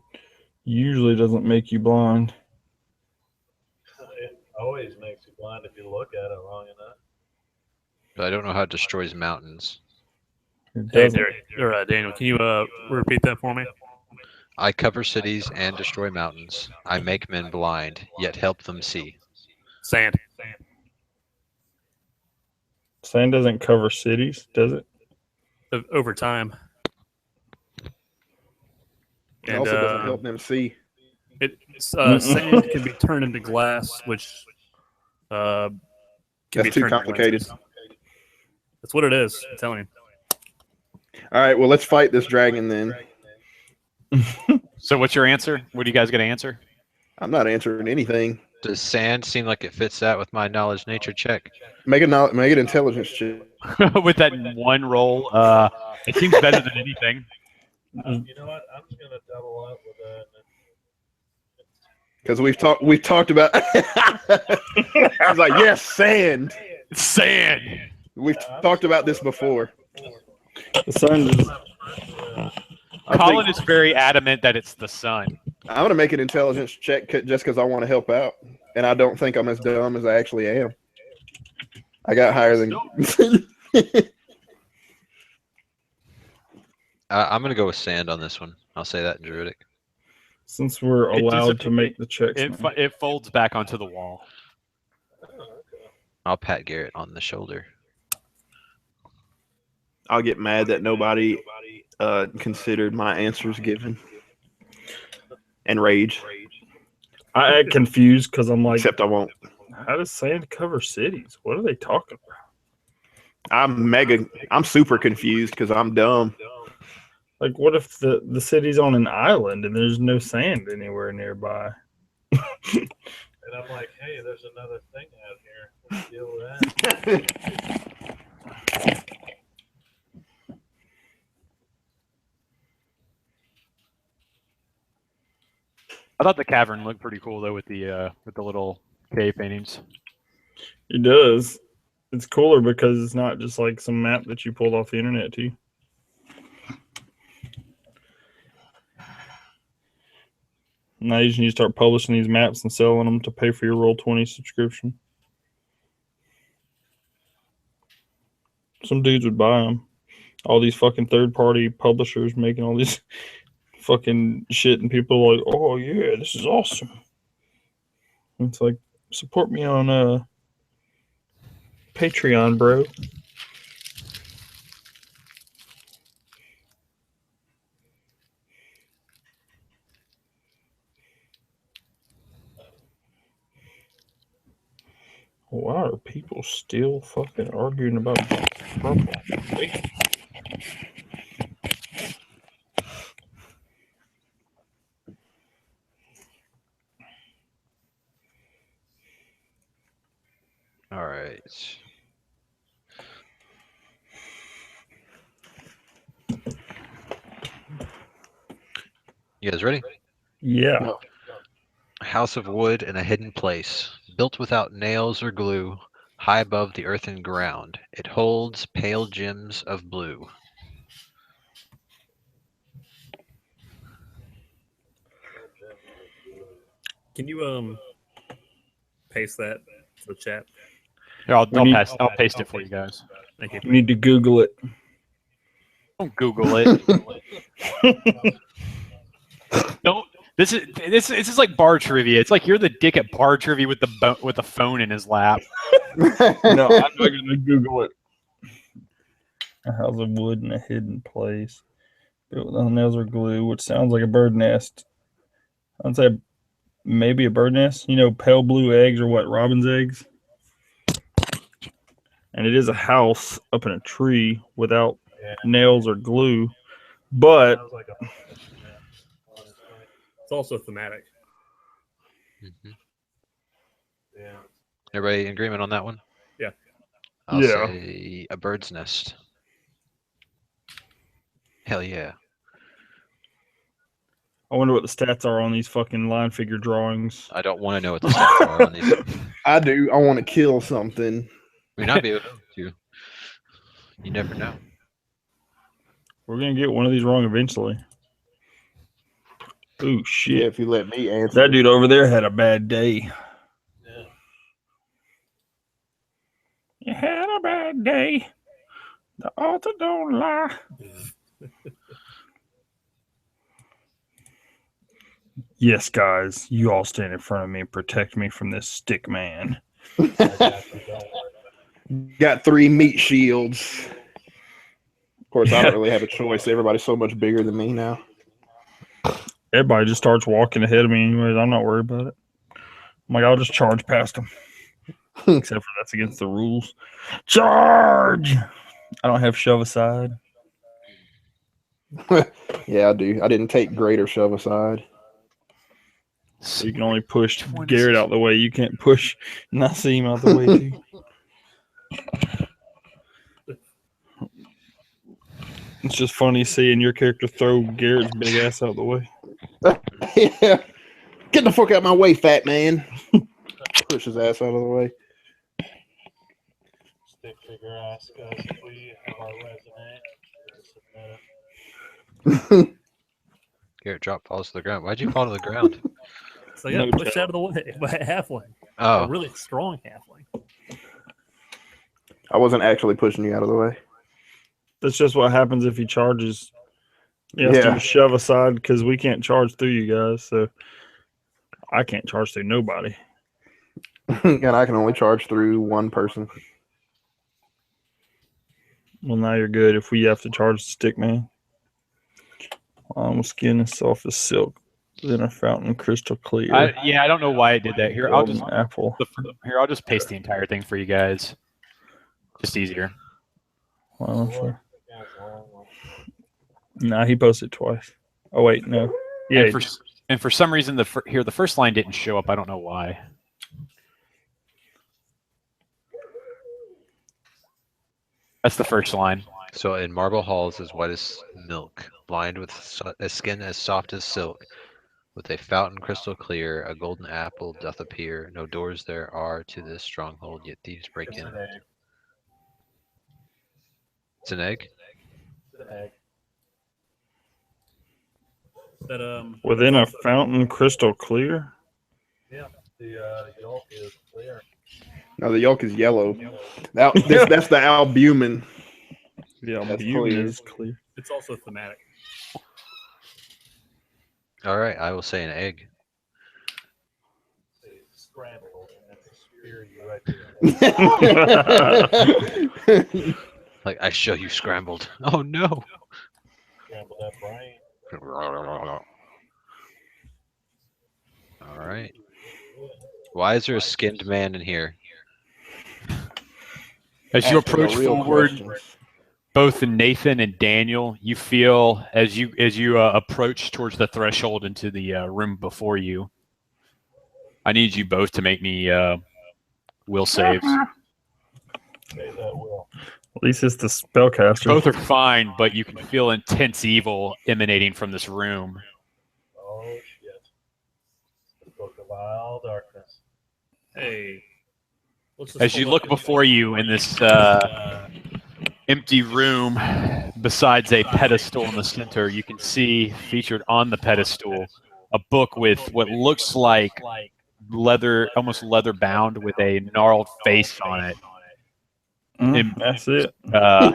usually doesn't make you blind. It always makes you blind if you look at it long enough. But I don't know how it destroys mountains. Hey, Daniel, can you repeat that for me? I cover cities and destroy mountains. I make men blind, yet help them see. Sand. Sand doesn't cover cities, does it? Over time. It also doesn't help them see. Sand can be turned into glass, which can That's be too turned complicated. into lenses. That's what it is. I'm telling you. All right, well, let's fight this dragon then. So what's your answer? What are you guys going to answer? I'm not answering anything. Does sand seem like it fits that with my knowledge nature check? Make an intelligence check. With that one roll, it seems better than anything. You know what? I'm just gonna double up with that. Because we've talked about. I was like, yes, sand. Sand. We've talked about this before. The sun just. Colin is very adamant that it's the sun. I'm gonna make an intelligence check just because I want to help out, and I don't think I'm as dumb as I actually am. I got higher than. I'm going to go with sand on this one. I'll say that in Druidic. Since we're allowed to make the checks. It folds back onto the wall. I'll pat Garrett on the shoulder. I'll get mad that nobody considered my answers given, and rage. I act confused because I'm like, Except I won't. how does sand cover cities? What are they talking about? I'm super confused because I'm dumb. Like, what if the city's on an island and there's no sand anywhere nearby? And I'm like, hey, there's another thing out here. Let's deal with that. I thought the cavern looked pretty cool though with the little cave paintings. It does. It's cooler because it's not just like some map that you pulled off the internet too. Now you just need to start publishing these maps and selling them to pay for your Roll20 subscription. Some dudes would buy them. All these fucking third-party publishers making all these fucking shit, and people are like, "Oh yeah, this is awesome." And it's like, support me on Patreon, bro. Why are people still fucking arguing about purple? Wait. All right. You guys ready? Yeah. No. House of wood in a hidden place, built without nails or glue, high above the earthen ground. It holds pale gems of blue. Can you paste that to the chat? Here, I'll need- paste it for you guys. Thank you. You need to Google it. Don't Google it. Don't. This is like bar trivia. It's like you're the dick at bar trivia with the phone in his lap. No, I'm not going to Google it. A house of wood in a hidden place, built with nails or glue, which sounds like a bird nest. I'd say maybe a bird nest. You know, pale blue eggs are what, robin's eggs? And it is a house up in a tree without nails or glue, but It's also thematic. Mm-hmm. Yeah. Everybody in agreement on that one? Yeah. I'll Yeah. say a bird's nest. Hell yeah. I wonder what the stats are on these fucking line figure drawings. I don't want to know what the stats are on these. I do. I want to kill something. We not be able to. You never know. We're going to get one of these wrong eventually. Ooh, shit. Yeah, if you let me answer. That dude over there had a bad day. Yeah. You had a bad day. The author don't lie. Yes, guys, you all stand in front of me and protect me from this stick man. Got 3 meat shields. Of course, I don't really have a choice. Everybody's so much bigger than me now. Everybody just starts walking ahead of me anyways. I'm not worried about it. I'm like, I'll just charge past them. Except for that's against the rules. Charge! I don't have shove aside. Yeah, I do. I didn't take greater shove aside. So you can only push Garrett out the way. You can't push Nassim out the way too. It's just funny seeing your character throw Garrett's big ass out the way. Yeah. Get the fuck out of my way, fat man. Push his ass out of the way. Stick figure ask us if we have our resume. Garrett drop falls to the ground. Why'd you fall to the ground? So yeah, No pushed doubt. out of the way by a halfling. A Oh, really strong halfling. I wasn't actually pushing you out of the way. That's just what happens if he charges. He has Yeah. to shove aside because we can't charge through you guys. So I can't charge through nobody. And I can only charge through one person. Well, now you're good if we have to charge the stick man. Skin is soft as silk, then a fountain crystal clear. I don't know why it did that. Here, I'll Golden just apple. paste the entire thing for you guys. Just easier. Well, I'm sure. Nah, he posted twice. Oh wait, no. Yeah. And for some reason, the first line didn't show up. I don't know why. That's the first line. So in marble halls as white as milk, lined with a skin as soft as silk, with a fountain crystal clear, a golden apple doth appear. No doors there are to this stronghold, yet thieves break in. It's an egg? That Within a fountain crystal clear? Yeah, the yolk is clear. No, the yolk is yellow. That's the albumin. The That's albumin clear. is clear. it's also thematic. All right, I will say an egg. Scrambled, and that's a spear you right there. Like, I show you scrambled. Oh no! Scrambled that brain. All right. Why is there a skinned man in here? As you Asking the approach real forward, questions. both Nathan and Daniel, you feel as you approach towards the threshold into the room before you. I need you both to make me will saves. Okay, that will. At least it's the spellcaster. Both are fine, but you can feel intense evil emanating from this room. Oh shit. The book of vile darkness. Hey. As you look before you in this empty room, besides a pedestal in the center, you can see featured on the pedestal a book with what looks like leather, almost leather bound, with a gnarled face on it. And That's it.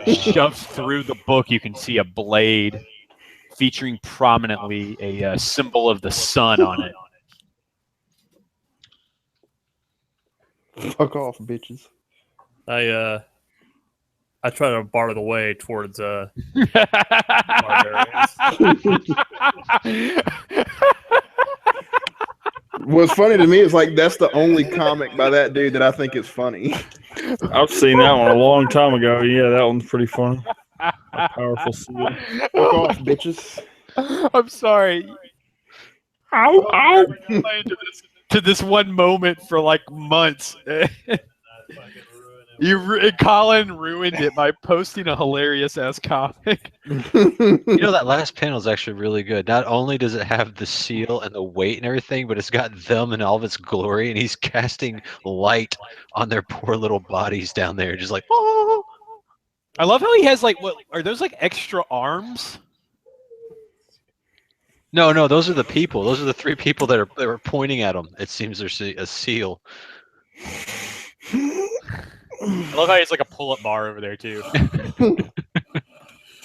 shoved through the book, you can see a blade featuring prominently a symbol of the sun on it. Fuck off, bitches. I try to bar the way towards What's funny to me is like that's the only comic by that dude that I think is funny. I've seen that one a long time ago. Yeah, that one's pretty funny. A powerful seal. Fuck off, bitches. I'm sorry. Ow, ow. To this one moment for like months. Colin ruined it by posting a hilarious ass comic. You know, that last panel is actually really good. Not only does it have the seal and the weight and everything, but it's got them in all of its glory, and he's casting light on their poor little bodies down there, just like, oh. I love how he has like, what are those, like extra arms? No, those are the people. Those are the three people that are pointing at him. It seems there's a seal. I love how he has like a pull-up bar over there too.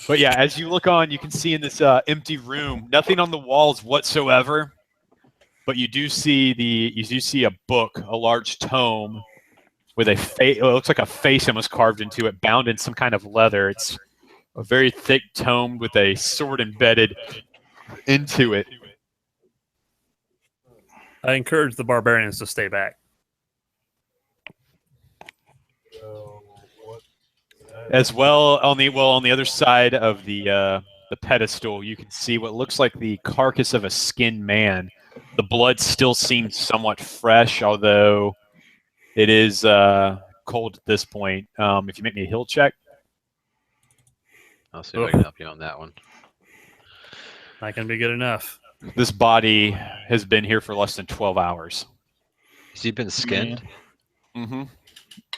But yeah, as you look on, you can see in this empty room, nothing on the walls whatsoever. But you do see a book, a large tome with a face. It looks like a face almost carved into it, bound in some kind of leather. It's a very thick tome with a sword embedded into it. I encourage the barbarians to stay back. As well, on the other side of the pedestal, you can see what looks like the carcass of a skinned man. The blood still seems somewhat fresh, although it is cold at this point. If you make me a heal check, I'll see if I can help you on that one. Not gonna be good enough. this body has been here for less than 12 hours. Has he been skinned? Mm-hmm.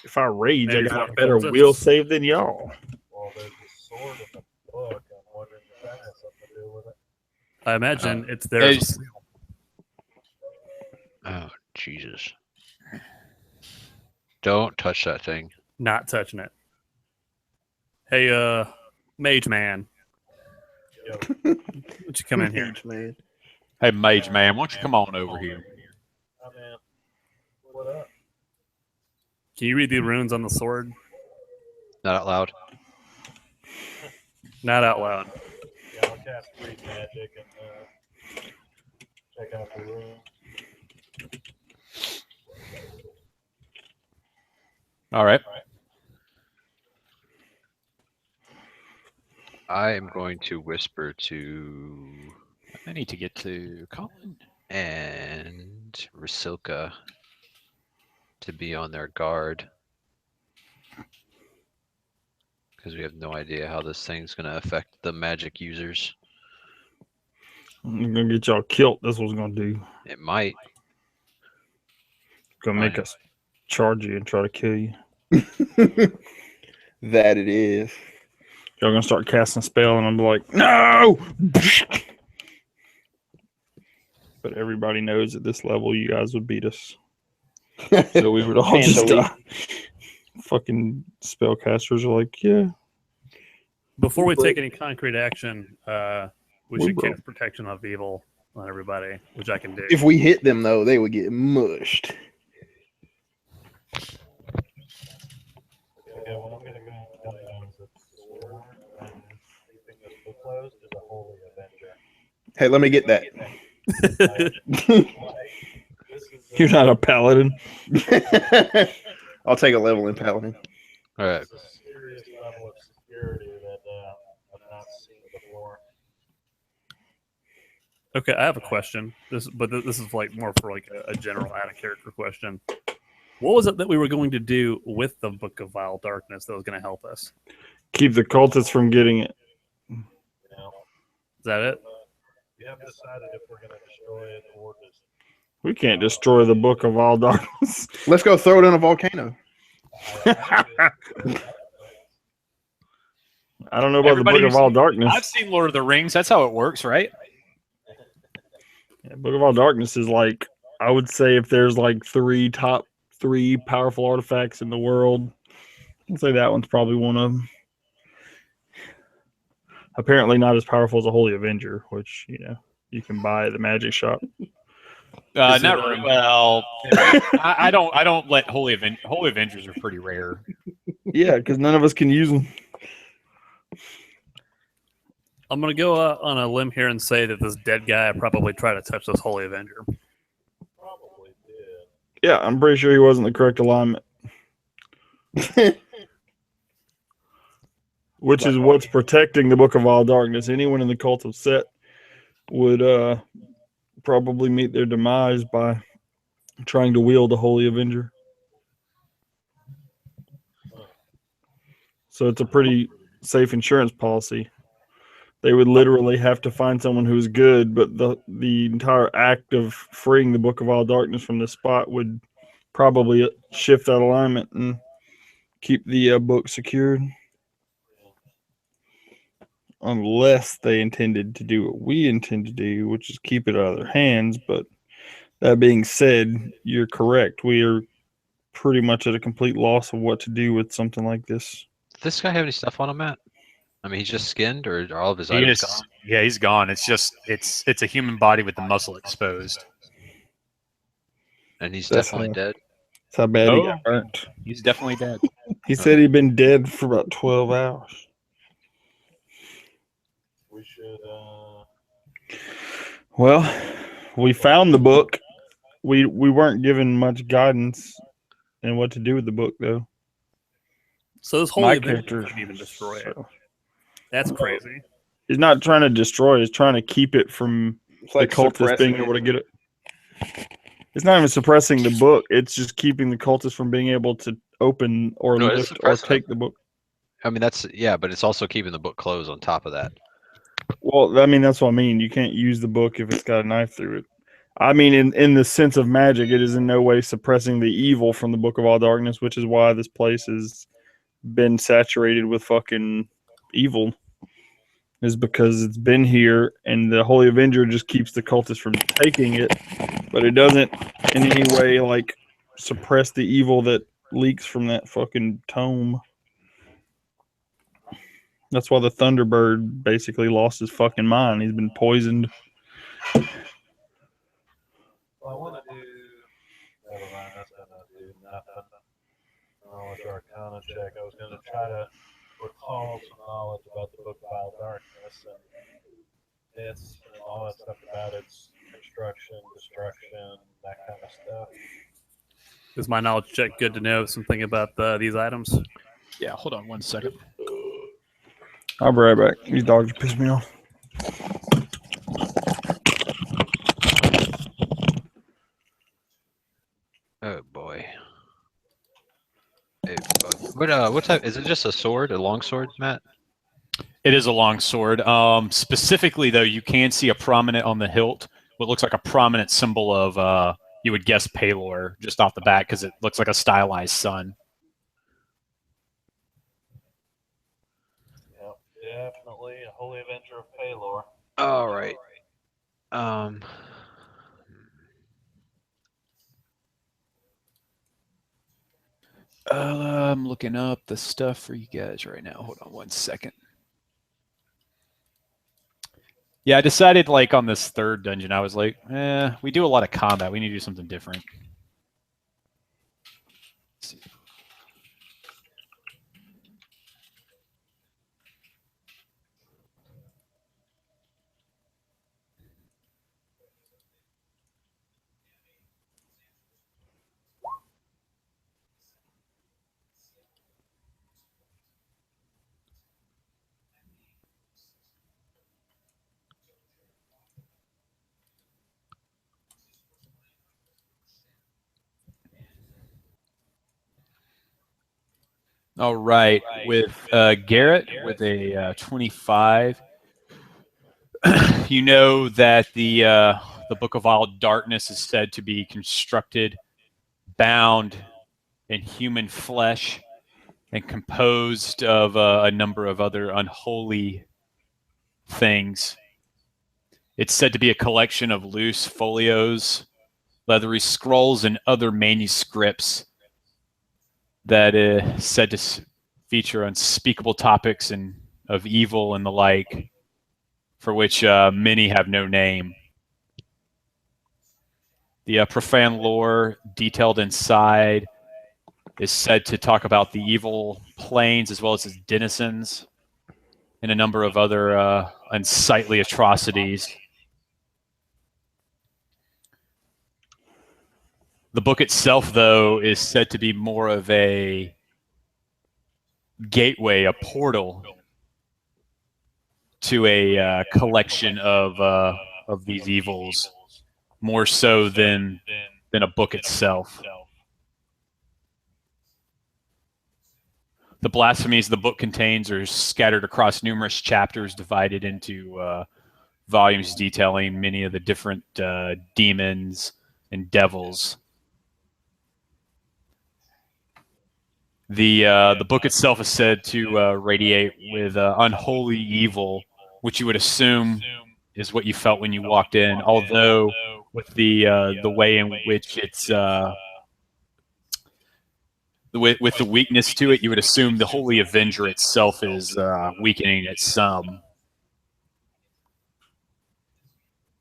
If I rage, Maybe I it's got one a of better those. will save than y'all. Well, there's a sword in the book. I'm wondering if that has something to do with it. I imagine it's theirs. Oh, Jesus. Don't touch that thing. Not touching it. Hey, mage man. Would you come in here? Man. Hey, mage man, why don't you come on over here? Oh, man. What up? Can you read the runes on the sword? Not out loud. Not out loud. Yeah, I'll cast Freeze Magic and check out the room. All right. I am going to whisper to I need to get to Colin. and Rasilka to be on their guard. Because we have no idea how this thing's going to affect the magic users. I'm gonna get y'all killed. That's what it's gonna do. It might. Gonna make Fine. us charge you and try to kill you. That it is. Y'all gonna start casting a spell, and I'm like, no. But everybody knows at this level, you guys would beat us, so we would all just Handily. die. Fucking spellcasters are like, yeah. Before we take any concrete action, we should bro. cast Protection of Evil on everybody, which I can do. If we hit them, though, they would get mushed. Okay, what I'm going to go and tell you is that Sword and keeping this book closed is a holy avenger. Hey, let me get that. You're not a paladin. I'll take a level in Paladin. All right. It's a serious level of security that I've not seen before. Okay, I have a question. This is like more for like a general out of character question. What was it that we were going to do with the Book of Vile Darkness that was going to help us? Keep the cultists from getting it. You know, Is that it? we haven't decided if we're going to destroy it or just. We can't destroy the Book of All Darkness. Let's go throw it in a volcano. I don't know about Everybody the Book of who's- All Darkness. I've seen Lord of the Rings. That's how it works, right? Yeah, Book of All Darkness is like, I would say if there's like top three powerful artifacts in the world, I'd say that one's probably one of them. Apparently not as powerful as a Holy Avenger, which, you can buy at the magic shop. Not really. Well, I don't let Holy Avengers are pretty rare. Yeah, because none of us can use them. I'm going to go on a limb here and say that this dead guy probably tried to touch this Holy Avenger. Probably did. Yeah, I'm pretty sure he wasn't the correct alignment. Which is what's protecting the Book of All Darkness. Anyone in the cult of Set would probably meet their demise by trying to wield the Holy Avenger. So it's a pretty safe insurance policy. They would literally have to find someone who's good, but the entire act of freeing the Book of All Darkness from the spot would probably shift that alignment and keep the book secured. Unless they intended to do what we intend to do, which is keep it out of their hands. But that being said, you're correct. We are pretty much at a complete loss of what to do with something like this. Does this guy have any stuff on him, Matt? I mean, he's just skinned, or are all of his He items is, gone? yeah, he's gone. It's just it's a human body with the muscle exposed. And he's That's definitely dead. That's how bad he Oh. got burnt. He's definitely dead. He said he'd been dead for about 12 hours. We should. Well, we found the book. We weren't given much guidance in what to do with the book, though. So this Holy My Avenger character couldn't even destroy it. so- That's crazy. He's not trying to destroy it. He's trying to keep it from It's like the cultists suppressing being it. able to get it. It's not even suppressing the book. It's just keeping the cultists from being able to open or No, it is lift or suppressing take it. the book. I mean, but it's also keeping the book closed on top of that. Well, I mean, that's what I mean. You can't use the book if it's got a knife through it. I mean, in the sense of magic, it is in no way suppressing the evil from the Book of All Darkness, which is why this place has been saturated with fucking evil. Is because it's been here, and the Holy Avenger just keeps the cultists from taking it, but it doesn't in any way like suppress the evil that leaks from that fucking tome. That's why the Thunderbird basically lost his fucking mind. He's been poisoned. Well, I want to do. Never mind. That's gonna do nothing. Knowledge Arcana check. I was gonna try to recall some knowledge about the Book of Vile Darkness and its and all that stuff about its construction, destruction, that kind of stuff. Is my knowledge check good to know something about these items? Yeah, hold on one second. I'll be right back. These dogs are pissing me off. Oh boy. What type? Is it just a sword, a long sword, Matt? It is a long sword. Specifically, though, you can see a prominent on the hilt, what looks like a prominent symbol of, you would guess, Palor, just off the bat, because it looks like a stylized sun. Yep, definitely a Holy Avenger of Palor. All right. I'm looking up the stuff for you guys right now. Hold on one second. Yeah, I decided, like, on this third dungeon, I was like, we do a lot of combat. We need to do something different. Let's see. All right, with Garrett with a 25, you know that the Book of Wild Darkness is said to be constructed, bound in human flesh, and composed of a number of other unholy things. It's said to be a collection of loose folios, leathery scrolls, and other manuscripts that is said to feature unspeakable topics and of evil and the like, for which many have no name. The profane lore detailed inside is said to talk about the evil planes as well as its denizens and a number of other unsightly atrocities. The book itself, though, is said to be more of a gateway, a portal to a collection of these evils, more so than a book itself. The blasphemies the book contains are scattered across numerous chapters, divided into volumes detailing many of the different demons and devils. The book itself is said to radiate with unholy evil, which you would assume is what you felt when you walked in. Although, with the way in which it's with the weakness to it, you would assume the Holy Avenger itself is weakening it some.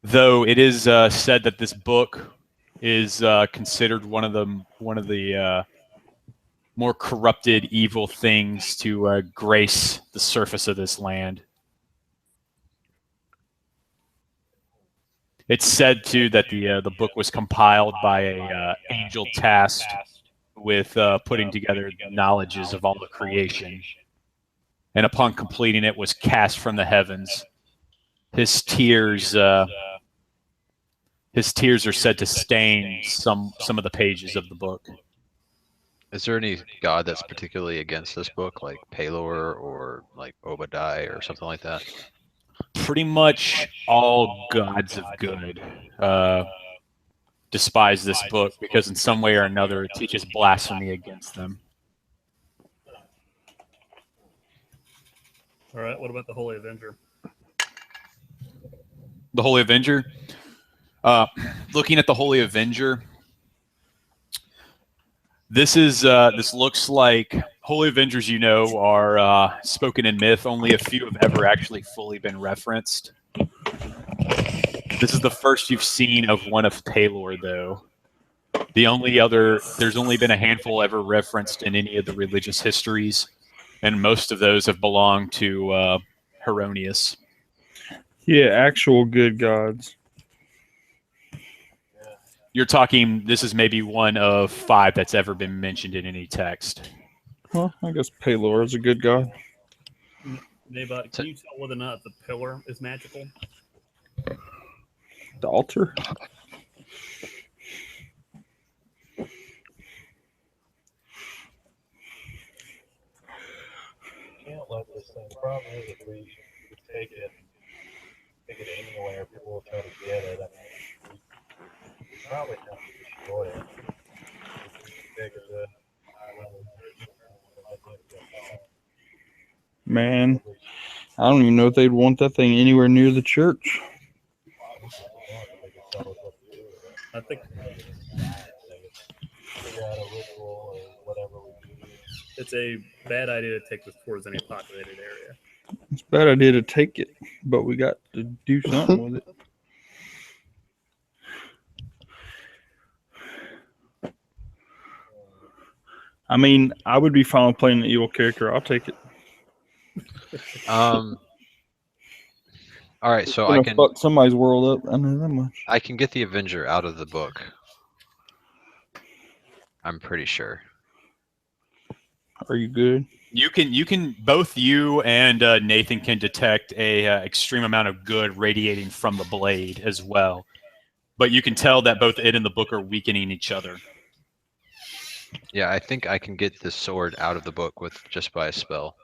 Though it is said that this book is considered one of the more corrupted, evil things to grace the surface of this land. It's said too that the book was compiled by a angel tasked with putting together knowledges of all the creation, and upon completing it was cast from the heavens. His tears are said to stain some of the pages of the book. Is there any god that's particularly against this book, like Palor or like Obadiah or something like that? Pretty much all gods of good despise this book because in some way or another it teaches blasphemy against them. All right, what about the Holy Avenger? The Holy Avenger? Looking at the Holy Avenger, this looks like Holy Avengers, you know, are spoken in myth. Only a few have ever actually fully been referenced. This is the first you've seen of one of Palor, though. There's only been a handful ever referenced in any of the religious histories, and most of those have belonged to Heronius. Yeah, actual good gods. You're talking, this is maybe one of 5 that's ever been mentioned in any text. Well, I guess Palor is a good god. Naybot, can you tell whether or not the pillar is magical? The altar. Can't let this thing. The problem is if we take it anywhere, people will try to get it. I mean, we probably have to destroy it. Take it to high level. Man, I don't even know if they'd want that thing anywhere near the church. I think figure out a ritual or whatever we do. it's a bad idea to take this towards any populated area. It's a bad idea to take it, but we got to do something with it. I mean, I would be fine with playing the evil character. I'll take it. All right, so I can fuck somebody's world up. I know that much. I can get the Avenger out of the book. I'm pretty sure. Are you good? You can both you and Nathan can detect a extreme amount of good radiating from the blade as well, but you can tell that both it and the book are weakening each other. Yeah, I think I can get the sword out of the book with just by a spell.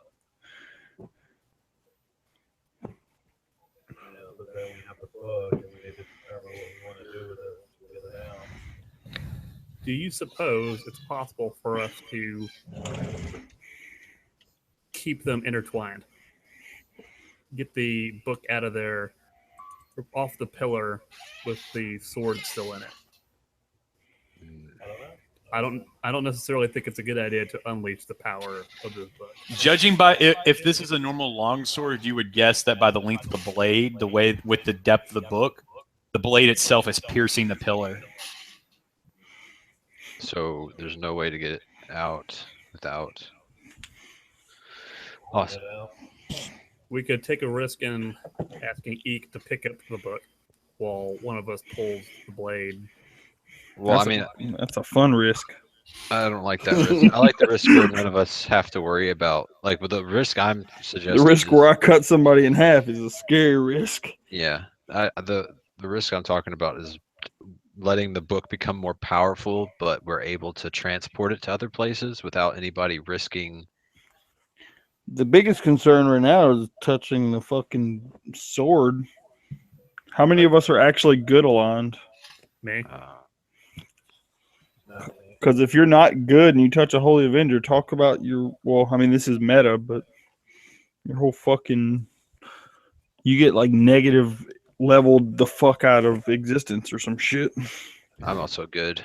But then we have the book, and we need to determine what we want to do with it to get it out. Do you suppose it's possible for us to keep them intertwined? Get the book out of there, off the pillar, with the sword still in it. I don't necessarily think it's a good idea to unleash the power of this book. Judging by if this is a normal longsword, you would guess that by the length of the blade, the way with the depth of the book, the blade itself is piercing the pillar. So there's no way to get it out without. Awesome. We could take a risk in asking Eek to pick up the book while one of us pulls the blade. Well, that's a fun risk. I don't like that risk. I like the risk where none of us have to worry about. Like with the risk I'm suggesting. The risk where I cut somebody in half is a scary risk. Yeah, the risk I'm talking about is letting the book become more powerful, but we're able to transport it to other places without anybody risking. The biggest concern right now is touching the fucking sword. How many of us are actually good aligned? Me. Because if you're not good and you touch a Holy Avenger, talk about your... Well, I mean, this is meta, but your whole fucking... You get, like, negative leveled the fuck out of existence or some shit. I'm also good.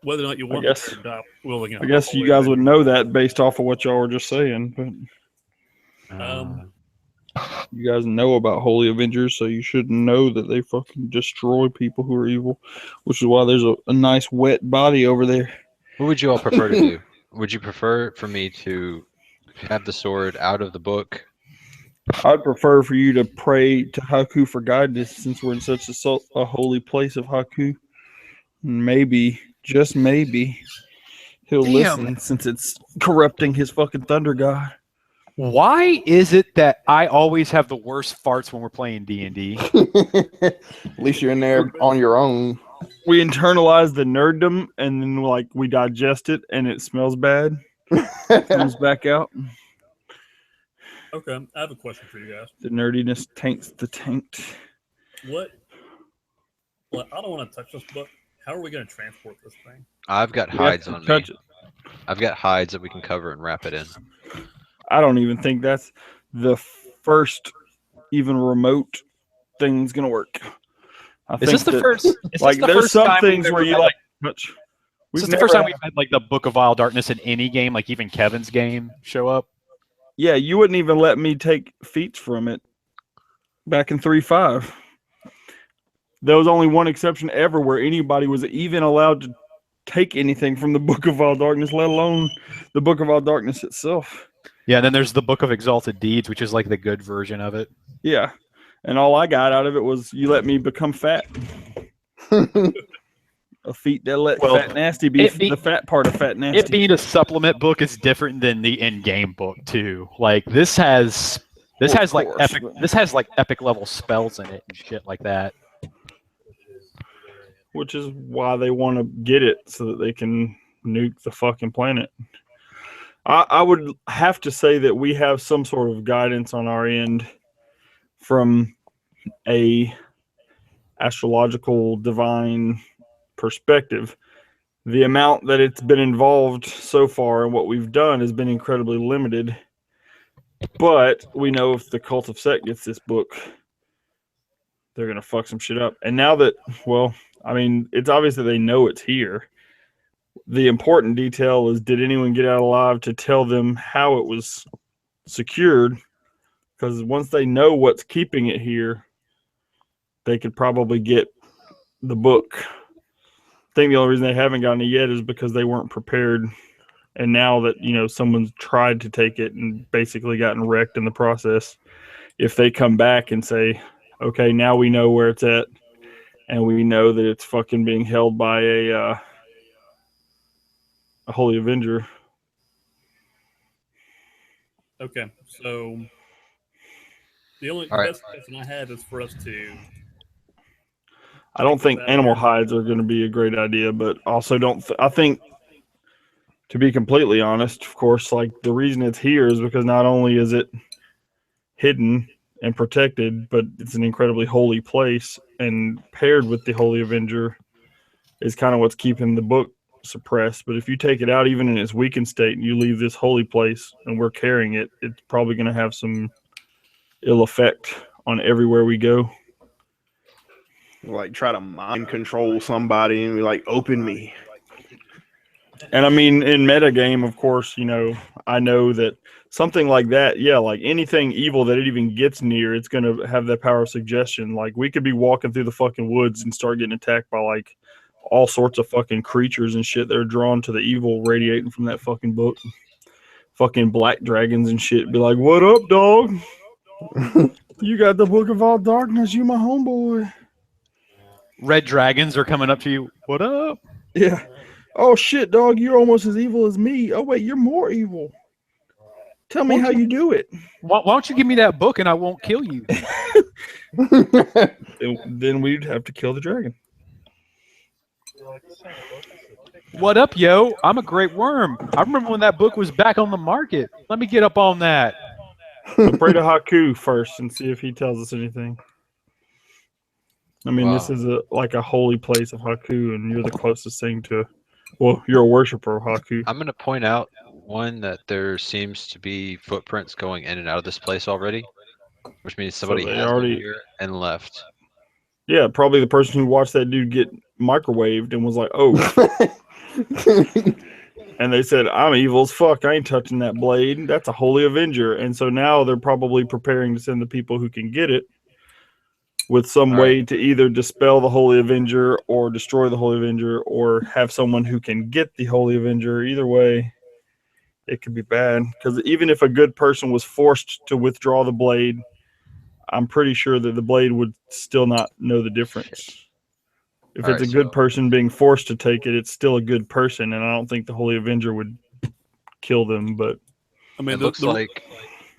Whether or not you want I guess, to adopt willing I guess you guys would know that based off of what y'all were just saying, but... You guys know about Holy Avengers, so you should know that they fucking destroy people who are evil, which is why there's a nice wet body over there. What would you all prefer to do? Would you prefer for me to have the sword out of the book? I'd prefer for you to pray to Haku for guidance since we're in such a holy place of Haku. Maybe, just maybe, he'll listen since it's corrupting his fucking thunder god. Why is it that I always have the worst farts when we're playing D&D? At least you're in there on your own. We internalize the nerddom and then like we digest it and it smells bad. It comes back out. Okay, I have a question for you guys. The nerdiness taints the taint. What? Well, I don't want to touch this book. How are we going to transport this thing? I've got hides on me. I've got hides that we can cover and wrap it in. I don't even think that's the first even remote thing's gonna work. Is this the first? Like, there's some things where you like touch. This is the first time we've had like the Book of Wild Darkness in any game, like even Kevin's game, show up. Yeah, you wouldn't even let me take feats from it back in 3.5. There was only one exception ever where anybody was even allowed to take anything from the Book of Wild Darkness, let alone the Book of Wild Darkness itself. Yeah, and then there's the Book of Exalted Deeds, which is like the good version of it. Yeah, and all I got out of it was you let me become fat. a feat that let Well, Fat Nasty be the fat part of Fat Nasty. It being a supplement book is different than the in-game book too. Like this has epic level spells in it and shit like that. Which is why they want to get it so that they can nuke the fucking planet. I would have to say that we have some sort of guidance on our end from a astrological divine perspective. The amount that it's been involved so far and what we've done has been incredibly limited. But we know if the Cult of Set gets this book, they're going to fuck some shit up. And now that, well, I mean, it's obvious that they know it's here. The important detail is, did anyone get out alive to tell them how it was secured? Because once they know what's keeping it here, they could probably get the book. I think the only reason they haven't gotten it yet is because they weren't prepared. And now that, you know, someone's tried to take it and basically gotten wrecked in the process, if they come back and say, okay, now we know where it's at, and we know that it's fucking being held by a Holy Avenger. Okay, so the best question I have is for us to. I don't think animal hides are going to be a great idea, but also I think, to be completely honest, of course, like the reason it's here is because not only is it hidden and protected, but it's an incredibly holy place, and paired with the Holy Avenger is kind of what's keeping the book suppressed. But if you take it out even in its weakened state and you leave this holy place and we're carrying it, it's probably going to have some ill effect on everywhere we go. Like try to mind control somebody and be like, open me. And I mean, in metagame, of course, you know, I know that something like that, yeah, like anything evil that it even gets near, it's going to have that power of suggestion. Like we could be walking through the fucking woods and start getting attacked by like all sorts of fucking creatures and shit that are drawn to the evil radiating from that fucking book. Fucking black dragons and shit. Be like, what up, dog? You got the Book of All Darkness. You my homeboy. Red dragons are coming up to you. What up? Yeah. Oh shit, dog, you're almost as evil as me. Oh wait, you're more evil. Tell me how you do it. Why don't you give me that book and I won't kill you? Then we'd have to kill the dragon. What up, yo? I'm a great worm. I remember when that book was back on the market. Let me get up on that. So pray to Haku first and see if he tells us anything. I mean, This is like a holy place of Haku, and you're the closest thing to. Well, you're a worshiper of Haku. I'm going to point out, one, that there seems to be footprints going in and out of this place already, which means somebody has been here and left. Yeah, probably the person who watched that dude get microwaved and was like, oh. And they said, I'm evil as fuck. I ain't touching that blade. That's a Holy Avenger. And so now they're probably preparing to send the people who can get it with some way to either dispel the Holy Avenger or destroy the Holy Avenger or have someone who can get the Holy Avenger. Either way, it could be bad. Because even if a good person was forced to withdraw the blade, I'm pretty sure that the blade would still not know the difference. If it's a good person being forced to take it, it's still a good person, and I don't think the Holy Avenger would kill them. But I mean, it looks like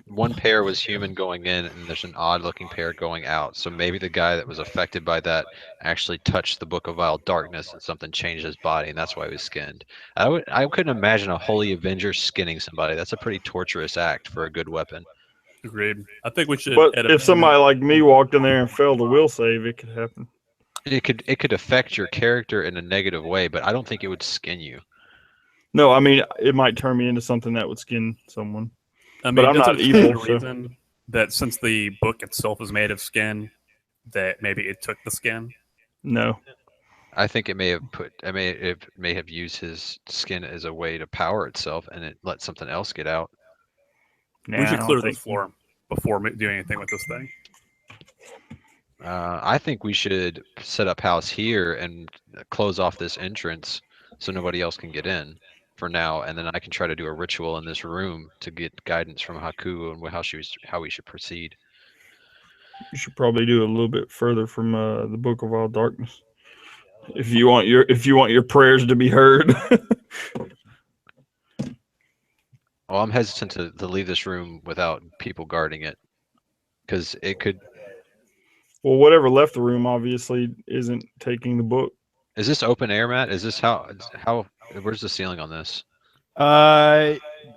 one pair was human going in, and there's an odd-looking pair going out. So maybe the guy that was affected by that actually touched the Book of Vile Darkness, and something changed his body, and that's why he was skinned. I couldn't imagine a Holy Avenger skinning somebody. That's a pretty torturous act for a good weapon. Agreed. I think we should. But if somebody like me walked in there and failed a will save, it could happen. It could affect your character in a negative way, but I don't think it would skin you. No, I mean, it might turn me into something that would skin someone. I mean, but I'm not evil. The reason that since the book itself is made of skin, that maybe it took the skin. No, I think it may have used his skin as a way to power itself, and it let something else get out. We should clear this floor before doing anything with this thing. I think we should set up house here and close off this entrance so nobody else can get in for now, and then I can try to do a ritual in this room to get guidance from Haku and how we should proceed. You should probably do a little bit further from the Book of All Darkness. If you want your prayers to be heard. Well, I'm hesitant to leave this room without people guarding it, because it could. Well, whatever left the room obviously isn't taking the book. Is this open air, Matt? Is this how? Where's the ceiling on this?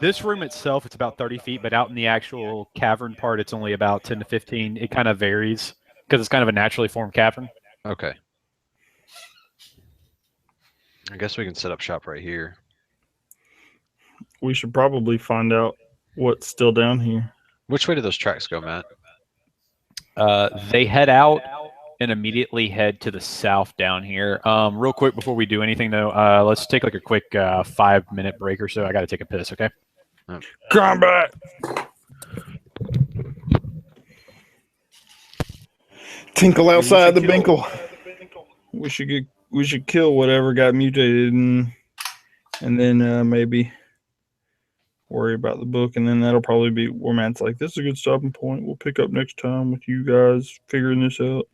This room itself, it's about 30 feet, but out in the actual cavern part, it's only about 10 to 15. It kind of varies because it's kind of a naturally formed cavern. Okay. I guess we can set up shop right here. We should probably find out what's still down here. Which way do those tracks go, Matt? They head out and immediately head to the south down here. Real quick before we do anything though, let's take like a quick 5-minute break or so. I got to take a piss. Okay. Combat. Tinkle outside the binkle. We should kill whatever got mutated and then maybe worry about the book, and then that'll probably be where Matt's like, this is a good stopping point. We'll pick up next time with you guys figuring this out.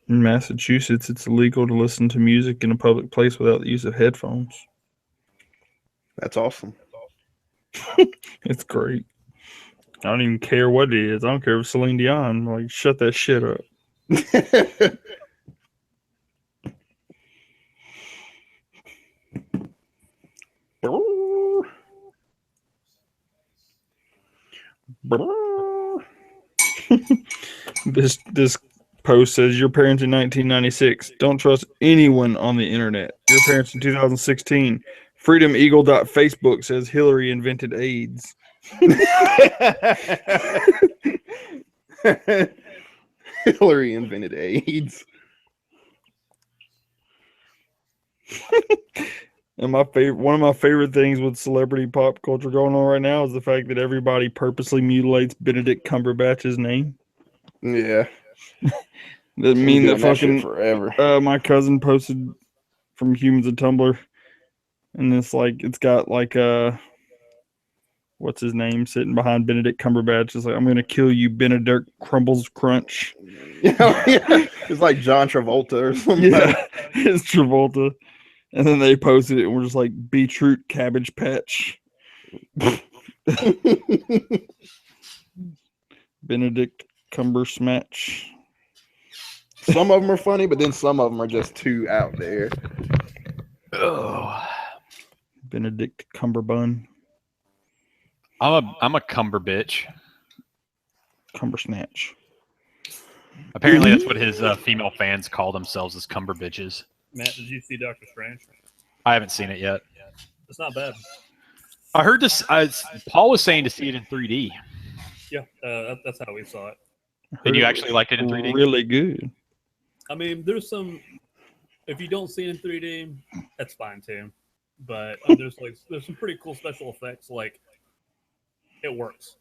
In Massachusetts, it's illegal to listen to music in a public place without the use of headphones. That's awesome. It's great. I don't even care what it is. I don't care if it's Celine Dion. Like, shut that shit up. This post says, your parents in 1996. Don't trust anyone on the internet. Your parents in 2016. FreedomEagle.Facebook says Hillary invented AIDS. Hillary invented AIDS. And one of my favorite things with celebrity pop culture going on right now is the fact that everybody purposely mutilates Benedict Cumberbatch's name. Yeah. That mean that fucking forever. My cousin posted from Humans of Tumblr, and it's got like what's his name sitting behind Benedict Cumberbatch. It's like, I'm gonna kill you, Benedict Crumbles Crunch. Yeah, it's like John Travolta or something. Yeah, it's Travolta. And then they posted it and we're just like, beetroot cabbage patch. Benedict Cumbersmatch. Some of them are funny, but then some of them are just too out there. Oh. Benedict Cumberbun. I'm a cumber bitch. Cumbersnatch. Apparently that's what his female fans call themselves, as cumber bitches. Matt, did you see Doctor Strange? I haven't seen it yet. It's not bad. I heard this. Paul was saying to see it in 3D. Yeah, that's how we saw it. And you actually liked it in 3D? Really good. I mean, there's some. If you don't see it in 3D, that's fine too. But there's some pretty cool special effects. Like, it works.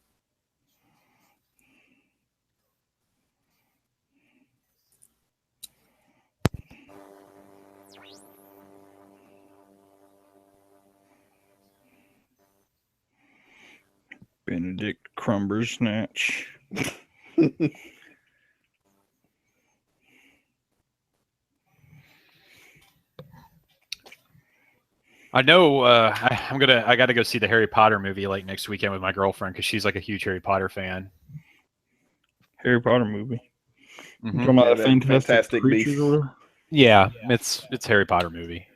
Benedict Cumbersnatch. I know. I got to go see the Harry Potter movie like next weekend with my girlfriend because she's like a huge Harry Potter fan. Harry Potter movie. Mm-hmm. Talking about Yeah, Fantastic Beasts. Creatures or whatever? Yeah, it's Harry Potter movie.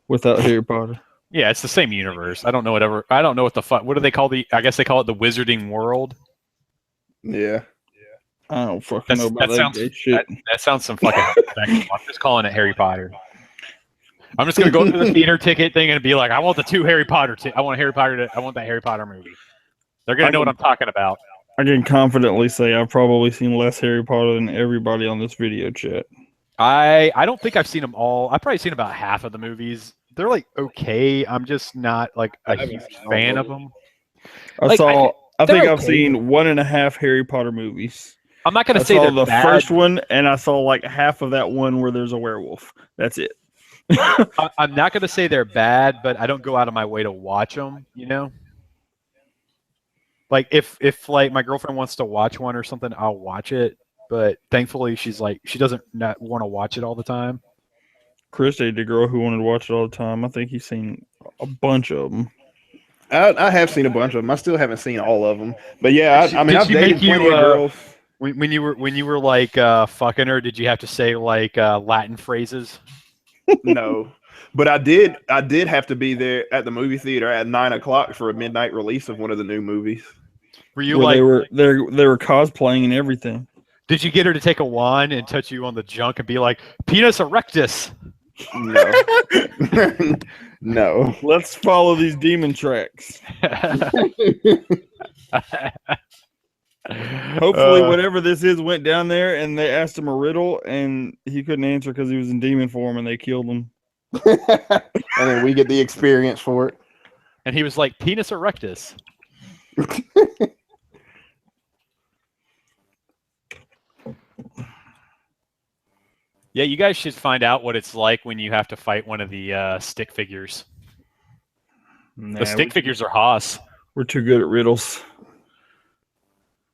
Without Harry Potter. Yeah, it's the same universe. I don't know what the fuck. What do they call I guess they call it the Wizarding World. Yeah. I don't fucking know about that gay shit. That sounds some fucking. I'm just calling it Harry Potter. I'm just gonna go to the theater ticket thing and be like, I want the two Harry Potter. I want that Harry Potter movie. They're gonna know what I'm talking about. I can confidently say I've probably seen less Harry Potter than everybody on this video chat. I don't think I've seen them all. I've probably seen about half of the movies. They're like okay. I'm just not like a huge fan of them. I think I've seen 1.5 Harry Potter movies. I'm not gonna I say saw they're the bad. first one, and I saw like half of that one where there's a werewolf. That's it. I'm not going to say they're bad, but I don't go out of my way to watch them, you know? Like if like my girlfriend wants to watch one or something, I'll watch it. But thankfully she doesn't not want to watch it all the time. Chris dated a girl who wanted to watch it all the time. I think he's seen a bunch of them. I have seen a bunch of them. I still haven't seen all of them. But yeah, I mean, I've dated plenty of girls. When you were like fucking her, did you have to say like Latin phrases? No, but I did have to be there at the movie theater at 9 o'clock for a midnight release of one of the new movies. Were you they were cosplaying and everything? Did you get her to take a wand and touch you on the junk and be like penis erectus? No. No. Let's follow these demon tracks. Hopefully, whatever this is went down there, and they asked him a riddle, and he couldn't answer because he was in demon form, and they killed him. And then we get the experience for it. And he was like, penis erectus. Yeah, you guys should find out what it's like when you have to fight one of the stick figures. The stick figures are Haas. We're too good at riddles.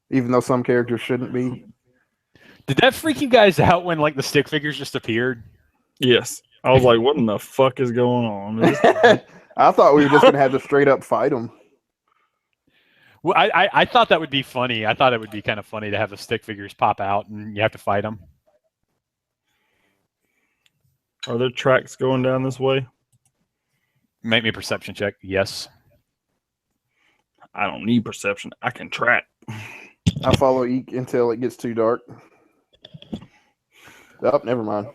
Even though some characters shouldn't be. Did that freak you guys out when like the stick figures just appeared? Yes. I was like, what in the fuck is going on? I thought we were just going to have to straight up fight them. Well, I thought that would be funny. I thought it would be kind of funny to have the stick figures pop out and you have to fight them. Are there tracks going down this way? Make me a perception check. Yes. I don't need perception. I can track. I follow Eek until it gets too dark. Oh, never mind.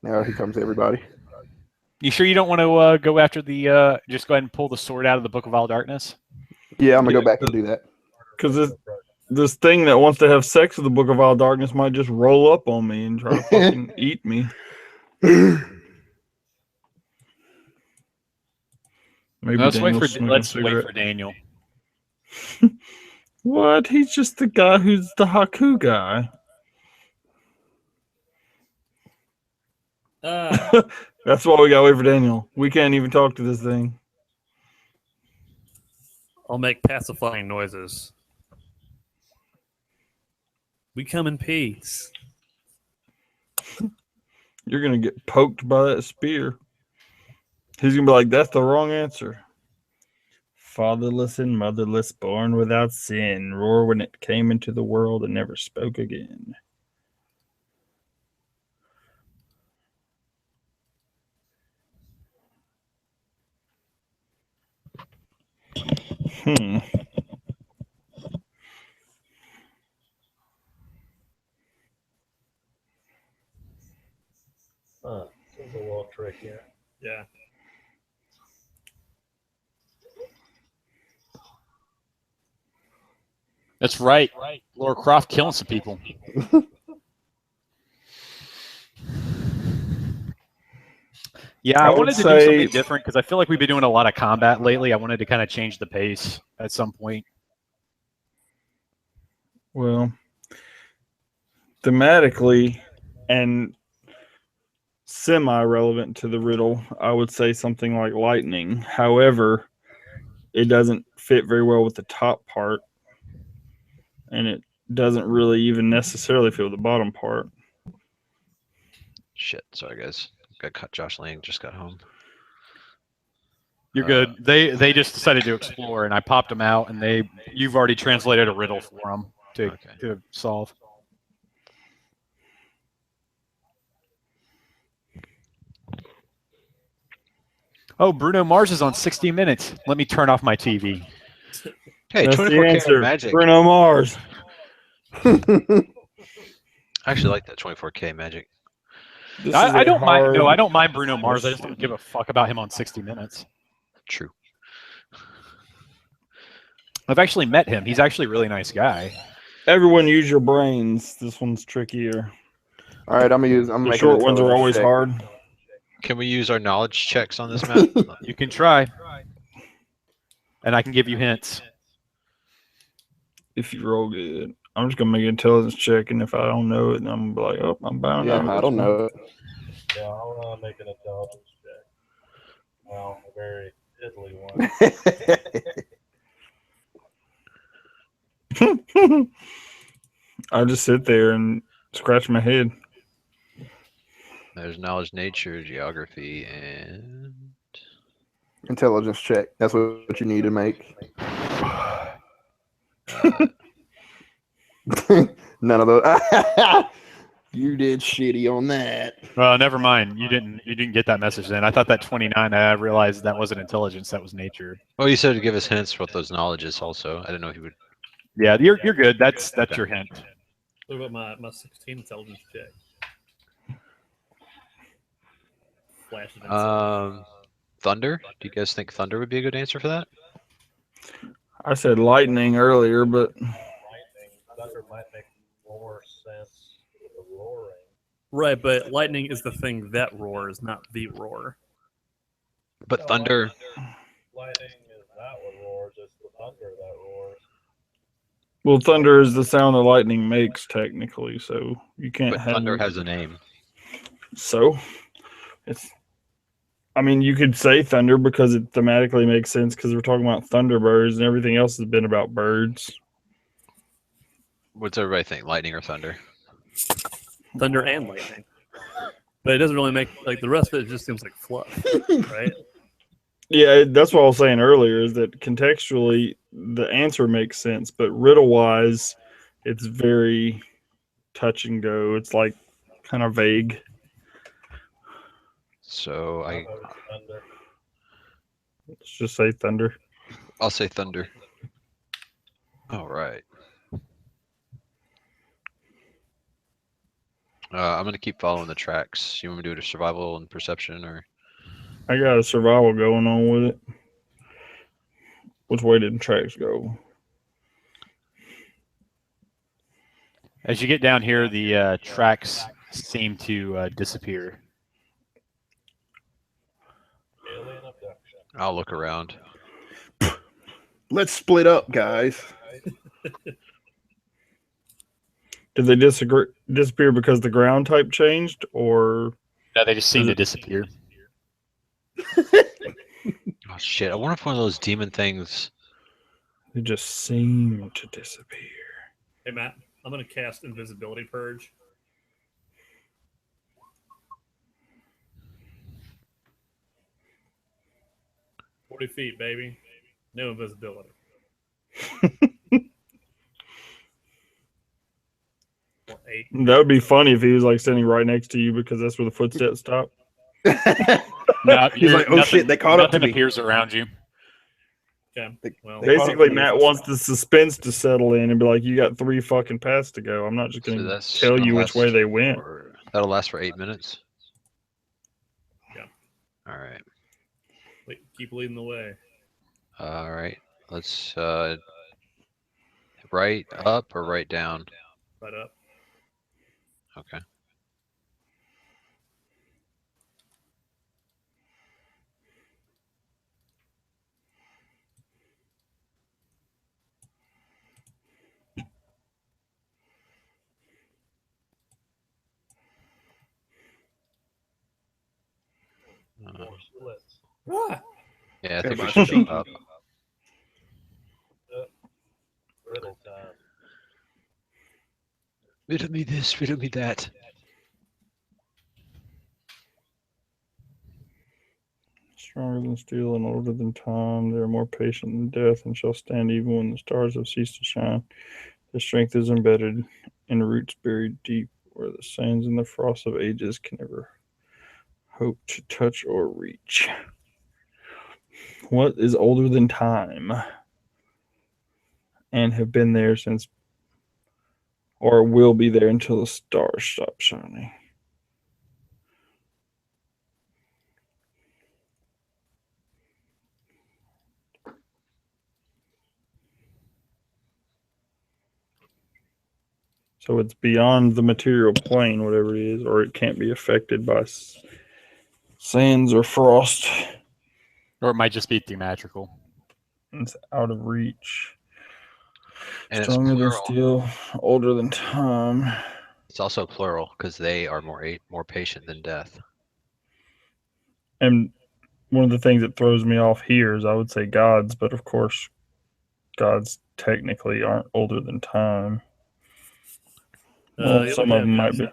Now here comes everybody. You sure you don't want to go after the... just go ahead and pull the sword out of the Book of All Darkness? Yeah, I'm going to go back and do that. Because this thing that wants to have sex with the Book of All Darkness might just roll up on me and try to fucking eat me. Maybe let's wait for Daniel. What? He's just the guy who's the Haku guy. That's why we gotta wait for Daniel. We can't even talk to this thing. I'll make pacifying noises. We come in peace. You're gonna get poked by that spear. He's gonna be like, that's the wrong answer. Fatherless and motherless, born without sin, roar when it came into the world and never spoke again. This is a little trickier. Yeah. That's right. Laura Croft killing some people. Yeah, I wanted to do something different because I feel like we've been doing a lot of combat lately. I wanted to kind of change the pace at some point. Well, thematically and semi-relevant to the riddle, I would say something like lightning. However, it doesn't fit very well with the top part, and it doesn't really even necessarily fit with the bottom part. Shit, sorry guys. Got cut. Josh Lang just got home. You're good. They just decided to explore, and I popped them out, and you've already translated a riddle for them to solve. Oh, Bruno Mars is on 60 Minutes. Let me turn off my TV. Hey, that's 24K the answer. Magic. Bruno Mars. I actually like that 24K Magic. I don't mind. No, I don't mind Bruno Mars. I just don't give a fuck about him on 60 Minutes. True. I've actually met him. He's actually a really nice guy. Everyone use your brains. This one's trickier. All right, I'm the short ones are always hard. Can we use our knowledge checks on this map? You can try. And I can give you hints. If you roll good. I'm just going to make an intelligence check, and if I don't know it, then I'm going to be like, oh, I'm bound. Yeah, I don't know it. Yeah, I'll make an intelligence check. Well, a very piddly one. I just sit there and scratch my head. There's knowledge, nature, geography, and Intelligence check. That's what you need to make. None of those. You did shitty on that. Well, never mind. You didn't get that message then. I thought that 29. I realized that wasn't intelligence. That was nature. well, you said to give us hints what those knowledge is. Also, I didn't know if you would. Yeah, you're good. That's your hint. What about my 16 intelligence check? Flash of insight. Thunder. Do you guys think thunder would be a good answer for that? I said lightning earlier, but Lightning, thunder might make more sense with the roaring. Right, but lightning is the thing that roars, not the roar. But thunder. Lightning is not what roars, it's the thunder that roars. well, thunder is the sound that lightning makes technically, so you can't But have thunder has a name. So it's. I mean, you could say thunder because it thematically makes sense because we're talking about thunderbirds and everything else has been about birds. What's everybody think? Lightning or thunder? Thunder and lightning. But it doesn't really make, like, the rest of it just seems like fluff, right? Yeah, that's what I was saying earlier is that contextually the answer makes sense, but riddle-wise, it's very touch and go. It's like kind of vague. So I'll go with thunder. Let's just say thunder. I'll say thunder. All right. I'm gonna keep following the tracks. You want me to do it a survival and perception, or? I got a survival going on with it. Which way did the tracks go? As you get down here, the tracks seem to disappear. Alien abduction. I'll look around. Let's split up, guys. Did they disappear because the ground type changed, or No, they just seem to disappear. Oh shit! I wonder if one of those demon things. they just seem to disappear? Hey, Matt, I'm going to cast Invisibility Purge. "40 feet, baby. No invisibility." Well, 8. That would be funny if he was like standing right next to you because that's where the footsteps stop. No, He's like, oh shit, they caught up to nothing me. appears around you. Okay. Well, They caught up Basically, to me. Matt wants the suspense to settle in and be like, "You got 3 fucking paths to go. I'm not just going So to that's tell gonna you which way last they went." That'll last for 8 minutes. Yeah. All right. keep leading the way. All right. Let's right up or right down. Right up. Okay. More splits. Ah! Yeah, I think we Everybody should cheat. go up. Riddle time. Riddle me this, riddle me that. Stronger than steel and older than time. They are more patient than death and shall stand even when the stars have ceased to shine. Their strength is embedded in roots buried deep where the sands and the frost of ages can never hope to touch or reach. What is older than time and have been there since or will be there until the stars stop shining? So it's beyond the material plane, whatever it is, or it can't be affected by sands or frost. Or it might just be theatrical. It's out of reach. And Stronger than it's plural. steel, older than time. It's also plural because they are more patient than death. And one of the things that throws me off here is I would say gods, but of course, gods technically aren't older than time. Well, You some look of them at might be.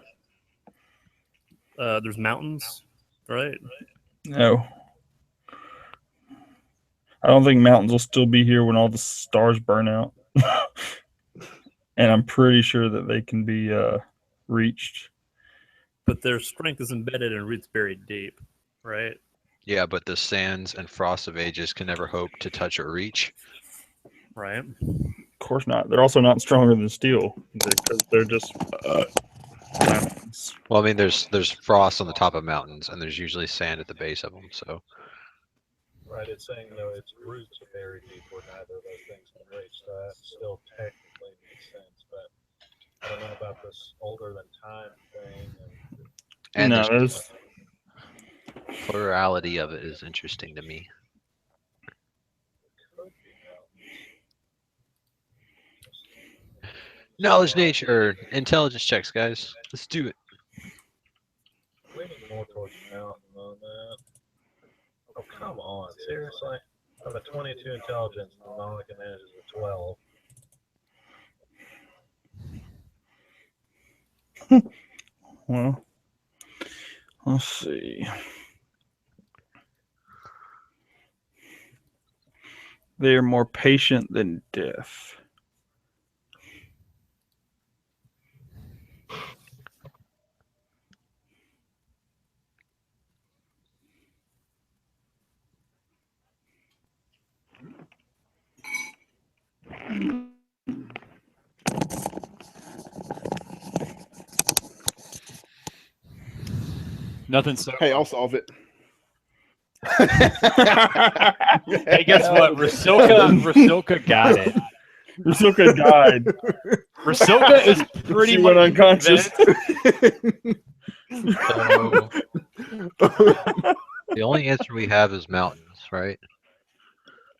There's mountains, right? No. I don't think mountains will still be here when all the stars burn out. And I'm pretty sure that they can be reached. But their strength is embedded in roots buried deep, right? Yeah, but the sands and frosts of ages can never hope to touch or reach. Right. Of course not. They're also not stronger than steel because they're just mountains. Well, I mean, there's frost on the top of mountains, and there's usually sand at the base of them. So Right, it's saying though its roots are buried deep where neither of those things can reach, so that still technically makes sense. But I don't know about this older than time thing. and No, the that's plurality of it is interesting to me. Could be mountains. Knowledge, nature, or intelligence checks, guys. Let's do it. Leaning more towards mountain on that. Oh, come on, seriously? I have a 22 intelligence, and the knowledge advantage is a 12. well. Let's see. They are more patient than death. Nothing so. Hey, I'll solve it. Hey, guess what? Rasilka got it. Rasilka died. Rasilka is pretty She much went unconscious. So, the only answer we have is mountains, right?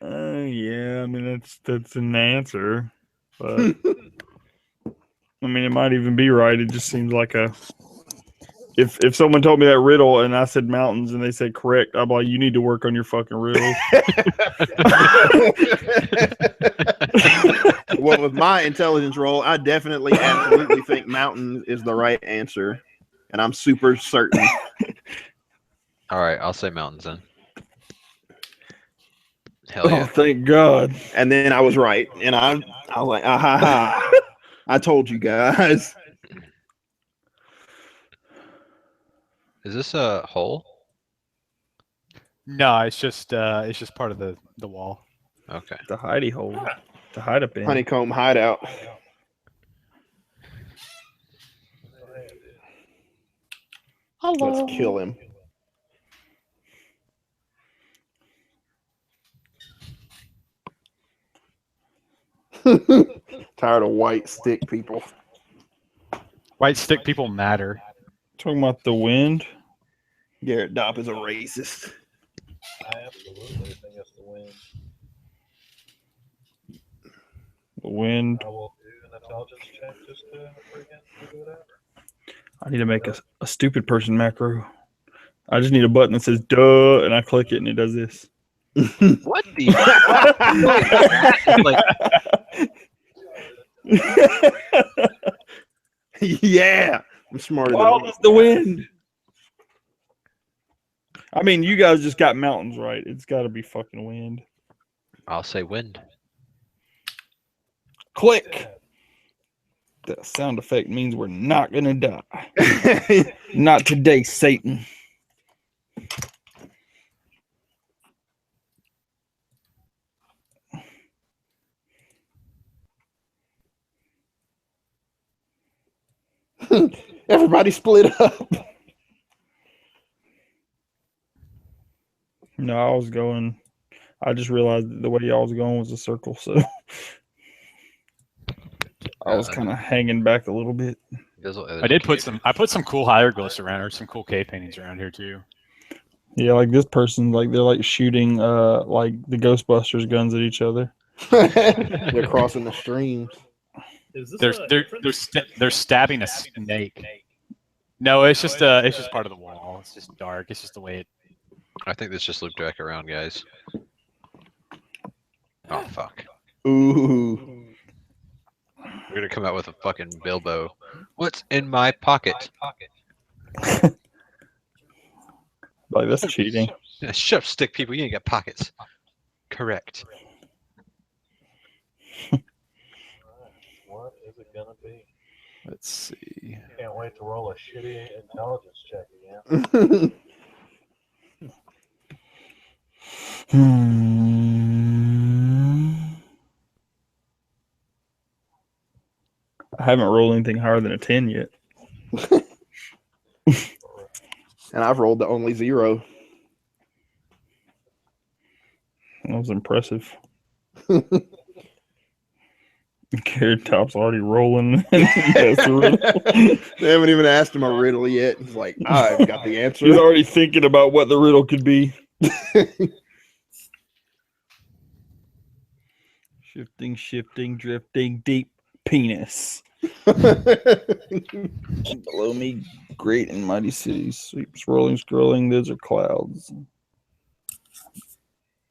Yeah, I mean that's an answer, but I mean it might even be right. It just seems like a. If someone told me that riddle and I said mountains and they said correct, I'm like, you need to work on your fucking riddles. Well, with my intelligence roll, I definitely, absolutely think mountain is the right answer, and I'm super certain. All right, I'll say mountains then. Hell Oh, yeah. thank God. And then I was right, and I was like, ah ha ha. I told you guys. Is this a hole? No, it's just part of the wall. Okay. The hidey hole to hide up in. Honeycomb hideout. Let's kill him. Tired of white stick people. White stick people matter. Talking about the wind. Garrett Dopp is a racist. I absolutely think it's the wind. The wind. I will do an intelligence check just to freaking do whatever. I need to make a stupid person macro. I just need a button that says duh, and I click it, and it does this. What the? Yeah, I'm smarter than Wild you. is the wind. I mean, you guys just got mountains right. It's got to be fucking wind. I'll say wind. Click. That sound effect means we're not gonna die. Not today, Satan. Everybody split up. No, I was going. I just realized that the way y'all was going was a circle, so I was kind of hanging back a little bit. I put some cool hieroglyphs around, or some cool cave paintings around here too. Yeah, like this person, like they're like shooting, like the Ghostbusters guns at each other. They're crossing the streams. They're stabbing a snake. No, it's just part of the wall. It's just dark. It's just the way it. I think this just looped back around, guys. Oh, fuck. Ooh. We're gonna come out with a fucking Bilbo. What's in my pocket? Like, that's cheating. Yeah, shut up, stick people. You ain't got pockets. Correct. What is it gonna be? Let's see. Can't wait to roll a shitty intelligence check again. I haven't rolled anything higher than a 10 yet. And I've rolled the only 0. That was impressive. Carrot Top's already rolling. They haven't even asked him a riddle yet. He's like, I've got the answer. He's already thinking about what the riddle could be. Shifting, drifting, deep penis. Below me, great and mighty cities, sweeps, rolling, scrolling, those are clouds.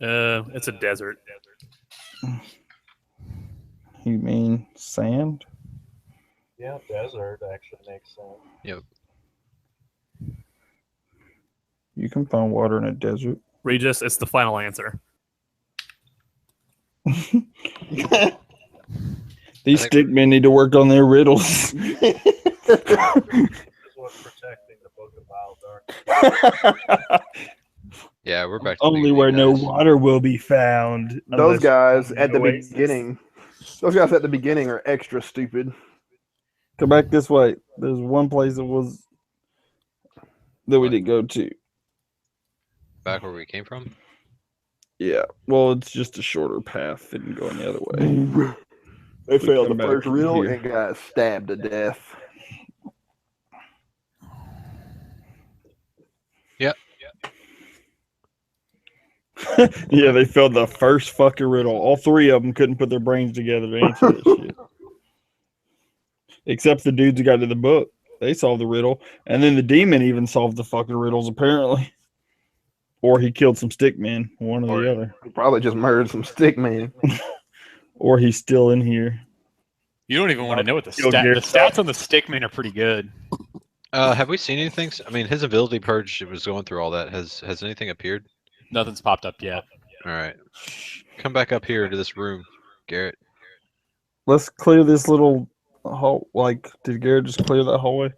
It's a desert. You mean sand? Yeah, desert actually makes sense. Yep. You can find water in a desert. Regis, it's the final answer. These stickmen need to work on their riddles. This is what's protecting the Book of Wild Dark. Yeah, we're back to the Only beginning, where no guys. water will be found. Those guys at the Oasis. beginning. Those guys at the beginning are extra stupid. Come back this way. There's one place that we didn't go to. Back where we came from? Yeah. Well, it's just a shorter path. Didn't go any other way. They failed the come back first from riddle here. and got stabbed to death. Yeah, they failed the first fucking riddle. All 3 of them couldn't put their brains together to answer that shit. Except the dudes who got to the book. They solved the riddle. And then the demon even solved the fucking riddles, apparently. Or he killed some stick men, one or the other. He probably just murdered some stick man. Or he's still in here. You don't even want to know what the Yo, Garrett, stats on the stickman are pretty good. Have we seen anything? I mean, his ability purge, it was going through all that. Has anything appeared? Nothing's popped up yet. All right. Come back up here to this room, Garrett. Let's clear this little hall. Like, did Garrett just clear that hallway?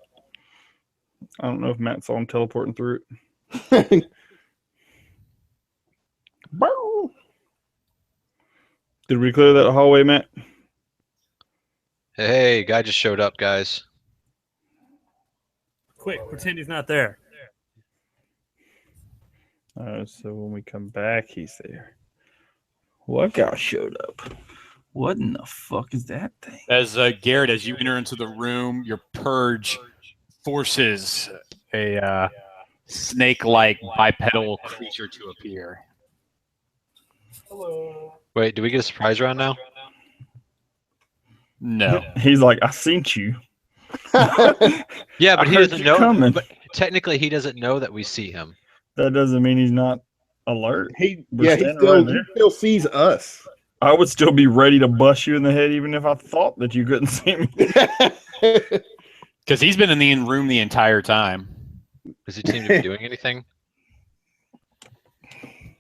I don't know if Matt saw him teleporting through it. Did we clear that hallway, Matt? Hey, guy just showed up, guys. Quick, pretend he's not there. So when we come back, he's there. What guy showed up? What in the fuck is that thing? As Garrett, as you enter into the room, your purge forces a snake-like bipedal creature to appear. Hello. Wait, do we get a surprise round now? No. He's like, I seen you. Yeah, but I he heard doesn't you know. coming. But technically, he doesn't know that we see him. That doesn't mean he's not alert. He We're he standing right there. still sees us. I would still be ready to bust you in the head even if I thought that you couldn't see me. Because he's been in the room the entire time. Does he seem to be doing anything?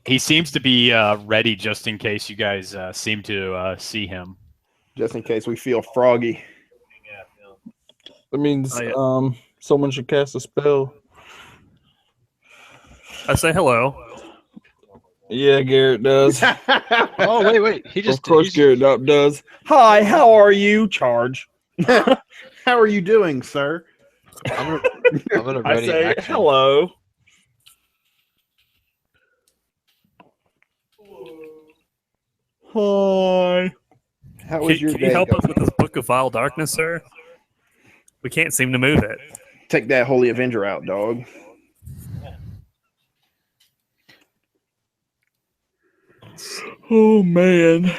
He seems to be ready just in case you guys seem to see him. Just in case we feel froggy. That means Oh, yeah. Someone should cast a spell. I say hello. Yeah, Garrett does. Oh, wait. He just Of course, Garrett does. Hi, how are you? Charge. How are you doing, sir? I'm gonna I ready say action. hello. Hi. How was your Can day? you help us going? with this Book of Vile Darkness, sir? We can't seem to move it. Take that Holy Avenger out, dog. Oh man.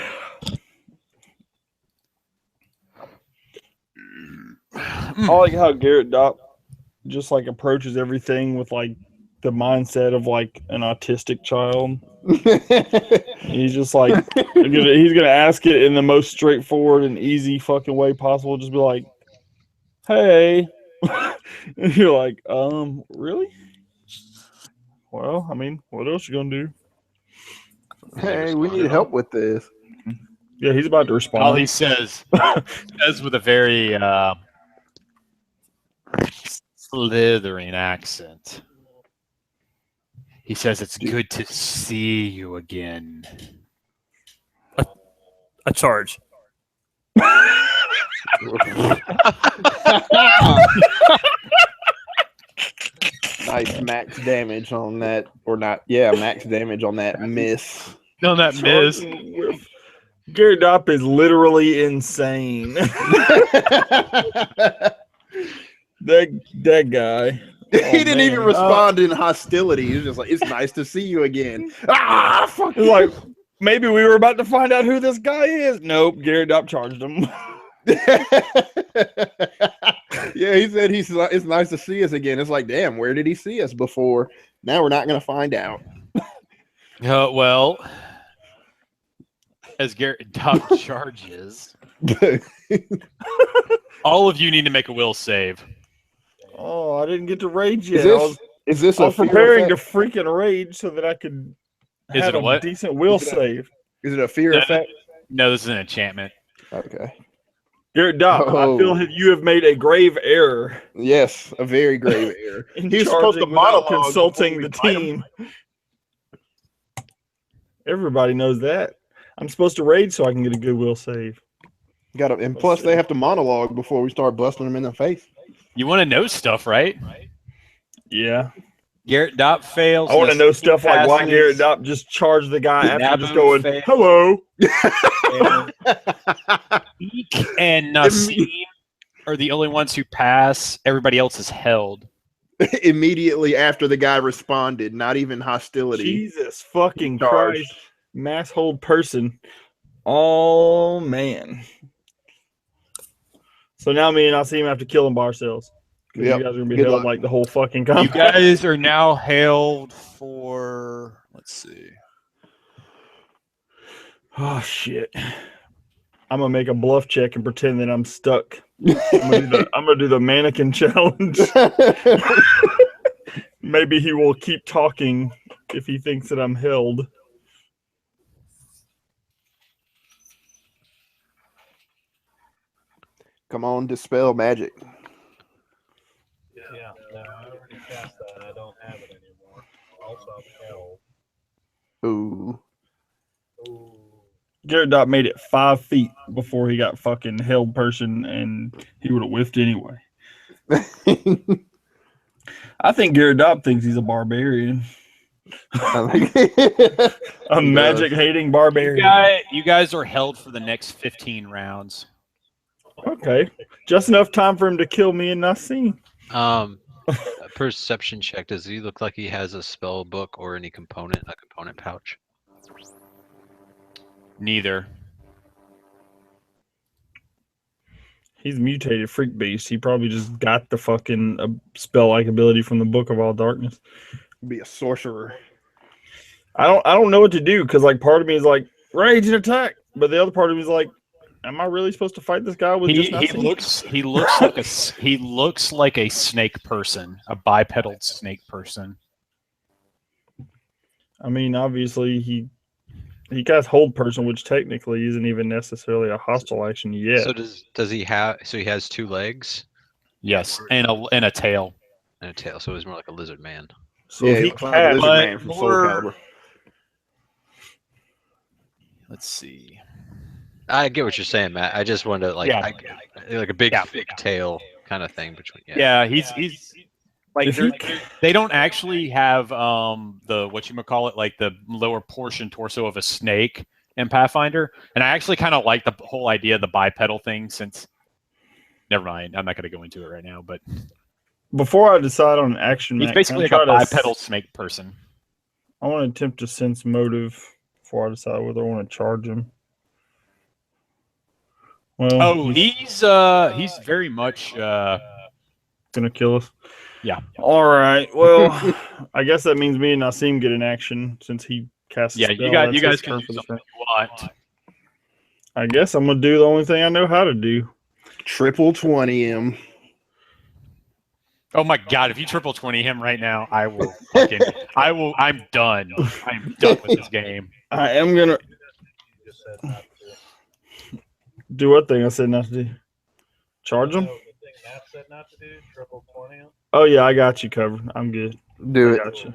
I like how Garrett Dopp just like approaches everything with like the mindset of like an autistic child. He's just like he's gonna ask it in the most straightforward and easy fucking way possible. Just be like, "Hey," and you're like, really? Well, I mean, what else you gonna do? Hey, we need help with this. Yeah, he's about to respond. All he says with a very slithering accent. He says, "It's good to see you again." A charge. Nice max damage on that, or not? Yeah, max damage on that miss. No, that miss. Garrett Dopp is literally insane. that guy. He didn't even respond in hostility. He was just like, "It's nice to see you again." Ah, fuck. It's like, maybe we were about to find out who this guy is. Nope, Garrett Dopp charged him. Yeah, he said it's nice to see us again. It's like, damn, where did he see us before? Now we're not going to find out. Well, as Garrett Dopp charges, all of you need to make a will save. Oh, I didn't get to rage yet. Is this I was preparing to freaking rage so that I could have a decent will save. Is it a fear effect? No, this is an enchantment. Okay. Garrett Dopp, I feel that you have made a grave error. Yes, a very grave error. He's supposed to monologue consulting the team. Everybody knows that. I'm supposed to rage so I can get a good will save. And plus they have to monologue before we start busting them in the face. You want to know stuff, right? Yeah. Garrett Dopp fails. I want to know stuff like why Garrett Dopp just charged the guy after just going, "Hello." Eek and Nassim are the only ones who pass. Everybody else is held. Immediately after the guy responded, not even hostility. Jesus fucking Christ. Mass hold person. Oh, man. So now me and Nassim have to kill him by ourselves. Yep. You guys are going to be held like the whole fucking combat. You guys are now held for, let's see. Oh, shit. I'm going to make a bluff check and pretend that I'm stuck. I'm going to do the mannequin challenge. Maybe he will keep talking if he thinks that I'm held. Come on, dispel magic. Yeah, no, I already cast that. I don't have it anymore. Also, I'm held. Ooh. Garrett Dopp made it 5 feet before he got fucking held person, and he would have whiffed anyway. I think Garrett Dopp thinks he's a barbarian. A magic-hating barbarian. You guys are held for the next 15 rounds. Okay. Just enough time for him to kill me and Nassim. Perception check. Does he look like he has a spell book or a component pouch? Neither. He's mutated freak beast. He probably just got the fucking spell-like ability from the Book of All Darkness. Be a sorcerer. I don't know what to do because like part of me is like rage and attack, but the other part of me is like, am I really supposed to fight this guy with he looks like a snake person, a bipedal snake person. I mean, obviously he got hold person, which technically isn't even necessarily a hostile action yet. So does he have? So he has 2 legs. Yes, and a tail. And a tail. So he's more like a lizard man. So yeah, he can. Lizard man from Soul Calibur. Let's see. I get what you're saying, Matt. I just wanted to like a big thick tail kind of thing between. Yeah, he's like they don't actually have the whatchamacallit, like the lower portion torso of a snake in Pathfinder, and I actually kind of like the whole idea of the bipedal thing. Since, never mind, I'm not going to go into it right now. But before I decide on an action, he's basically like a bipedal snake person. I want to attempt to sense motive before I decide whether I want to charge him. Well, he's very much gonna kill us. Yeah. All right. Well, I guess that means me and Nassim get an action since he casts a Yeah, spell. you guys That's his can turn do for this something round. you want. I guess I'm gonna do the only thing I know how to do. Triple 20 him. Oh my god, if you triple 20 him right now, I will fucking I'm done. I'm done with this game. I am gonna You just said not to. do what thing I said not to do. Charge him? No, the thing Matt said not to do, triple 20 him. Oh yeah, I got you covered. I'm good. Do I it. got you.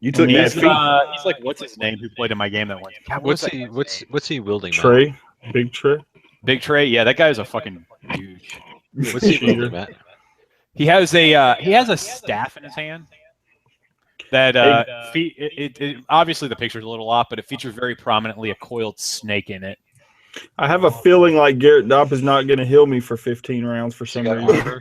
You took He's, that feat. He's like, what's his name? Who played in my game that once? God, What's he wielding? Matt? Trey, big Trey. Big Trey? Yeah, that guy is a fucking douche. What's he wielding, Matt? He has a staff in his hand. That obviously the picture's a little off, but it features very prominently a coiled snake in it. I have a feeling like Garrett Dopp is not going to heal me for 15 rounds for some reason.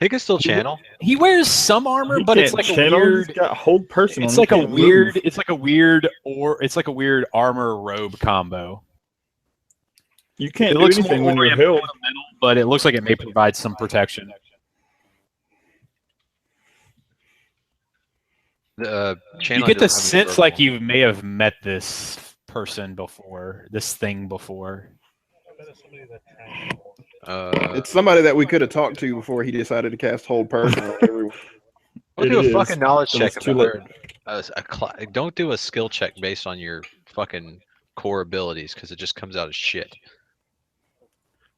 He can still channel. He wears some armor, He but it's can't like channel, a weird. He's got hold person. It's on. like He a can't weird. move. It's like a weird armor robe combo. You can't It do looks anything more when you're ornamental, healed. but it looks like it may provide some protection. The You get the sense like you may have met this person before, this thing before. I bet it's somebody that trained. It's somebody that we could have talked to before he decided to cast hold person on everyone. Don't do It a is, fucking knowledge but check. it's too late. Don't do a skill check based on your fucking core abilities because it just comes out as shit.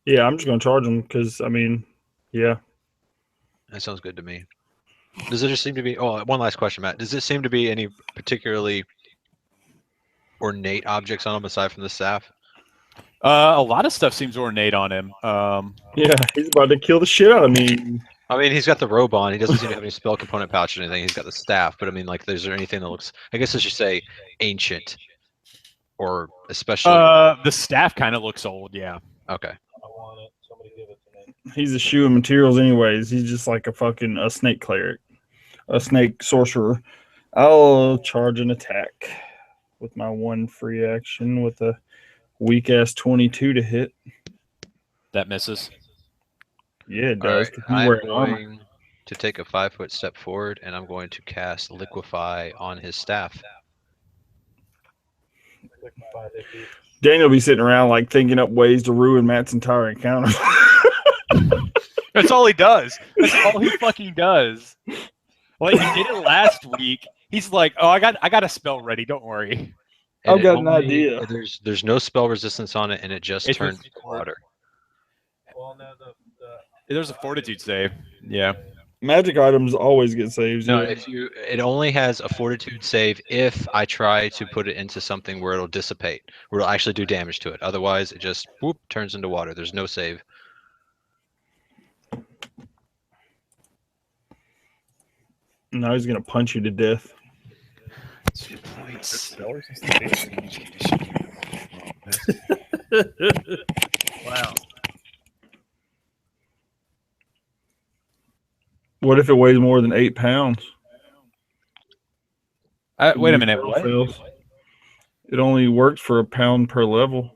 Yeah, I'm just going to charge him because, I mean, yeah. That sounds good to me. Does it just seem to be? Oh, one last question, Matt. Does it seem to be any particularly ornate objects on him aside from the staff? A lot of stuff seems ornate on him. Yeah, he's about to kill the shit out of me. I mean, he's got the robe on. He doesn't seem to have any spell component pouch or anything. He's got the staff, but I mean, like, is there anything that looks? I guess I should say ancient, or especially. The staff kind of looks old. Yeah. Okay. I want it. Somebody give it to me. He's a shoe of materials anyways. He's just like a snake cleric. A snake sorcerer. I'll charge an attack with my one free action with a weak-ass 22 to hit. That misses. Yeah, it All does. right. 'cause he's I'm wearing armor. going to take a 5-foot step forward, and I'm going to cast Liquefy on his staff. Liquefy the heat. Daniel be sitting around like thinking up ways to ruin Matt's entire encounter. That's all he does. That's all he fucking does. Like he did it last week. He's like, "Oh, I got a spell ready. Don't worry." And I've it got an only- idea. There's no spell resistance on it, and it just It's turns with- into water. Well, no, There's a fortitude save. Yeah. Magic items always get saves. No, yeah. it only has a fortitude save if I try to put it into something where it'll dissipate, where it'll actually do damage to it. Otherwise, it just whoop turns into water. There's no save. Now he's gonna punch you to death. 2 points. Wow. What if it weighs more than 8 pounds? Wait a minute. What? Fails. It only works for a pound per level.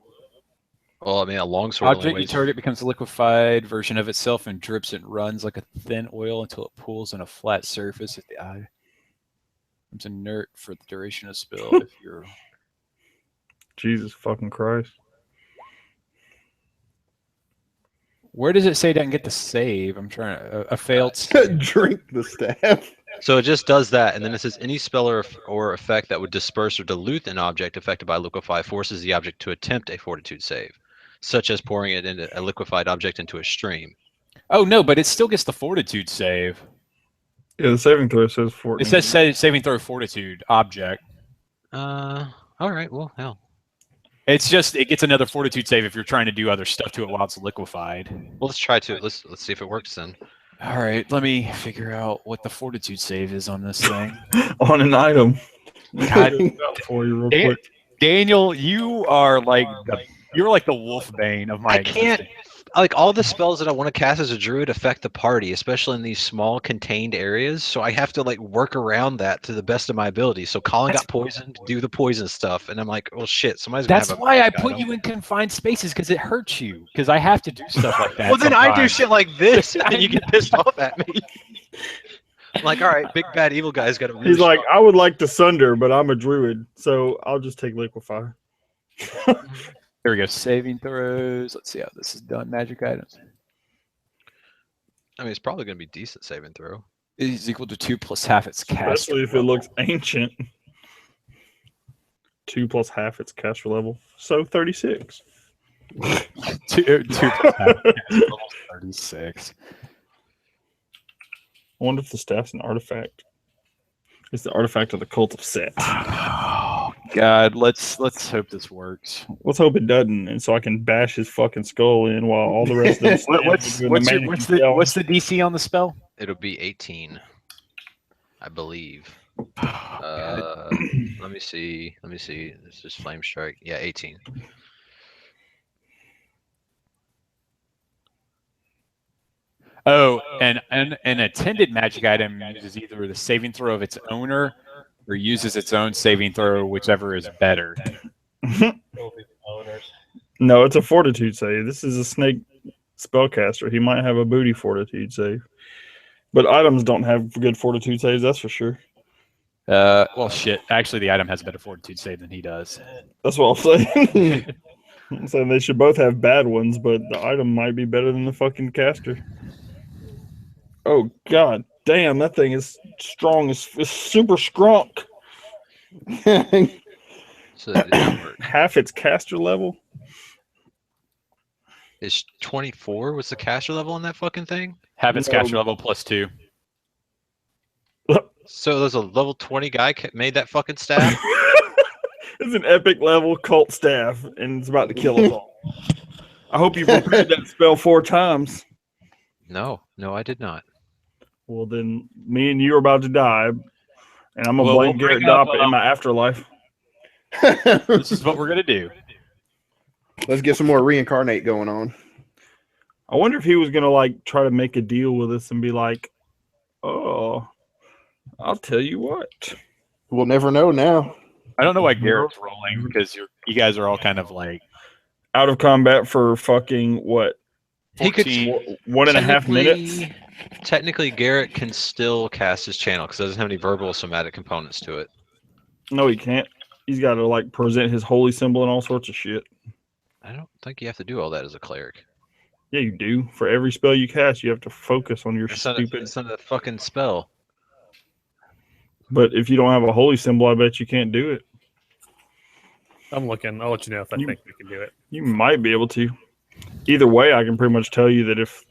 Well, I mean, a longsword only Object you weighs. target becomes a liquefied version of itself and drips and runs like a thin oil until it pools on a flat surface at the eye. It's inert for the duration of spell if you're. Jesus fucking Christ. Where does it say it doesn't get the save? I'm trying to. A failed save. Drink the staff. So it just does that, and then it says any spell or effect that would disperse or dilute an object affected by liquefy forces the object to attempt a fortitude save, such as pouring it into a liquefied object into a stream. Oh, no, but it still gets the fortitude save. Yeah, the saving throw says 14. It says saving throw fortitude object. All right. Well, hell. It's just it gets another fortitude save if you're trying to do other stuff to it while it's liquefied. Well, let's try to. Let's see if it works then. All right, let me figure out what the fortitude save is on this thing. On an item. God, For you real Dan- quick. Daniel, you're like the wolf bane of my. I can't. like all the spells that I want to cast as a druid affect the party, especially in these small contained areas. So I have to like work around that to the best of my ability. So Colin got poisoned, do the poison stuff, and I'm like, well, shit, somebody's gonna That's have a why I magic put item. you in confined spaces because it hurts you. Because I have to do stuff like that. Well, then I do sometimes. shit like this, and you get pissed off at me. I'm like, all right, big bad evil guy's got a really He's like, strong- I would like to sunder, but I'm a druid, so I'll just take liquefy. Here we go. Saving throws. Let's see how this is done. Magic items. I mean, it's probably gonna be decent saving throw. Is equal to 2 plus half its caster. Especially if it looks ancient. 2 plus half its caster level. So 36. 2 plus half. Level 36. I wonder if the staff's an artifact. It's the artifact of the cult of Set. Oh God, let's hope this works. Let's hope it doesn't, and so I can bash his fucking skull in while all the rest of them. What's the DC on the spell? It'll be 18, I believe. Oh, Let me see. This is flame strike. Yeah, 18. Oh, and an attended magic item uses either the saving throw of its owner or uses its own saving throw, whichever is better. No, it's a fortitude save. This is a snake spellcaster. He might have a booty fortitude save. But items don't have good fortitude saves, that's for sure. Well, shit. Actually, the item has a better fortitude save than he does. That's what I'm saying. I'm saying they should both have bad ones, but the item might be better than the fucking caster. Oh, God damn, that thing is strong. It's super scrunk. So it didn't work. Half its caster level? Is 24 was the caster level on that fucking thing? Have its caster level plus 2. So there's a level 20 guy made that fucking staff? It's an epic level cult staff, and it's about to kill us all. I hope you've repeated that spell 4 times. No, I did not. Well, then me and you are about to die, and I'm going to Well, blame we'll Garrett bring up, Dopp in my afterlife. This is what we're going to do. Let's get some more reincarnate going on. I wonder if he was going to like try to make a deal with us and be like, oh, I'll tell you what. We'll never know now. I don't know why Garrett's rolling because you guys are all kind of like out of combat for fucking what? He could 1.5 minutes. Technically, Garrett can still cast his channel because it doesn't have any verbal or somatic components to it. No, he can't. He's got to like present his holy symbol and all sorts of shit. I don't think you have to do all that as a cleric. Yeah, you do. For every spell you cast, you have to focus on your stupid. It's not a fucking spell. But if you don't have a holy symbol, I bet you can't do it. I'm looking. I'll let you know if I think we can do it. You might be able to. Either way, I can pretty much tell you that if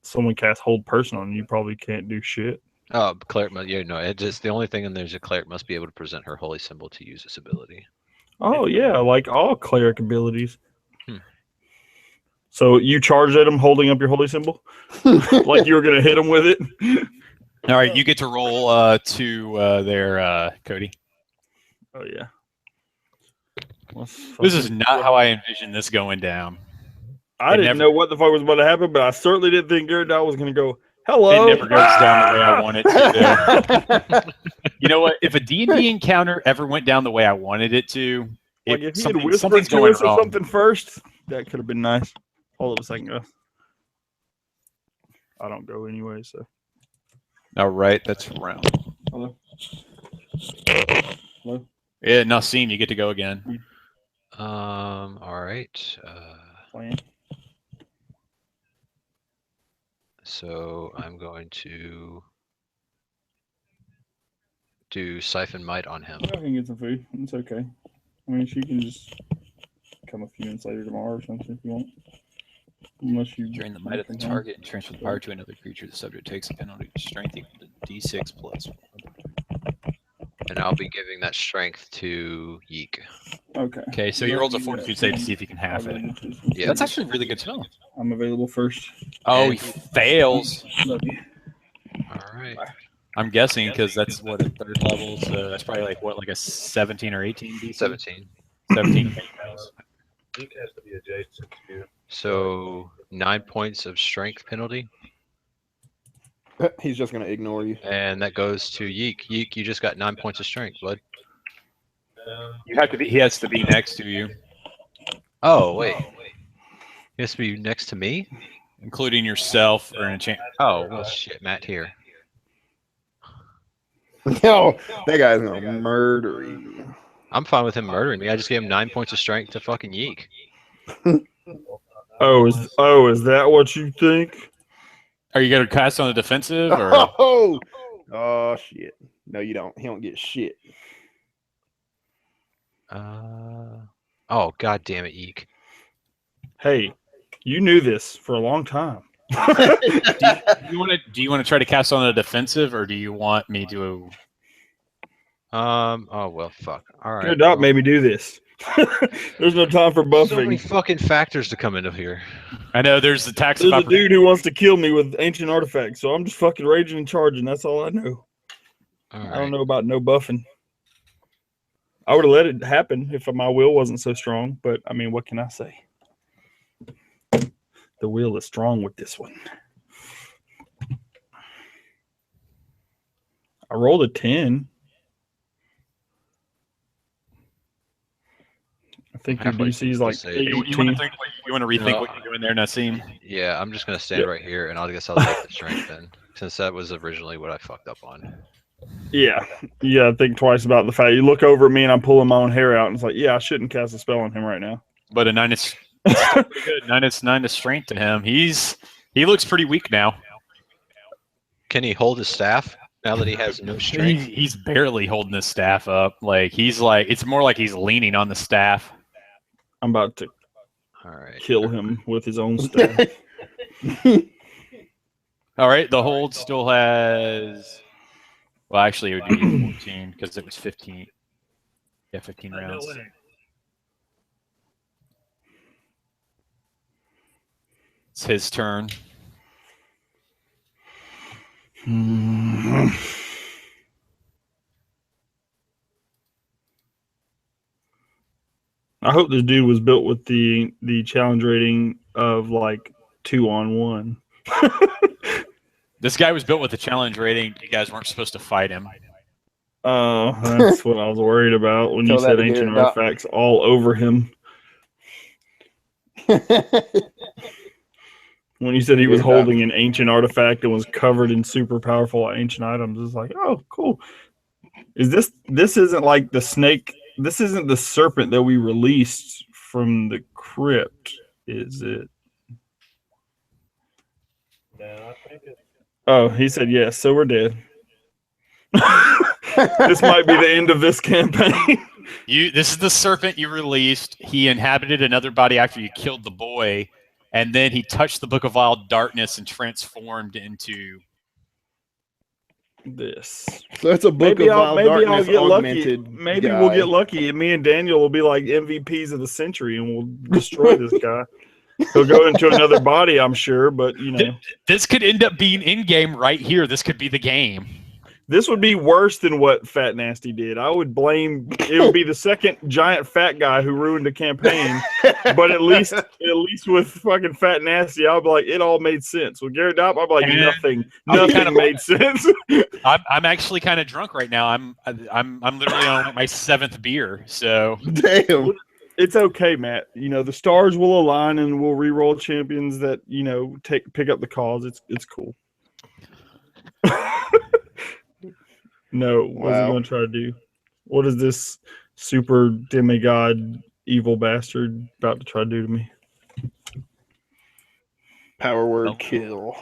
someone casts hold person on you, you probably can't do shit. Oh, cleric. Yeah, no. It just the only thing in there is a cleric must be able to present her holy symbol to use this ability. Oh yeah, like all cleric abilities. So you charged at him holding up your holy symbol, like you were gonna hit him with it. All right, you get to roll to there, Cody. Oh yeah. This is not how I envisioned this going down. I didn't know what the fuck was about to happen, but I certainly didn't think Garrett Dow was going to go, hello. It never goes down the way I want it to. You know what? If a D&D encounter ever went down the way I wanted it to, like if he had something's whispered to going us or wrong. something first, that could have been nice. Hold up a second, guys. I don't go anyway, so. All right, that's round. Hello. Hello. Yeah, Nassim, you get to go again. All right. Plan. So I'm going to do Siphon Might on him. I can get some food. It's okay. I mean, she can just come a few minutes later tomorrow or something if you want. Unless you Drain the might of the target and transfer the power to another creature. The subject takes a penalty of strength equal to D6 plus 1. And I'll be giving that strength to Yeek. Okay. Okay, so he rolls a fortitude save to see if he can half it. Yeah, That's actually a really good spell. I'm available first. Oh, he fails. Love you. All right. I'm guessing because that's what a third level, so that's probably like what, like a 17 or 18 D? 17. 17. Yeek has to be adjacent to So 9 points of strength penalty, He's just gonna ignore you. and that goes to Yeek. Yeek, you just got 9 points of strength, bud. You have to be. He has to be next to you, Oh wait, he has to be next to me. including yourself or an enchant. Oh well, shit, Matt here. No, that guy's gonna murder you. I'm fine with him murdering me. I just gave him 9 points of strength to fucking Yeek. Oh, is that what you think? Are you gonna cast on the defensive or? Oh shit! No, you don't. He don't get shit. Oh god damn it, Yeek. Hey, you knew this for a long time. Do you want to try to cast on the defensive, or do you want me to? Oh well, fuck. All right. Good doc made me do this. There's no time for So many buffing. fucking factors to come into here. I know there's the tax. There's a dude who wants to kill me with ancient artifacts, so I'm just fucking raging and charging. That's all I know. All I don't right. know about no buffing. I would have let it happen if my will wasn't so strong, but I mean, what can I say? The will is strong with this one. I rolled a 10. I think your DC is like You want 18. to rethink what you're doing there, Nassim? Yeah, I'm just gonna stand right here, and I guess I'll take the strength then, since that was originally what I fucked up on. Yeah, think twice about the fact you look over at me and I'm pulling my own hair out, and it's like, yeah, I shouldn't cast a spell on him right now. But a 9 is still pretty good. 9 is strength to him. He looks pretty weak now. Can he hold his staff now that he has no strength? He's barely holding his staff up. It's more like he's leaning on the staff. I'm about to kill him with his own staff. All right, the hold still has. Well, actually, it would be 14 because it was 15. Yeah, 15 rounds. It's his turn. I hope this dude was built with the challenge rating of like 2-on-1. This guy was built with a challenge rating. You guys weren't supposed to fight him. Oh, that's what I was worried about when you said ancient artifacts all over him. When you said he was holding an ancient artifact and was covered in super powerful ancient items, it's like, oh, cool. This isn't like the snake. This isn't the serpent that we released from the crypt, is it? No, I think it's. Oh, he said yes, so we're dead. This might be the end of this campaign. This is the serpent you released. He inhabited another body after you killed the boy, and then he touched the Book of Wild Darkness and transformed into this. So it's a book of wild darkness augmented. Maybe we'll get lucky, and me and Daniel will be like MVPs of the century, and we'll destroy this guy. He'll go into another body, I'm sure, but you know, this could end up being in game right here. This could be the game. This would be worse than what Fat Nasty did. I would blame it would be the second giant fat guy who ruined the campaign. But at least with fucking Fat Nasty, I'll be like, it all made sense. With Garrett Dopp, I'll be like, nothing made sense. I'm actually kind of drunk right now. I'm literally on like my 7th beer. So damn. It's okay, Matt. You know, the stars will align and we'll re-roll champions that, you know, pick up the cause. It's cool. No, what's he going to try to do? What is this super demigod evil bastard about to try to do to me? Power word kill.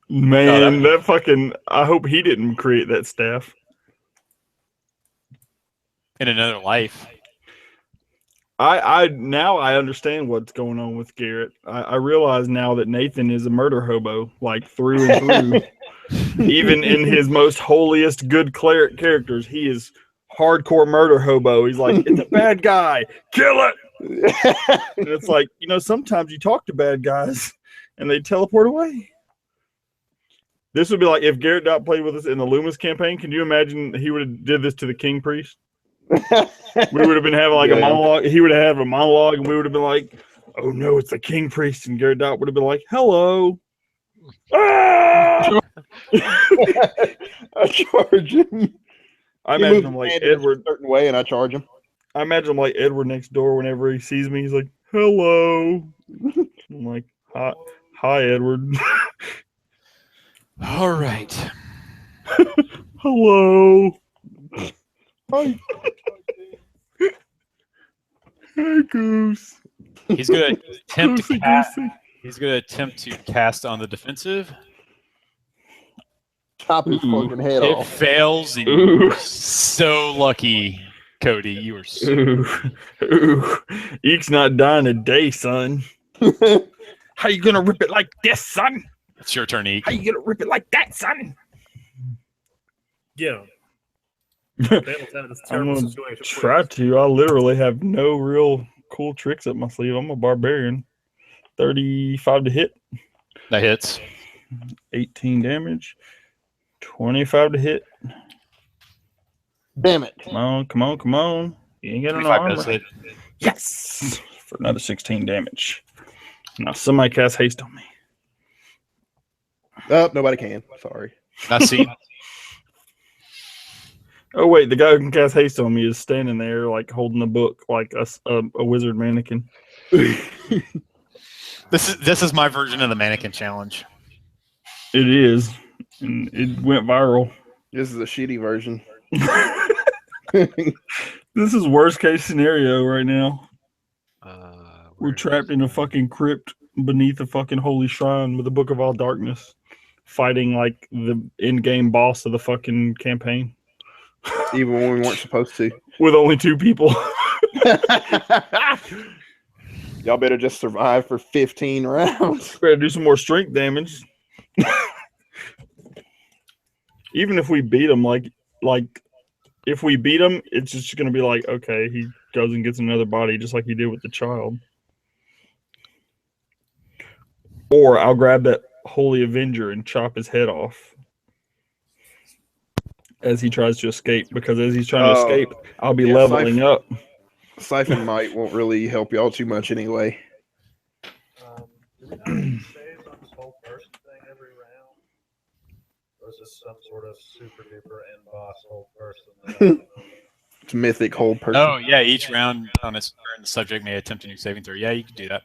Man, that fucking... I hope he didn't create that staff. In another life. I now I understand what's going on with Garrett. I realize now that Nathan is a murder hobo, like through and through. Even in his most holiest good cleric characters, he is hardcore murder hobo. He's like, it's a bad guy, kill it. And it's like, you know, sometimes you talk to bad guys and they teleport away. This would be like if Garrett Dot played with us in the Loomis campaign. Can you imagine he would have did this to the King Priest? We would have been having like a Yeah. monologue. He would have had a monologue, and we would have been like, "Oh no, it's the king priest." And Garrett Dot would have been like, "Hello." Ah! I charge him. I He imagine moves him his like hand in a Edward. certain way, and I charge him. I imagine him like Edward next door. Whenever he sees me, he's like, "Hello." I'm like, "Hi, Edward." All right. Hello. Hi. Hey, Goose. He's gonna attempt to Goosey, cast. goosey. He's gonna attempt to cast on the defensive. Chop his Ooh. fucking head It off. fails. And Ooh. you're so lucky, Cody. You are so. Ooh. Eek's not dying today, son. How you gonna rip it like this, son? It's your turn, Eek. How you gonna rip it like that, son? Get him. Bail's out of this I'm terrible gonna situation. try to. I literally have no real cool tricks up my sleeve. I'm a barbarian. 35 to hit, That hits. 18 damage, 25 to hit. Damn it. Come on, come on, come on. You ain't got no 25 armor. does hit. Yes! For another 16 damage. Now somebody cast haste on me. Oh, nobody can. Sorry. Not seen. Oh wait, the guy who can cast haste on me is standing there, like holding a book, like a wizard mannequin. This is my version of the mannequin challenge. It is, and it went viral. This is a shitty version. This is worst case scenario right now. We're Where trapped is in a it? fucking crypt beneath a fucking holy shrine with the Book of All Darkness, fighting like the in-game boss of the fucking campaign Even when we weren't supposed to. with only 2 people. Y'all better just survive for 15 rounds. Better do some more strength damage. Even if we beat him, like if we beat him, it's just gonna be like, okay, he goes and gets another body, just like he did with the child. Or I'll grab that Holy Avenger and chop his head off as he tries to escape. Because as he's trying to escape, I'll be yeah, leveling up. Siphon Might won't really help y'all too much anyway. Do we not save on this whole person thing every round? Or is this some sort of super duper end boss whole person? It's mythic hold person. Oh yeah, each round on its turn, the subject may attempt a new saving throw. Yeah, you can do that.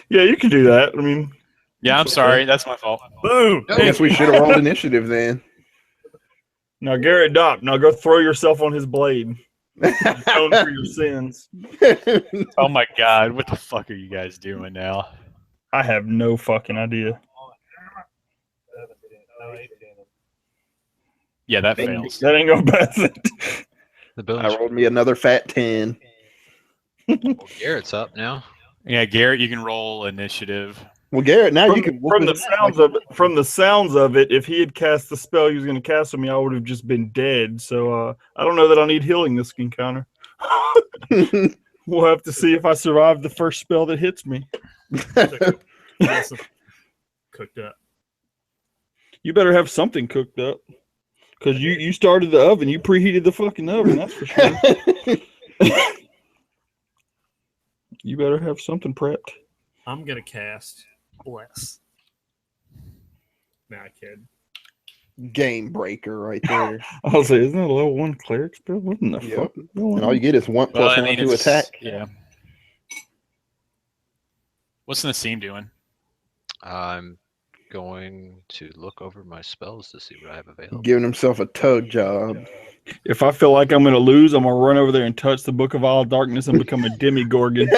Yeah, you can do that. I mean, Yeah, I'm sorry. That's my fault. Boom! I guess we should have rolled initiative then. now Garrett Dopp, now go throw yourself on his blade. Atone for your sins. Oh my god, what the fuck are you guys doing now? I have no fucking idea. 17, no, 18. Yeah, that fails. That ain't gonna pass it. The I bonus. rolled me another fat 10. Garrett's up now. Yeah, Garrett, you can roll initiative. Well, Garrett, now From, you can whoop from the his ass sounds of it, if he had cast the spell he was going to cast on me, I would have just been dead. So I don't know that I need healing this encounter. like- We'll have to see if I survive the first spell that hits me. Yes, cooked up. You better have something cooked up, because you started the oven. You preheated the fucking oven. That's for sure. You better have something prepped. I'm gonna cast Bless. Nah, kid. Game breaker right there. I'll say, isn't that a level 1 cleric spell? What in the Yep. fuck? is going And all on? you get is one plus one to it's- attack. Yeah. What's Nassim doing? I'm going to look over my spells to see what I have available. Giving himself a tug job. If I feel like I'm going to lose, I'm going to run over there and touch the Book of All Darkness and become a demigorgon.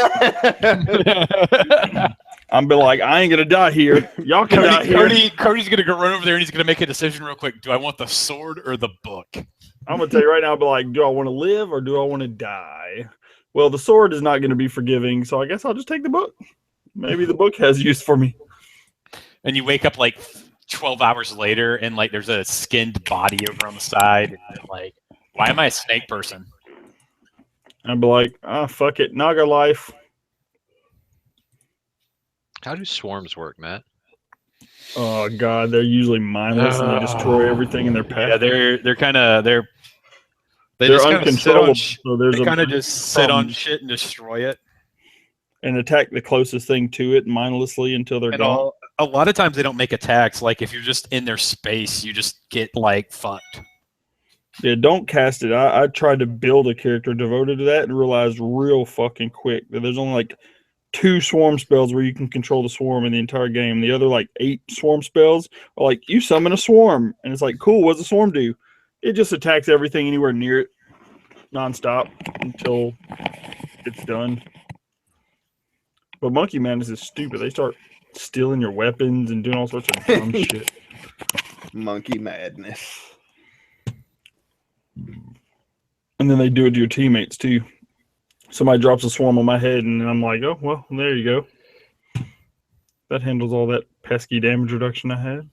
I'm be like, I ain't going to die here. Y'all can die here. Cody's gonna go run over there and he's gonna make a decision real quick. Do I want the sword or the book? I'm going to tell you right now, I'll be like, do I want to live or do I want to die? Well, the sword is not going to be forgiving, so I guess I'll just take the book. Maybe the book has use for me. And you wake up like 12 hours later and like there's a skinned body over on the side. And like, why am I a snake person? I'd be like, fuck it. Naga life. How do swarms work, Matt? Oh, God. They're usually mindless and they destroy everything in their path. Yeah, they're They They're just kind of sit on. uncontrollable. So there's They a kind of just sit on problem. shit and destroy it. And attack the closest thing to it mindlessly until they're And gone. a lot of times they don't make attacks. Like if you're just in their space, you just get like fucked. Yeah, don't cast it. I tried to build a character devoted to that and realized real fucking quick that there's only like 2 swarm spells where you can control the swarm in the entire game. The other like 8 swarm spells are like you summon a swarm, and it's like cool. What's the swarm do? It just attacks everything anywhere near it, nonstop until it's done. But Monkey Madness is stupid. They start stealing your weapons and doing all sorts of dumb shit. Monkey Madness. And then they do it to your teammates too. Somebody drops a swarm on my head, and I'm like, oh, well, there you go. That handles all that pesky damage reduction I had.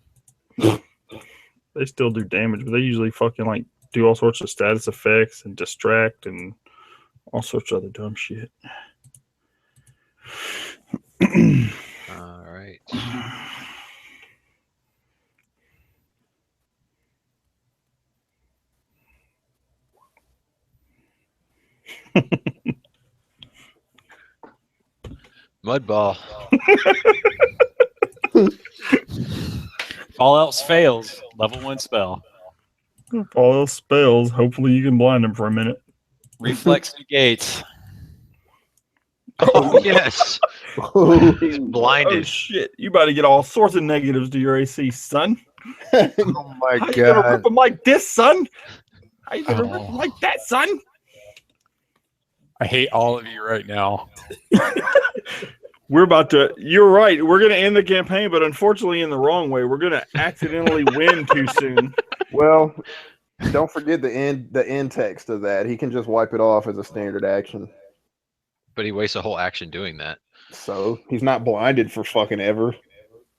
They still do damage, but they usually fucking like do all sorts of status effects and distract and all sorts of other dumb shit. All right. Mudball. If all else fails, level 1 spell. If all else spells, hopefully you can blind them for a minute. Reflex negates. Oh, yes. He's Oh blinded. shit! You about to get all sorts of negatives to your AC, son. Oh my How you gonna god. rip them like this, son? How you gonna rip them like that, son? I hate all of you right now. We're about to. You're right. We're gonna end the campaign, but unfortunately, in the wrong way. We're gonna accidentally win too soon. Well, don't forget the end text of that. He can just wipe it off as a standard action. But he wastes a whole action doing that. So he's not blinded for fucking ever.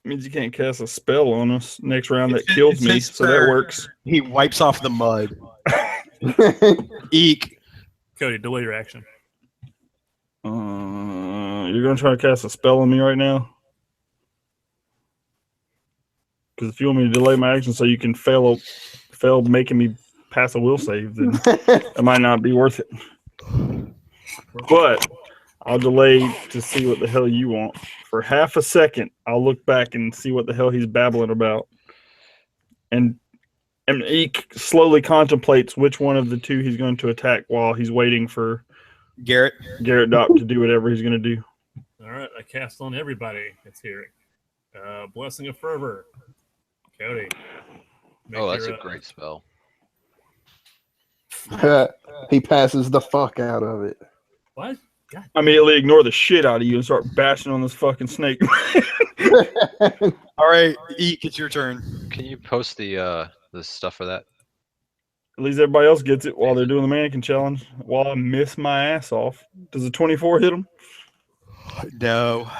Means you can't cast a spell on us next round that kills me, so that works. He wipes off the mud. Eek. Cody, delay your action. You're gonna try to cast a spell on me right now? Because if you want me to delay my action so you can fail making me pass a will save, then it might not be worth it. But I'll delay to see what the hell you want. For half a second, I'll look back and see what the hell he's babbling about. And Eek slowly contemplates which one of the 2 he's going to attack while he's waiting for Garrett Dopp to do whatever he's going to do. All right, I cast on everybody. Let's hear it. Blessing of Fervor. Cody. Oh, that's a great spell. He passes the fuck out of it. What? God. I immediately ignore the shit out of you and start bashing on this fucking snake. All right, Eek, it's your turn. Can you post the stuff for that? At least everybody else gets it while they're doing the mannequin challenge. While I miss my ass off. Does a 24 hit him? No.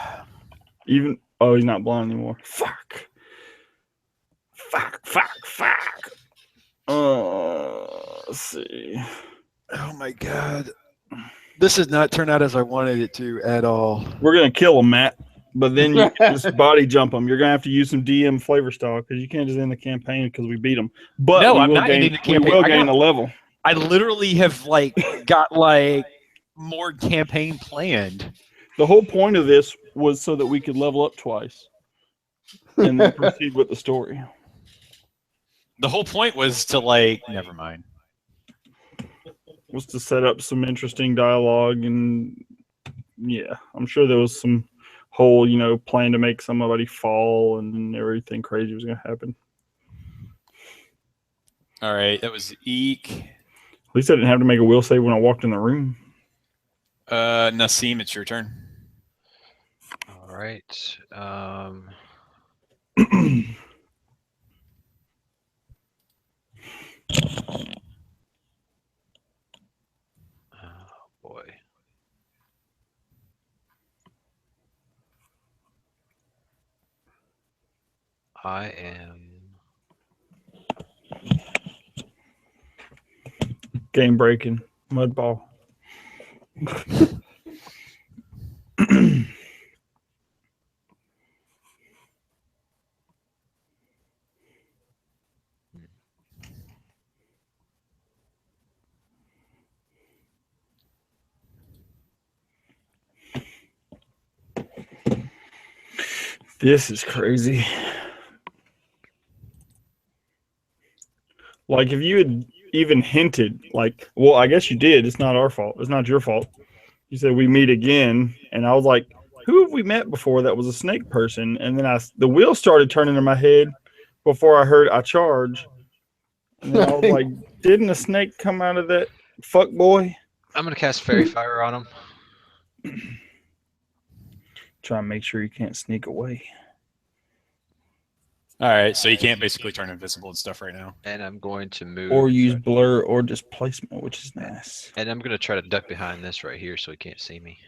Even he's not blind anymore. Fuck. Let's see. Oh my god. This has not turned out as I wanted it to at all. We're gonna kill him, Matt. But then you can just body jump him. You're gonna have to use some DM flavor style because you can't just end the campaign because we beat him. But no, we I'm will not gain, ending the campaign. We will gain a level. I literally have got more campaign planned. The whole point of this was so that we could level up twice and then proceed with the story. The whole point was to never mind. Was to set up some interesting dialogue, and yeah, I'm sure there was some whole, plan to make somebody fall and everything crazy was going to happen. All right, that was Eek. At least I didn't have to make a will save when I walked in the room. Nassim, it's your turn. All right. Oh boy. I am Game breaking. Mudball. This is crazy. Like, if you had even hinted, like, well, I guess you did. It's not our fault. It's not your fault. You said we meet again, and I was like, who have we met before that was a snake person? And then the wheels started turning in my head before I heard I charge. And then I was like, didn't a snake come out of that fuck boy? I'm gonna cast Fairy Fire on him. Try and make sure you can't sneak away. All right, so you can't basically turn invisible and stuff right now. And I'm going to move. Or use blur or displacement, which is nice. And I'm gonna try to duck behind this right here so he can't see me.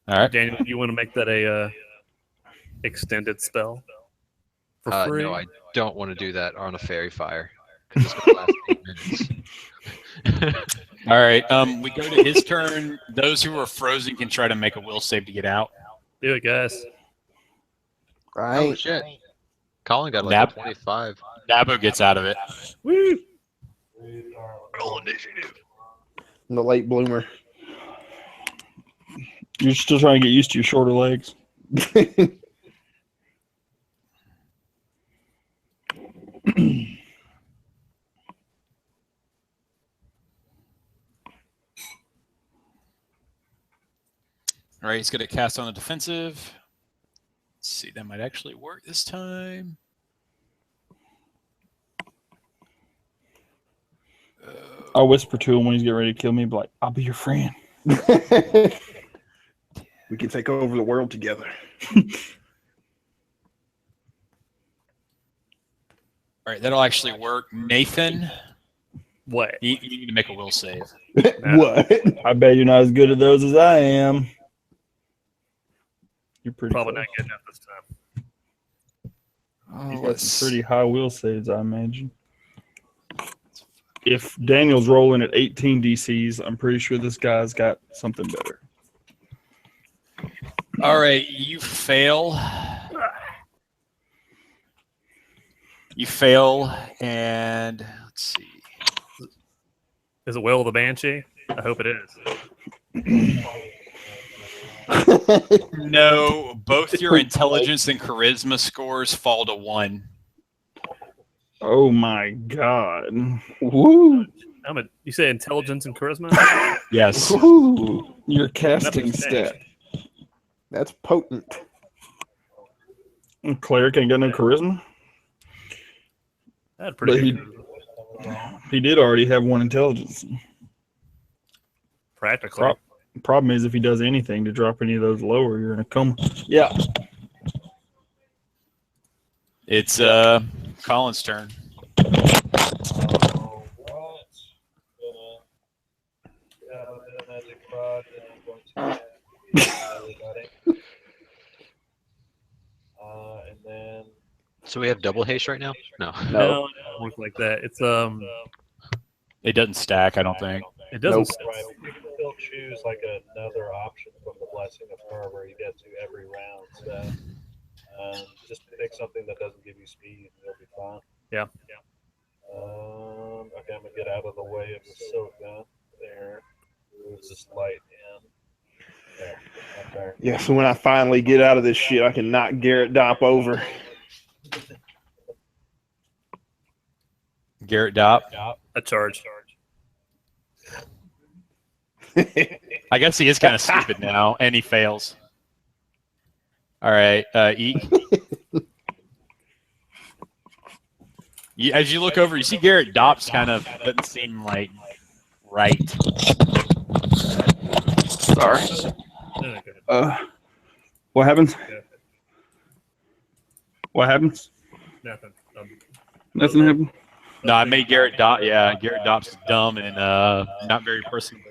All right, Daniel, you want to make that a extended spell for free? No, I don't want to do that on a Fairy Fire because it's gonna last 8 minutes. all right. We go to his turn. Those who are frozen can try to make a will save to get out. Do it, guys. Right. Oh shit! Colin got like Nap. a 25. Dabo gets out of it. Woo! Roll initiative. I'm the late bloomer. You're still trying to get used to your shorter legs. All right, he's going to cast on the defensive. Let's see, that might actually work this time. I'll whisper to him when he's getting ready to kill me, be like, I'll be your friend. We can take over the world together. All right, that'll actually work. Nathan, What? you need to make a will save. What? I bet you're not as good at those as I am. You're pretty Probably close. not good enough this time. He's got some pretty high will saves, I imagine. If Daniel's rolling at 18 DCs, I'm pretty sure this guy's got something better. All right, you fail. You fail, and let's see. Is it Will the Banshee? I hope it is. No, both your intelligence and charisma scores fall to 1. Oh my god. Woo! You say intelligence and charisma? Yes. Woo! Your casting Nothing's stat. That's potent. Cleric ain't got no charisma. That's pretty But good. he did already have 1 intelligence. Practically. Problem is, if he does anything to drop any of those lower, you're in a coma. Yeah. It's Colin's turn. Magic rod, and I'm going to cast everybody. And then So we have double haste right now? No. No, it doesn't work like that. It's It doesn't stack, I don't think. it doesn't. right, you can still choose like another option from the Blessing of Her where you get to every round. So just pick something that doesn't give you speed, and you'll be fine. Yeah. Okay, I'm gonna get out of the way of the silk gun. There, move this light in. There, up there. Yeah, so when I finally get out of this shit, I can knock Garrett Dopp over. Garrett Dopp. A charge. I guess he is kind of stupid now, and he fails. All right, Eek. As you look over, you see Garrett Dopp's kind of doesn't seem like right. Sorry. Okay. What happens? Yeah. What happens? Nothing. Nothing happened. No, I made Garrett Dopp. Yeah, Garrett Dopp's dumb and not very personable.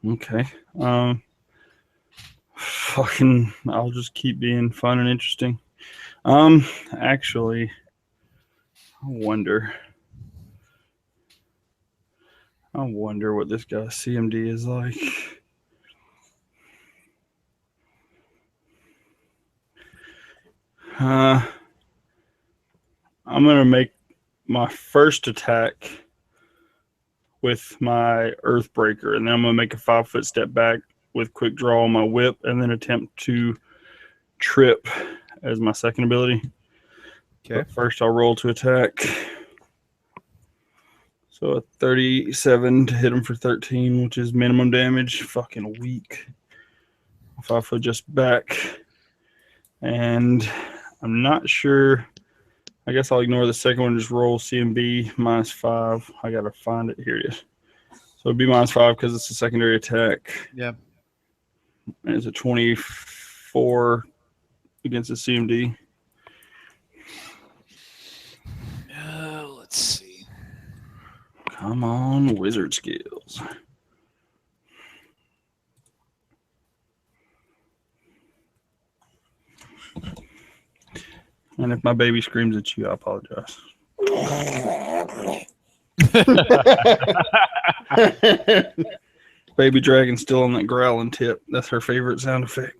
Okay. Fucking, I'll just keep being fun and interesting. Actually, I wonder what this guy's CMD is like. I'm gonna make my first attack with my Earthbreaker, and then I'm gonna make a 5-foot step back with quick draw on my whip, and then attempt to Trip as my second ability. Okay. But first, I'll roll to attack. So a 37 to hit him for 13, which is minimum damage. Fucking weak. 5 foot just back. And I'm not sure. I guess I'll ignore the second one. Just roll CMB -5. I gotta find it. Here it is. So it'd be -5 because it's a secondary attack. Yeah. And it's a 24 against the CMD. Let's see. Come on, wizard skills. And if my baby screams at you, I apologize. Baby dragon's still on that growling tip. That's her favorite sound effect.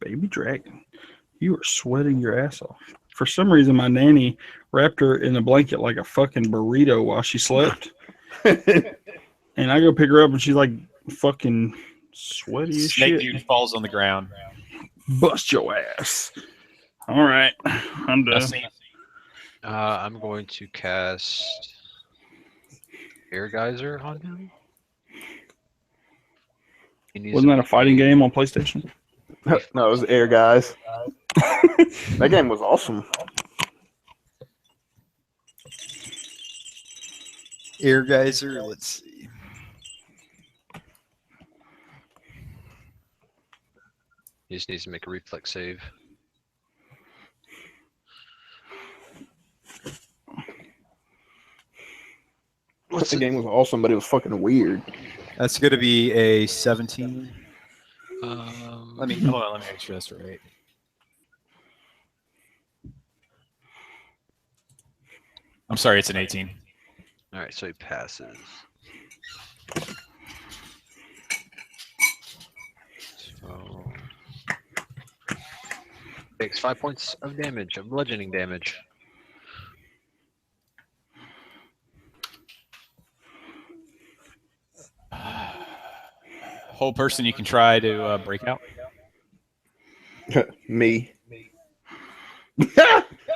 Baby dragon, you are sweating your ass off. For some reason, my nanny wrapped her in a blanket like a fucking burrito while she slept. And I go pick her up, and she's like fucking sweaty as Snake shit. dude falls on the ground. Bust your ass. All right, I'm done. I'm going to cast Air Geyser on him. Wasn't that a fighting game on PlayStation? No, it was Air Guys. That game was awesome. Air Geyser, let's see. He just needs to make a reflex save. The game was awesome, but it was fucking weird. That's going to be a 17. Um, Let me make sure that's right. I'm sorry, it's an 18. All right, so he passes. So takes 5 points of damage, of bludgeoning damage. Whole person you can try to break out. Me.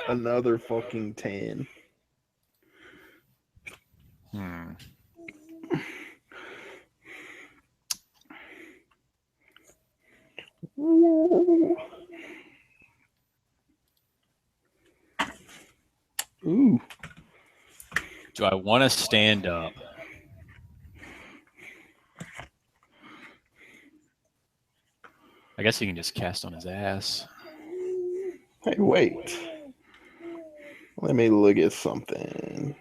Another fucking 10. Ooh. Do I want to stand up? I guess he can just cast on his ass. Hey, wait. Let me look at something.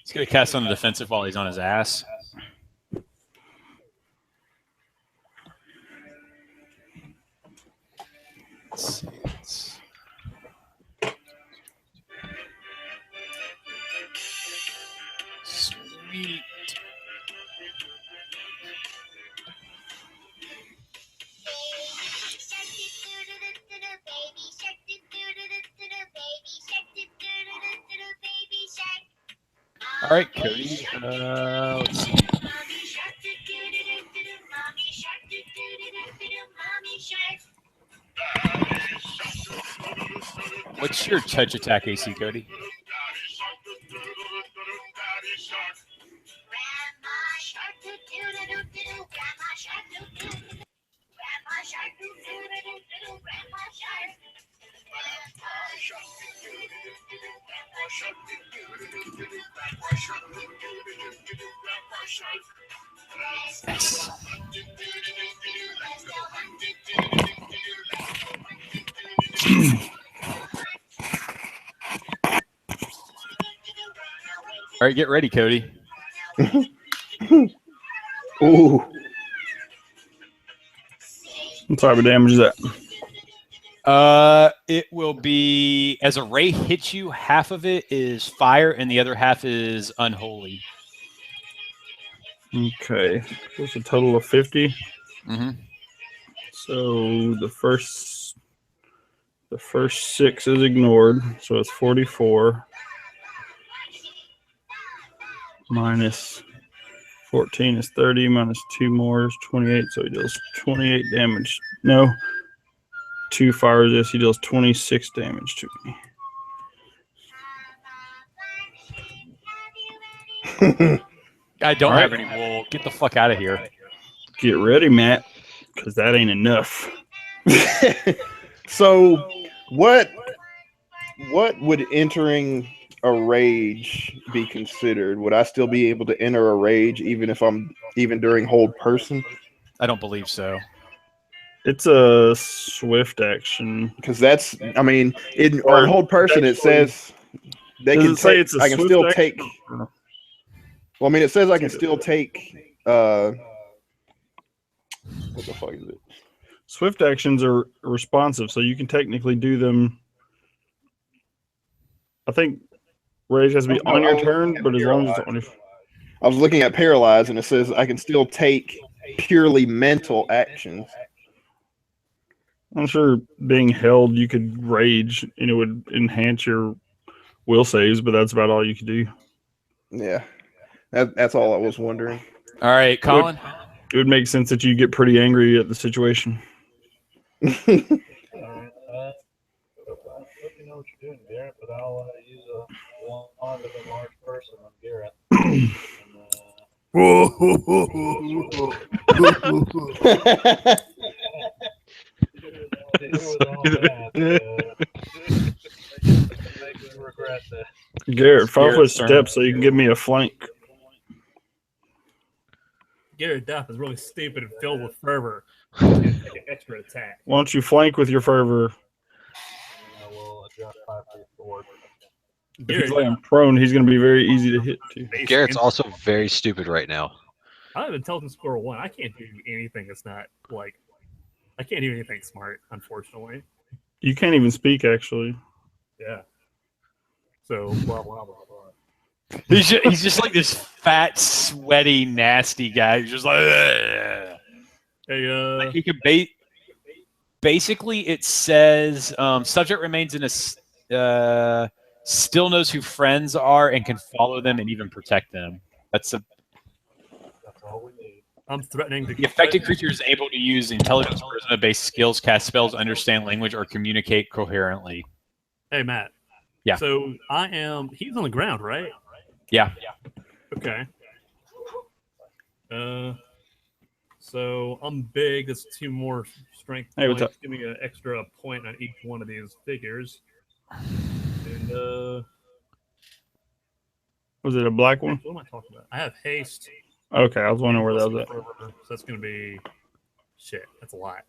He's going to cast on the defensive while he's on his ass. Let's see. Sweet. All right, Cody. Let's see. What's your touch attack AC, Cody? Yes. All right, get ready, Cody. Ooh. What type of damage is that? It will be, as a ray hits you, half of it is fire and the other half is unholy. Okay. So it's a total of 50. Mm-hmm. So the first The first 6 is ignored, so it's 44. Minus 14 is 30. Minus 2 more is 28, so he deals 28 damage. No. 2 fire resist, he deals 26 damage to me. I don't All have right. any wool. Get the fuck out of here. Get ready, Matt, because that ain't enough. So, what would entering a rage be considered? Would I still be able to enter a rage even during hold person? I don't believe so. It's a swift action. Because that's, I mean, Or on hold person it actually- says they Does can it say take. it's a I can swift still action? take. Well, I mean, it says I can still take. What the fuck is it? Swift actions are responsive, so you can technically do them. I think rage has to be on your turn, but as long as it's on your. I was looking at paralyze, and it says I can still take purely mental actions. I'm sure being held, you could rage, and it would enhance your will saves, but that's about all you could do. Yeah, that's all I was wondering. All right, Colin. It would make sense that you get pretty angry at the situation. Alright, let me know what you're doing, Garrett, but I'll use a wand of a large person on Garrett. Garrett, 5 foot Garrett's turn. step so you can give me a flank. Garrett Duff is really stupid and filled with fervor. He's gonna take an extra attack. Why don't you flank with your fervor? I will adjust 5 feet forward. If you lay him prone, he's going to be very easy to hit, too. Garrett's also very stupid right now. I have intelligence score 1. I can't do anything that's not like. I can't do anything smart, unfortunately. You can't even speak, actually. Yeah. So blah blah blah blah. He's just like this fat, sweaty, nasty guy. He's just like, ugh. Hey, Like he could basically it says subject remains in a still knows who friends are and can follow them and even protect them. That's all we need. I'm threatening to. The affected creature is able to use intelligence charisma-based skills, cast spells, understand language, or communicate coherently. Hey, Matt. Yeah. So he's on the ground, right? Yeah. Okay. So I'm big. That's 2 more strength Hey, what's points. up? Give me an extra point on each one of these figures. And Was it a black one? what am I talking about? I have haste. Okay, I was wondering where that was at. So that's going to be shit. That's a lot.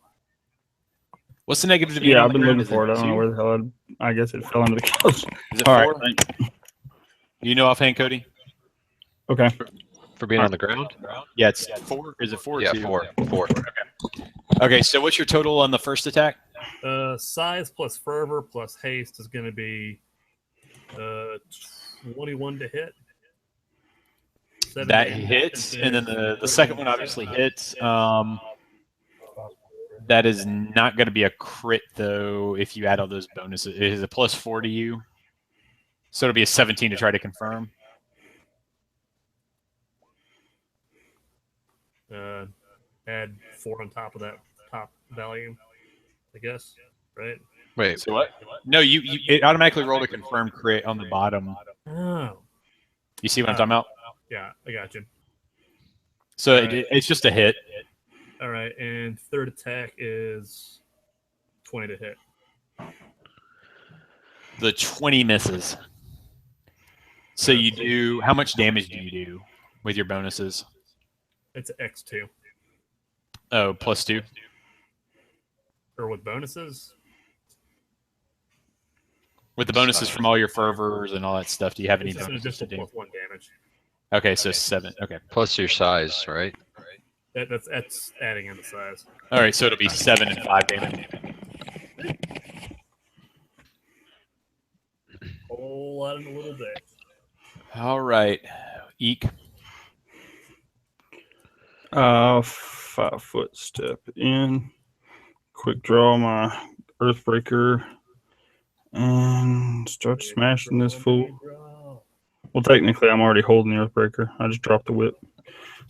What's the negative to being Yeah, on I've the been ground? looking for it. I don't know where the hell I guess it fell into the couch. Is it All 4? right. You know offhand, Cody? Okay. For being on the ground? Yeah, it's 4. Is it 4 or Yeah, 2? 4. Okay, so what's your total on the first attack? Size plus fervor plus haste is going to be 21 to hit. That hits, and then the second one obviously hits. That is not going to be a crit, though, if you add all those bonuses. It is a +4 to you. So it'll be a 17 to try to confirm. Add 4 on top of that top value, I guess, right? Wait, So what? No, it automatically rolled a confirmed crit on the bottom. Oh. You see what I'm talking about? Yeah, I got you. So it's just a hit. All right, and third attack is 20 to hit. The 20 misses. So you do, how much damage do you do with your bonuses? It's X2. Oh, +2. Or with bonuses? With the bonuses from all your fervors and all that stuff, do you have any It's just an bonuses to additional do? +1 damage. Okay, so 7. Okay. plus your size, right? That's adding in the size. All right, so it'll be 7 and 5 damage. Whole lot in a little bit. All right. Eek. 5 foot step in. Quick draw my Earthbreaker. And start smashing this fool. Well, technically, I'm already holding the Earthbreaker. I just dropped the whip.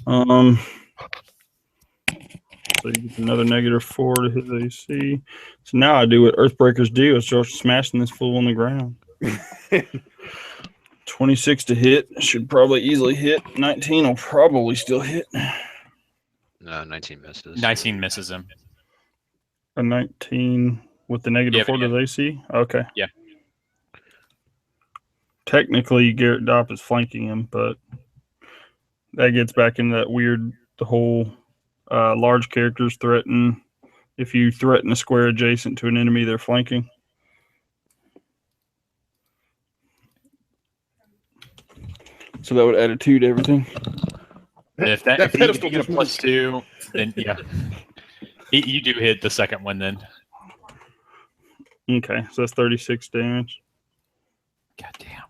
So you get another -4 to his AC. So now I do what Earthbreakers do. I start smashing this fool on the ground. 26 to hit. Should probably easily hit. 19 will probably still hit. No, 19 misses. 19 misses him. A 19 with the -4 to the AC? Okay. Yeah. Technically, Garrett Dopp is flanking him, but that gets back into that weird, the whole large characters threaten. If you threaten a square adjacent to an enemy, they're flanking. So that would add a 2 to everything. If you get a +2, then yeah. You do hit the second one then. Okay, so that's 36 damage. God damn.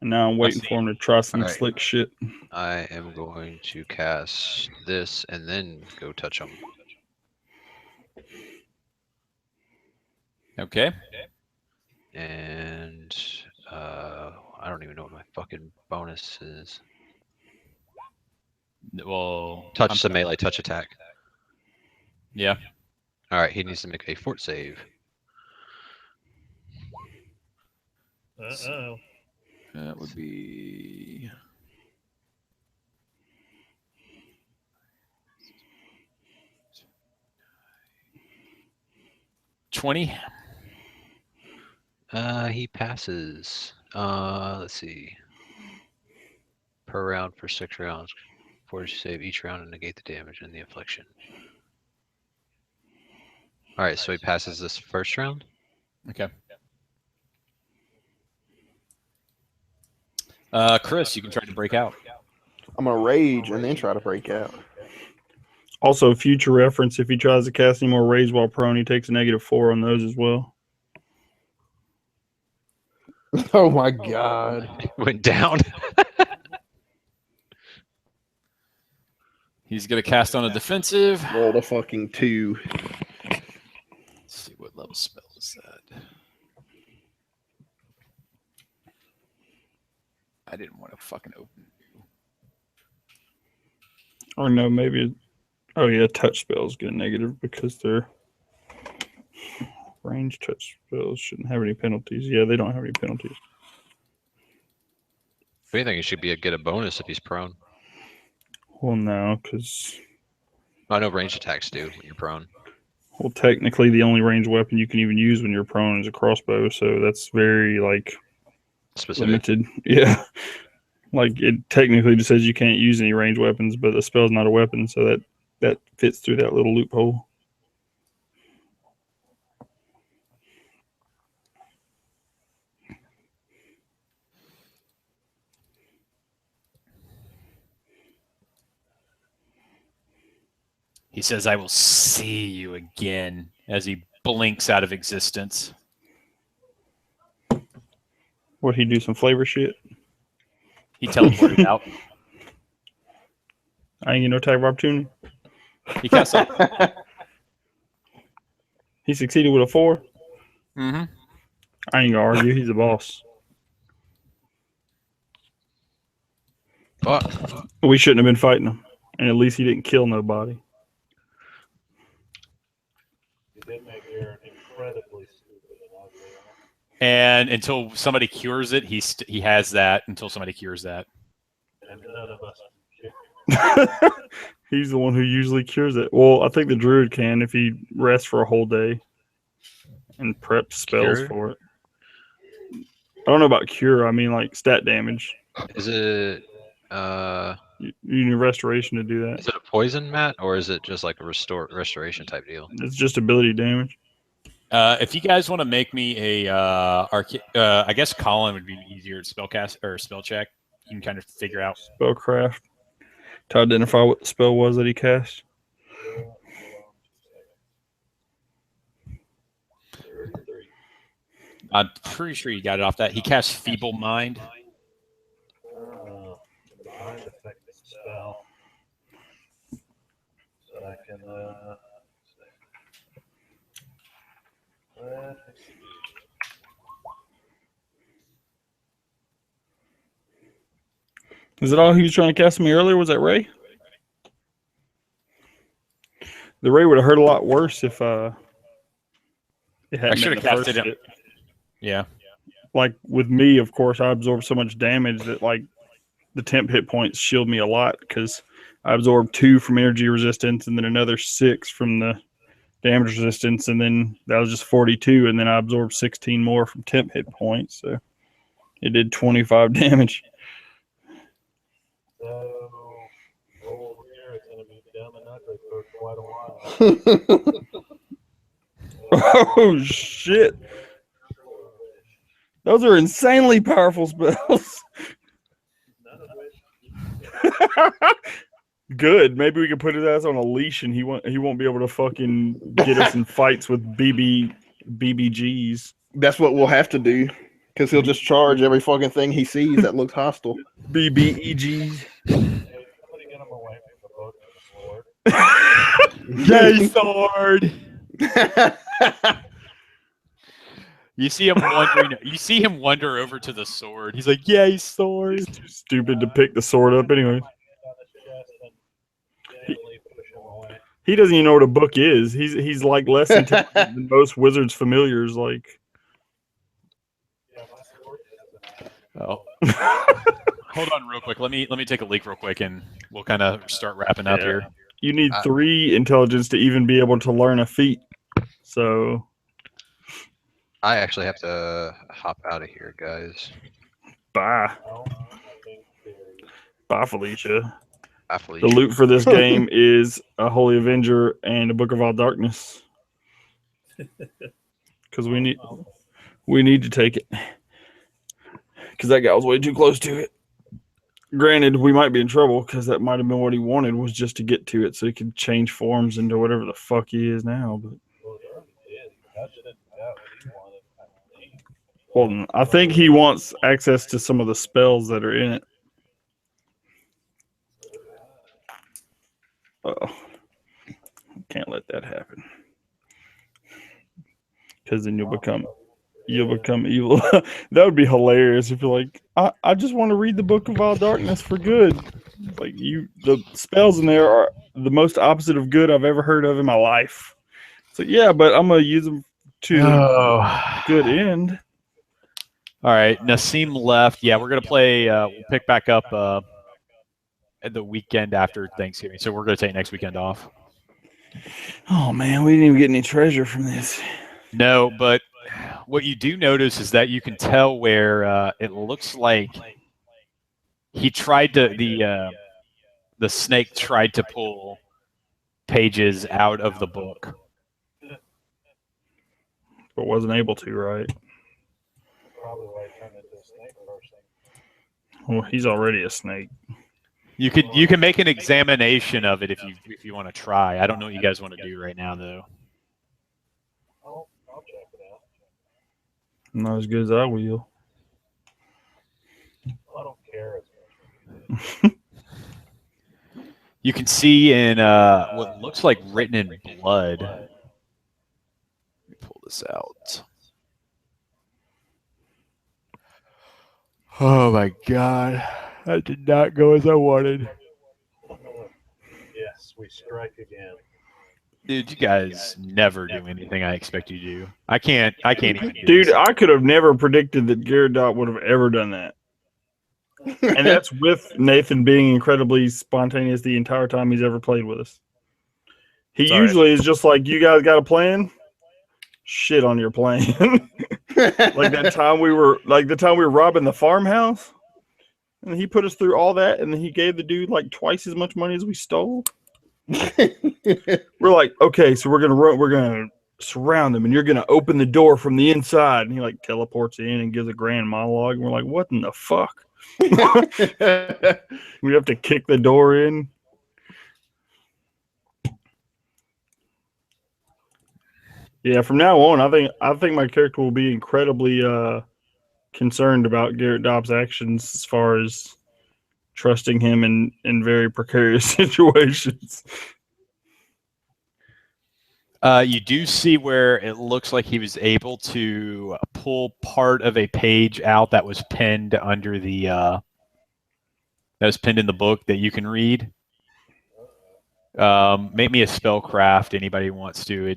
And now I'm waiting for him to try some slick shit. I am going to cast this and then go touch him. Okay. And I don't even know what my fucking bonus is. Well, touch the melee touch attack. Yeah. All right, he needs to make a fort save. Uh-oh. That would be 20. He passes. Let's see. Per round for 6 rounds. Force save each round and negate the damage and the affliction. All right, so he passes this first round. Okay. Chris, you can try to break out. I'm gonna rage and then try to break out. Also, future reference, if he tries to cast any more rage while prone, he takes a -4 on those as well. Oh my god. Went down. He's going to cast on a defensive. Rolled a fucking 2. Let's see what level spell is that. I didn't want to fucking open. Or no, maybe. Oh yeah, touch spells get a negative because they're range touch spells shouldn't have any penalties. Yeah, they don't have any penalties. If anything, it should get a bonus if he's prone. Well, no, because I know range attacks do when you're prone. Well, technically, the only ranged weapon you can even use when you're prone is a crossbow, so that's very specific. Limited. Yeah, it technically just says you can't use any ranged weapons, but the spell's not a weapon, so that fits through that little loophole. He says, "I will see you again," as he blinks out of existence. Would he do some flavor shit? He teleported out. I ain't get no type of opportunity. He cast up. He succeeded with a 4. Mm-hmm. I ain't gonna argue. He's a boss. Fuck. We shouldn't have been fighting him, and at least he didn't kill nobody. You did make Aaron incredibly stupid and ugly. And until somebody cures it, he has that until somebody cures that. And none of us. He's the one who usually cures it. Well, I think the druid can if he rests for a whole day and preps spells Cure? for it. I don't know about cure. I mean, stat damage. Is it You need restoration to do that. Is it a poison, Matt, or is it just like a restoration type deal? It's just ability damage. If you guys want to make me I guess Colin would be easier to spellcast or spell check. You can kind of figure out Spellcraft to identify what the spell was that he cast. I'm pretty sure you got it off that. He cast Feeble Mind. Behind effect spell. Let's see. Is it all he was trying to cast me earlier? Was that Ray? The Ray would have hurt a lot worse if it hadn't I should been have the casted first him. hit. Yeah. Like with me, of course, I absorb so much damage that like the temp hit points shield me a lot because I absorbed 2 from energy resistance and then another 6 from the damage resistance, and then that was just 42, and then I absorbed 16 more from temp hit points, so it did 25 damage. So, over here it's going to be dumb and ugly for quite a while. Oh shit! Those are insanely powerful spells. None of which Good. Maybe we can put his ass on a leash, and he won't be able to fucking get us in fights with BBGs. That's what we'll have to do, because he'll just charge every fucking thing he sees that looks hostile. BBEGs. hey, somebody get him away from the book and the sword. Yay, sword! You see him wondering. You see him wander over to the sword. He's like, "Yay, sword!" He's too stupid to pick the sword up anyway. On his chest and gently push him away. He doesn't even know what a book is. He's like less intelligent than most wizards' familiars. Like, Yeah, my sword is Oh. Hold on, real quick. Let me take a leak real quick, and we'll kind of start wrapping up here. you need 3 intelligence to even be able to learn a feat. So I actually have to hop out of here, guys. bye, no, bye, Felicia. Bye, The Felicia. loot for this game is a Holy Avenger and a Book of All Darkness. Because we need to take it. Because that guy was way too close to it. Granted, we might be in trouble because that might have been what he wanted, was just to get to it so he could change forms into whatever the fuck he is now. But well, I think he wants access to some of the spells that are in it. Oh, can't let that happen. Because then you'll become evil. That would be hilarious if you're like, I just want to read the Book of All Darkness for good. Like the spells in there are the most opposite of good I've ever heard of in my life. So yeah, but I'm gonna use them to good end. All right, Nassim left. Yeah, we're gonna play. We'll pick back up at the weekend after Thanksgiving. So we're gonna take next weekend off. Oh man, we didn't even get any treasure from this. No, but what you do notice is that you can tell where it looks like he tried to the snake tried to pull pages out of the book, But wasn't able to, right? probably why he turned into a snake first. Well, he's already a snake. You can make an examination of it if you want to try. I don't know what you guys want to do right now though. I'll check it out. Not as good as I will. I don't care as much. You can see in what looks like written in blood. Let me pull this out. Oh my god. That did not go as I wanted. Yes, we strike again. Dude, you guys never do anything I expect you to do. I can't even do Dude, this. I could have never predicted that Garrett Dot would have ever done that. And that's with Nathan being incredibly spontaneous the entire time he's ever played with us. He Sorry. usually is just like, you guys got a plan? Shit on your plan. Like the time we were robbing the farmhouse. And he put us through all that, and then he gave the dude like twice as much money as we stole. We're like, okay, so we're gonna surround them, and you're gonna open the door from the inside. And he like teleports in and gives a grand monologue. And we're like, what in the fuck? We have to kick the door in. Yeah, from now on, I think my character will be incredibly concerned about Garrett Dobbs' actions as far as trusting him in very precarious situations. You do see where it looks like he was able to pull part of a page out that was pinned under the that was pinned in the book that you can read. Make me a spellcraft. Anybody who wants to.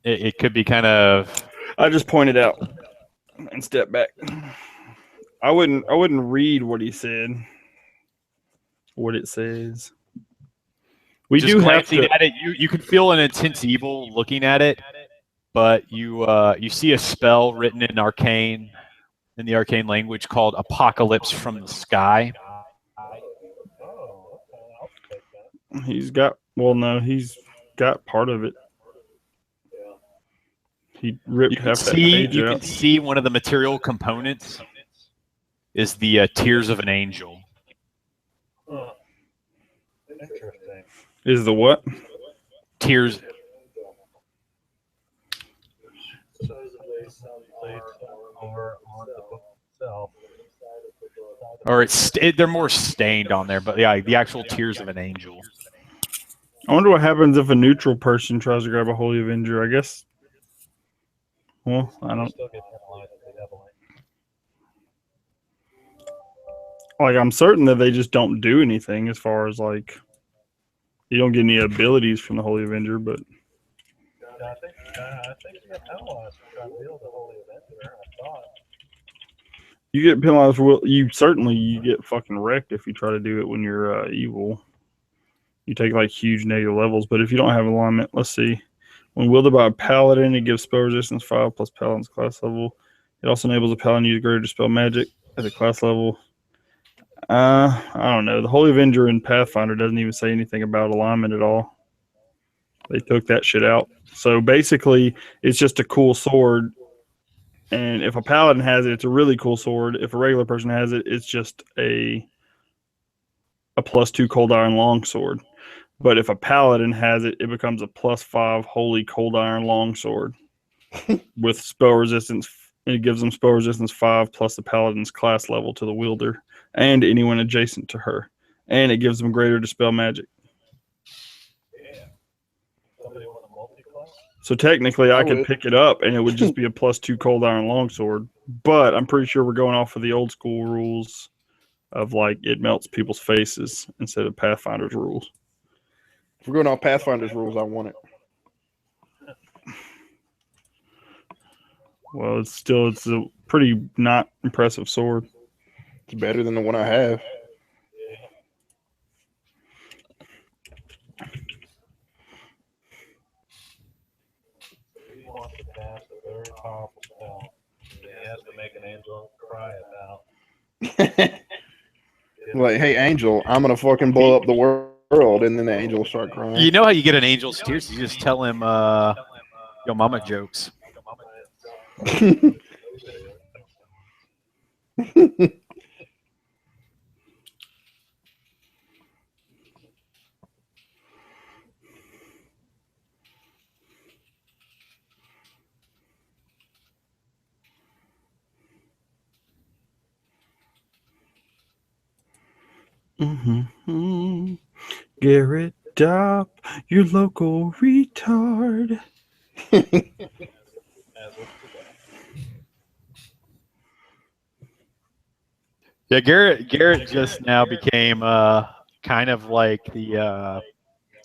It could be kind of. I just pointed out and step back. I wouldn't read what he said. What it says. We Just do have glancing to. at it, you can feel an intense evil looking at it, but you see a spell written in the arcane language called Apocalypse from the Sky. Oh, okay, I'll take that. He's got. Well, no, he's got part of it. He ripped half that page You out. can see one of the material components is the Tears of an Angel. Huh. Interesting. Is the what? Tears. Supposedly some are on the book itself. Or they're more stained on there, but yeah, the actual Tears of an Angel. I wonder what happens if a neutral person tries to grab a Holy Avenger. I guess. Well, I don't. Still get penalized pretty heavily. Like, I'm certain that they just don't do anything as far as like. You don't get any abilities from the Holy Avenger, but. I think you get penalized for trying to wield the Holy Avenger. I thought. You get penalized for you get fucking wrecked if you try to do it when you're evil. You take like huge negative levels, but if you don't have alignment, let's see. When wielded by a paladin, it gives spell resistance 5 plus paladin's class level. It also enables a paladin to use greater dispel magic at the class level. I don't know. The Holy Avenger in Pathfinder doesn't even say anything about alignment at all. They took that shit out. So basically, it's just a cool sword. And if a paladin has it, it's a really cool sword. If a regular person has it, it's just a +2 cold iron longsword. But if a paladin has it, it becomes a +5 holy cold iron longsword with spell resistance. It gives them spell resistance 5 plus the paladin's class level to the wielder and anyone adjacent to her. And it gives them greater dispel magic. Somebody want a multi-class? So technically, I could pick it up, and it would just be a +2 cold iron longsword. But I'm pretty sure we're going off of the old school rules of like it melts people's faces instead of Pathfinder's rules. If we're going off Pathfinder's rules, I want it. Well, it's a pretty not impressive sword. It's better than the one I have. He wants to cast a very powerful spell. He has to make an angel cry about. Like, hey, Angel, I'm gonna fucking blow up the world, and then the angel will start crying. You know how you get an angel's tears? You just tell him yo mama jokes. Mm-hmm. Garrett Dopp, your local retard. Yeah, Garrett just now became kind of like the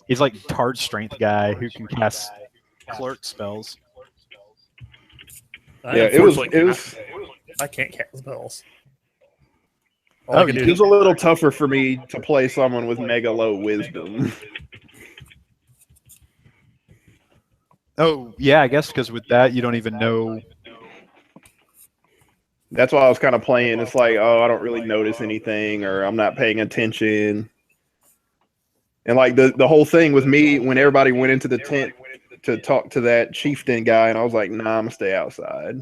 he's like Tard strength guy who can cast clerk spells. Yeah, it was. I can't cast spells. It was a little tougher for me to play someone with mega low wisdom. Oh yeah, I guess because with that you don't even know. That's why I was kind of playing. It's like, oh, I don't really notice anything, or I'm not paying attention. And like the whole thing with me, when everybody went into the tent to talk to that chieftain guy, and I was like, nah, I'm gonna stay outside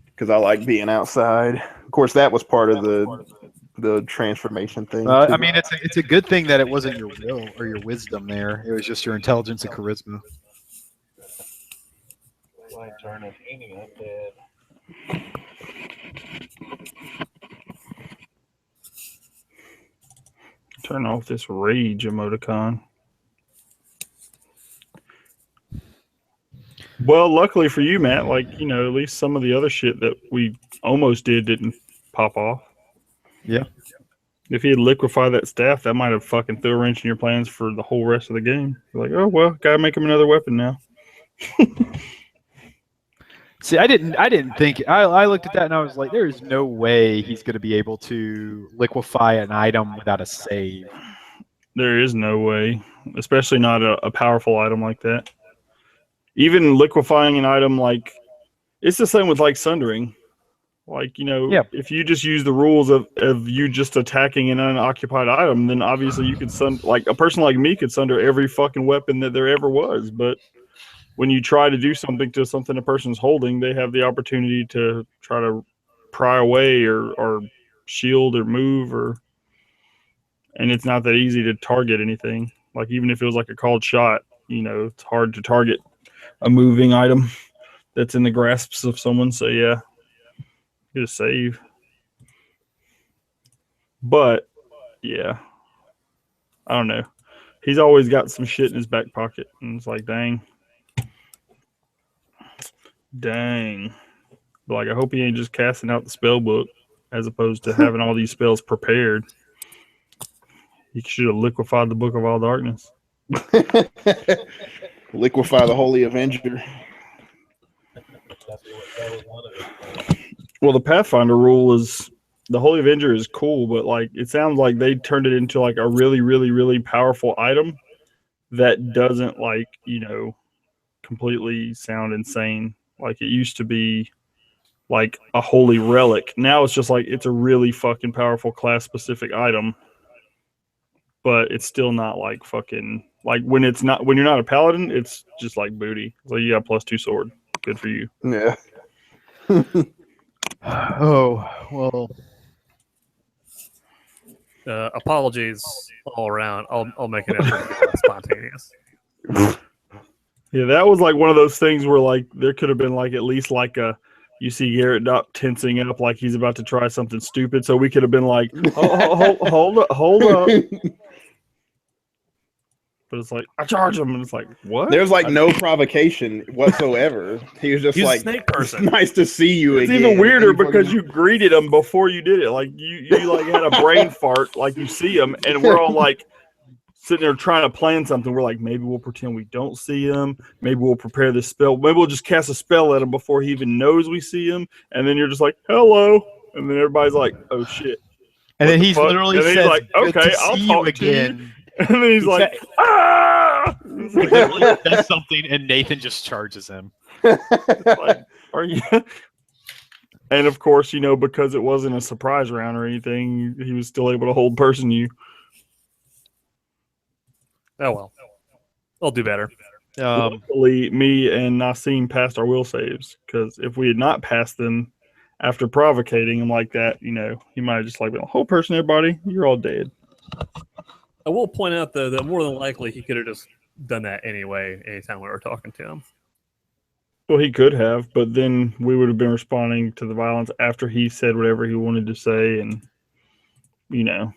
because I like being outside. Of course, that was part of the transformation thing. I mean, it's a good thing that it wasn't your will or your wisdom there. It was just your intelligence and charisma. Like turning any undead. Turn off this rage emoticon. Well, luckily for you, Matt, like, you know, at least some of the other shit that we almost didn't pop off. Yeah. If he had liquefied that staff, that might have fucking threw a wrench in your plans for the whole rest of the game. You're like, oh well, gotta make him another weapon now. See, I didn't think. I looked at that and I was like, there is no way he's going to be able to liquefy an item without a save. There is no way, especially not a powerful item like that. Even liquefying an item, like, it's the same with like sundering. Like, you know, Yeah. if you just use the rules of you just attacking an unoccupied item, then obviously you could like a person like me could sunder every fucking weapon that there ever was. But when you try to do something to something a person's holding, they have the opportunity to try to pry away or shield or move, and it's not that easy to target anything. Like, even if it was like a called shot, you know, it's hard to target a moving item that's in the grasps of someone. So yeah, get a save. But yeah, I don't know. He's always got some shit in his back pocket, and it's like, dang. But like, I hope he ain't just casting out the spell book as opposed to having all these spells prepared. He should have liquefied the Book of All Darkness. Liquefy the Holy Avenger. Well, the Pathfinder rule is the Holy Avenger is cool, but like, it sounds like they turned it into like a really, really, really powerful item that doesn't, like, you know, completely sound insane. Like, it used to be like a holy relic. Now it's just like, it's a really fucking powerful class specific item, but it's still not like fucking, like, when you're not a paladin, it's just like booty. So you got +2 sword. Good for you. Yeah. Oh, well. Apologies all around. I'll make an effort to get that spontaneous. Yeah, that was like one of those things where like there could have been like at least like you see Garrett Dopp tensing up like he's about to try something stupid, so we could have been like, hold up. But it's like, I charge him, and it's like, what? There's like no provocation whatsoever. He was just He's a like, snake person. Nice to see you It's again. even weirder And he because fucking- you greeted him before you did it. Like you like had a brain fart, like you see him, and we're all like sitting there trying to plan something. We're like, maybe we'll pretend we don't see him. Maybe we'll prepare this spell. Maybe we'll just cast a spell at him before he even knows we see him. And then you're just like, hello. And then everybody's like, oh shit. And then the he's fuck? literally And then he's says, like, "Good okay, to I'll see talk you to you." again." And then he's like, ah! It's like, Literally says something, and Nathan just charges him. like, are you? And of course, you know, because it wasn't a surprise round or anything, he was still able to hold person you. Oh well, I'll do better. Luckily, me and Nassim passed our will saves, because if we had not passed them after provocating him like that, you know, he might have just like been, whole person, everybody, you're all dead. I will point out though that more than likely he could have just done that anyway. Anytime we were talking to him. Well, he could have, but then we would have been responding to the violence after he said whatever he wanted to say, and you know,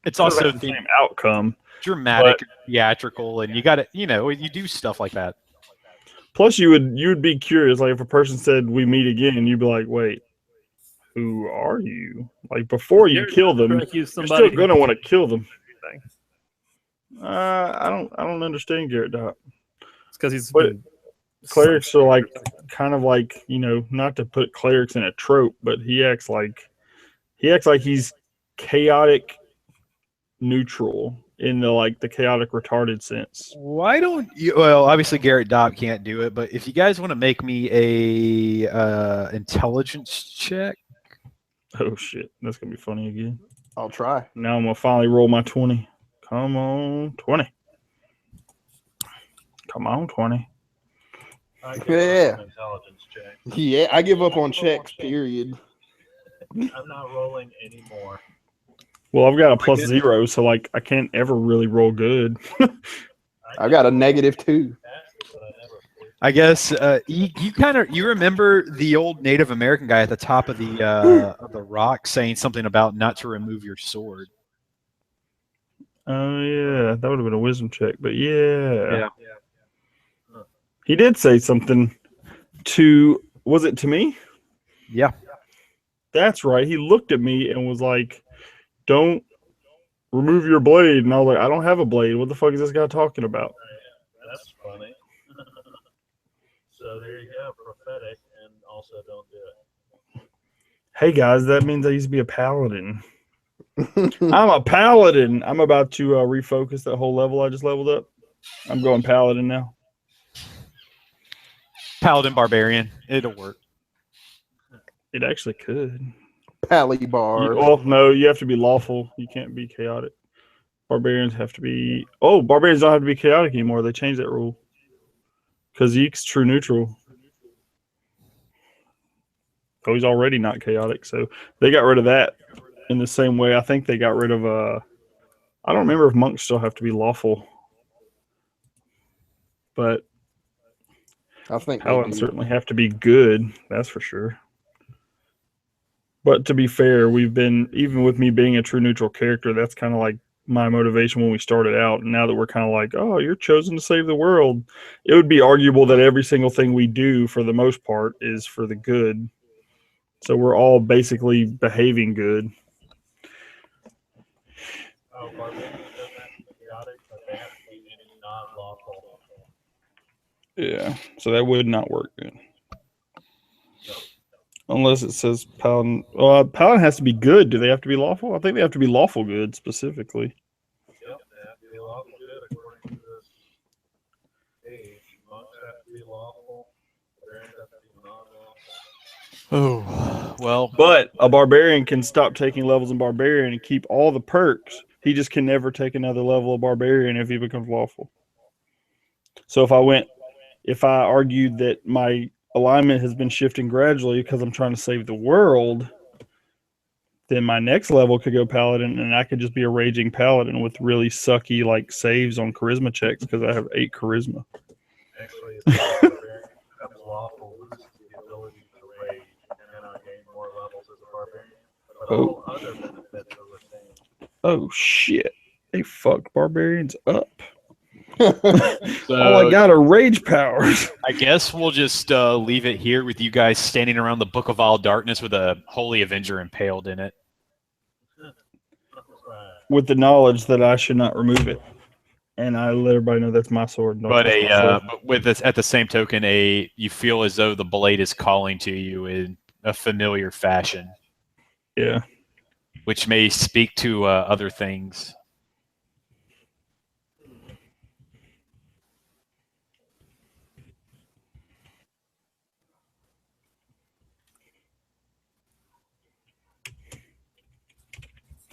It's also the same outcome. dramatic, theatrical, and you got to, you know, you do stuff like that. Plus, you would be curious. Like if a person said we meet again, you'd be like, wait, who are you? Like before you kill them, you're still gonna want to kill them. I don't understand Garrett Dopp. It's because he's clerics are like kind of like, you know, not to put clerics in a trope, but he acts like he's chaotic neutral in the chaotic retarded sense. Why don't you? Well, obviously Garrett Dopp can't do it, but if you guys want to make me a intelligence check. Oh shit, that's gonna be funny again. I'll try. Now I'm gonna finally roll my 20. Come on, 20. Come on, 20. Yeah. Intelligence check. Yeah, I give up on checks, period. I'm not rolling anymore. Well, I've got a +0, so like I can't ever really roll good. I got a -2. I guess you remember the old Native American guy at the top of the rock saying something about not to remove your sword. Oh yeah, that would have been a wisdom check, but yeah. He did say something Was it to me? Yeah. That's right. He looked at me and was like, "Don't remove your blade." And I was like, "I don't have a blade. What the fuck is this guy talking about?" That's funny. So there you go, prophetic, and also don't do it. Hey guys, that means I used to be a paladin. I'm a paladin. I'm about to refocus that whole level I just leveled up. I'm going paladin now. Paladin Barbarian. It'll work. It actually could. Pally bar. Well, no, you have to be lawful. You can't be chaotic. Barbarians have to be. Oh, barbarians don't have to be chaotic anymore. They changed that rule. Because Zeke's true neutral. Oh, he's already not chaotic. So they got rid of that in the same way. I think they got rid of. I don't remember if monks still have to be lawful. But I think paladins certainly have to be good. That's for sure. But to be fair, we've been, even with me being a true neutral character, that's kind of like my motivation when we started out. And now that we're kind of like, oh, you're chosen to save the world, it would be arguable that every single thing we do, for the most part, is for the good. So we're all basically behaving good. Oh, barbarians doesn't have to be chaotic, but they have to be non-lawful. Yeah, so that would not work good. Unless it says paladin. Paladin has to be good. Do they have to be lawful? I think they have to be lawful good specifically. Yep, they have to be lawful good according to this page. Monks have to be lawful. Barbarians have to be non-lawful. Oh, well. But a barbarian can stop taking levels in barbarian and keep all the perks. He just can never take another level of barbarian if he becomes lawful. So if I argued that my alignment has been shifting gradually because I'm trying to save the world, then my next level could go paladin, and I could just be a raging paladin with really sucky like saves on charisma checks because I have 8 charisma. Actually, if the barbarian becomes lawful, loses the ability to rage, and then I gain more levels as a barbarian. But all other benefits are retained. Oh shit! They fucked barbarians up. So, all I got are rage powers. I guess we'll just leave it here with you guys standing around the Book of All Darkness with a Holy Avenger impaled in it. With the knowledge that I should not remove it. And I let everybody know that's my sword. But with this, at the same token, you feel as though the blade is calling to you in a familiar fashion. Yeah. Which may speak to other things.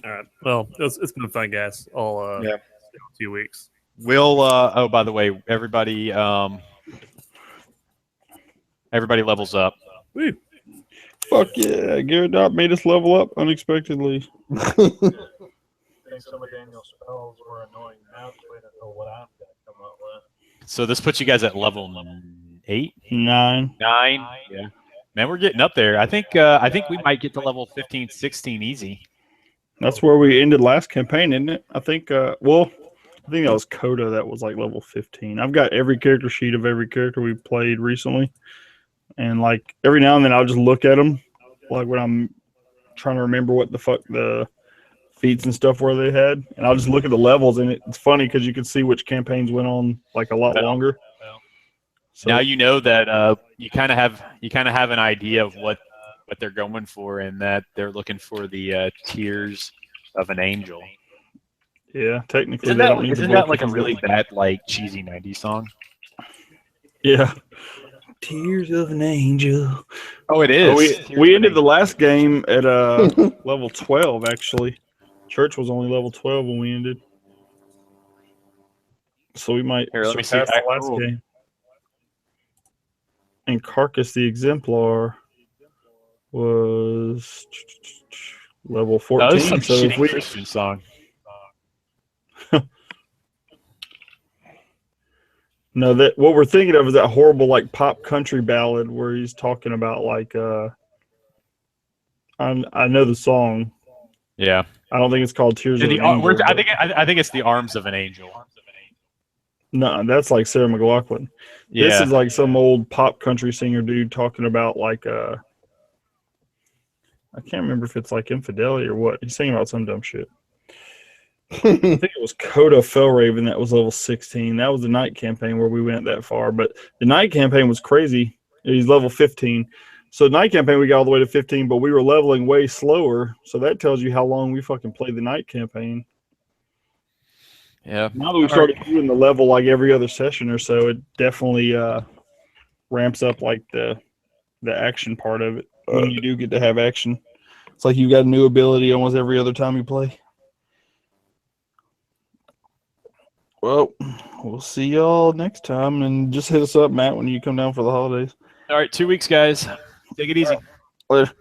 All right. Well, it's been fun, guys. I'll see you in a few weeks. We'll. Oh, by the way, everybody levels up. Woo. Fuck yeah! Gyarados made us level up unexpectedly. I think some of Daniel's spells were annoying. Now just wait until what I'm going to come up with. So this puts you guys at level 8, 9. Yeah, man, we're getting up there. I think we might get to level 15, 16 easy. That's where we ended last campaign, isn't it? I think. Well, I think that was Coda. That was like level 15. I've got every character sheet of every character we played recently, and like every now and then I'll just look at them, like when I'm trying to remember what the fuck the feats and stuff were they had, and I'll just look at the levels, and it's funny because you can see which campaigns went on like a lot longer. So now you know that you kind of have an idea of what they're going for, and that they're looking for the tears of an angel. Yeah, technically. Isn't that like a really bad, like cheesy '90s song? Yeah. Tears of an angel. Oh, it is. We ended the last game at level 12. Actually, Church was only level 12 when we ended, so we might surpass the last game. And Carcass the Exemplar was level 14. That was some so shitty Christian song. No, that what we're thinking of is that horrible like pop country ballad where he's talking about like I know the song. Yeah. I don't think it's called Tears of an Angel. I think it's the Arms of an Angel. No, that's like Sarah McLachlan. Yeah. This is like some old pop country singer dude talking about like I can't remember if it's like infidelity or what. He's singing about some dumb shit. I think it was Coda Fellraven that was level 16. That was the night campaign where we went that far. But the night campaign was crazy. He's level 15. So night campaign we got all the way to 15, but we were leveling way slower. So that tells you how long we fucking played the night campaign. Yeah. Now that we started doing the level like every other session or so, it definitely ramps up like the action part of it when you do get to have action. It's like you've got a new ability almost every other time you play. Well, we'll see y'all next time, and just hit us up, Matt, when you come down for the holidays. All right, 2 weeks, guys. Take it easy. Later.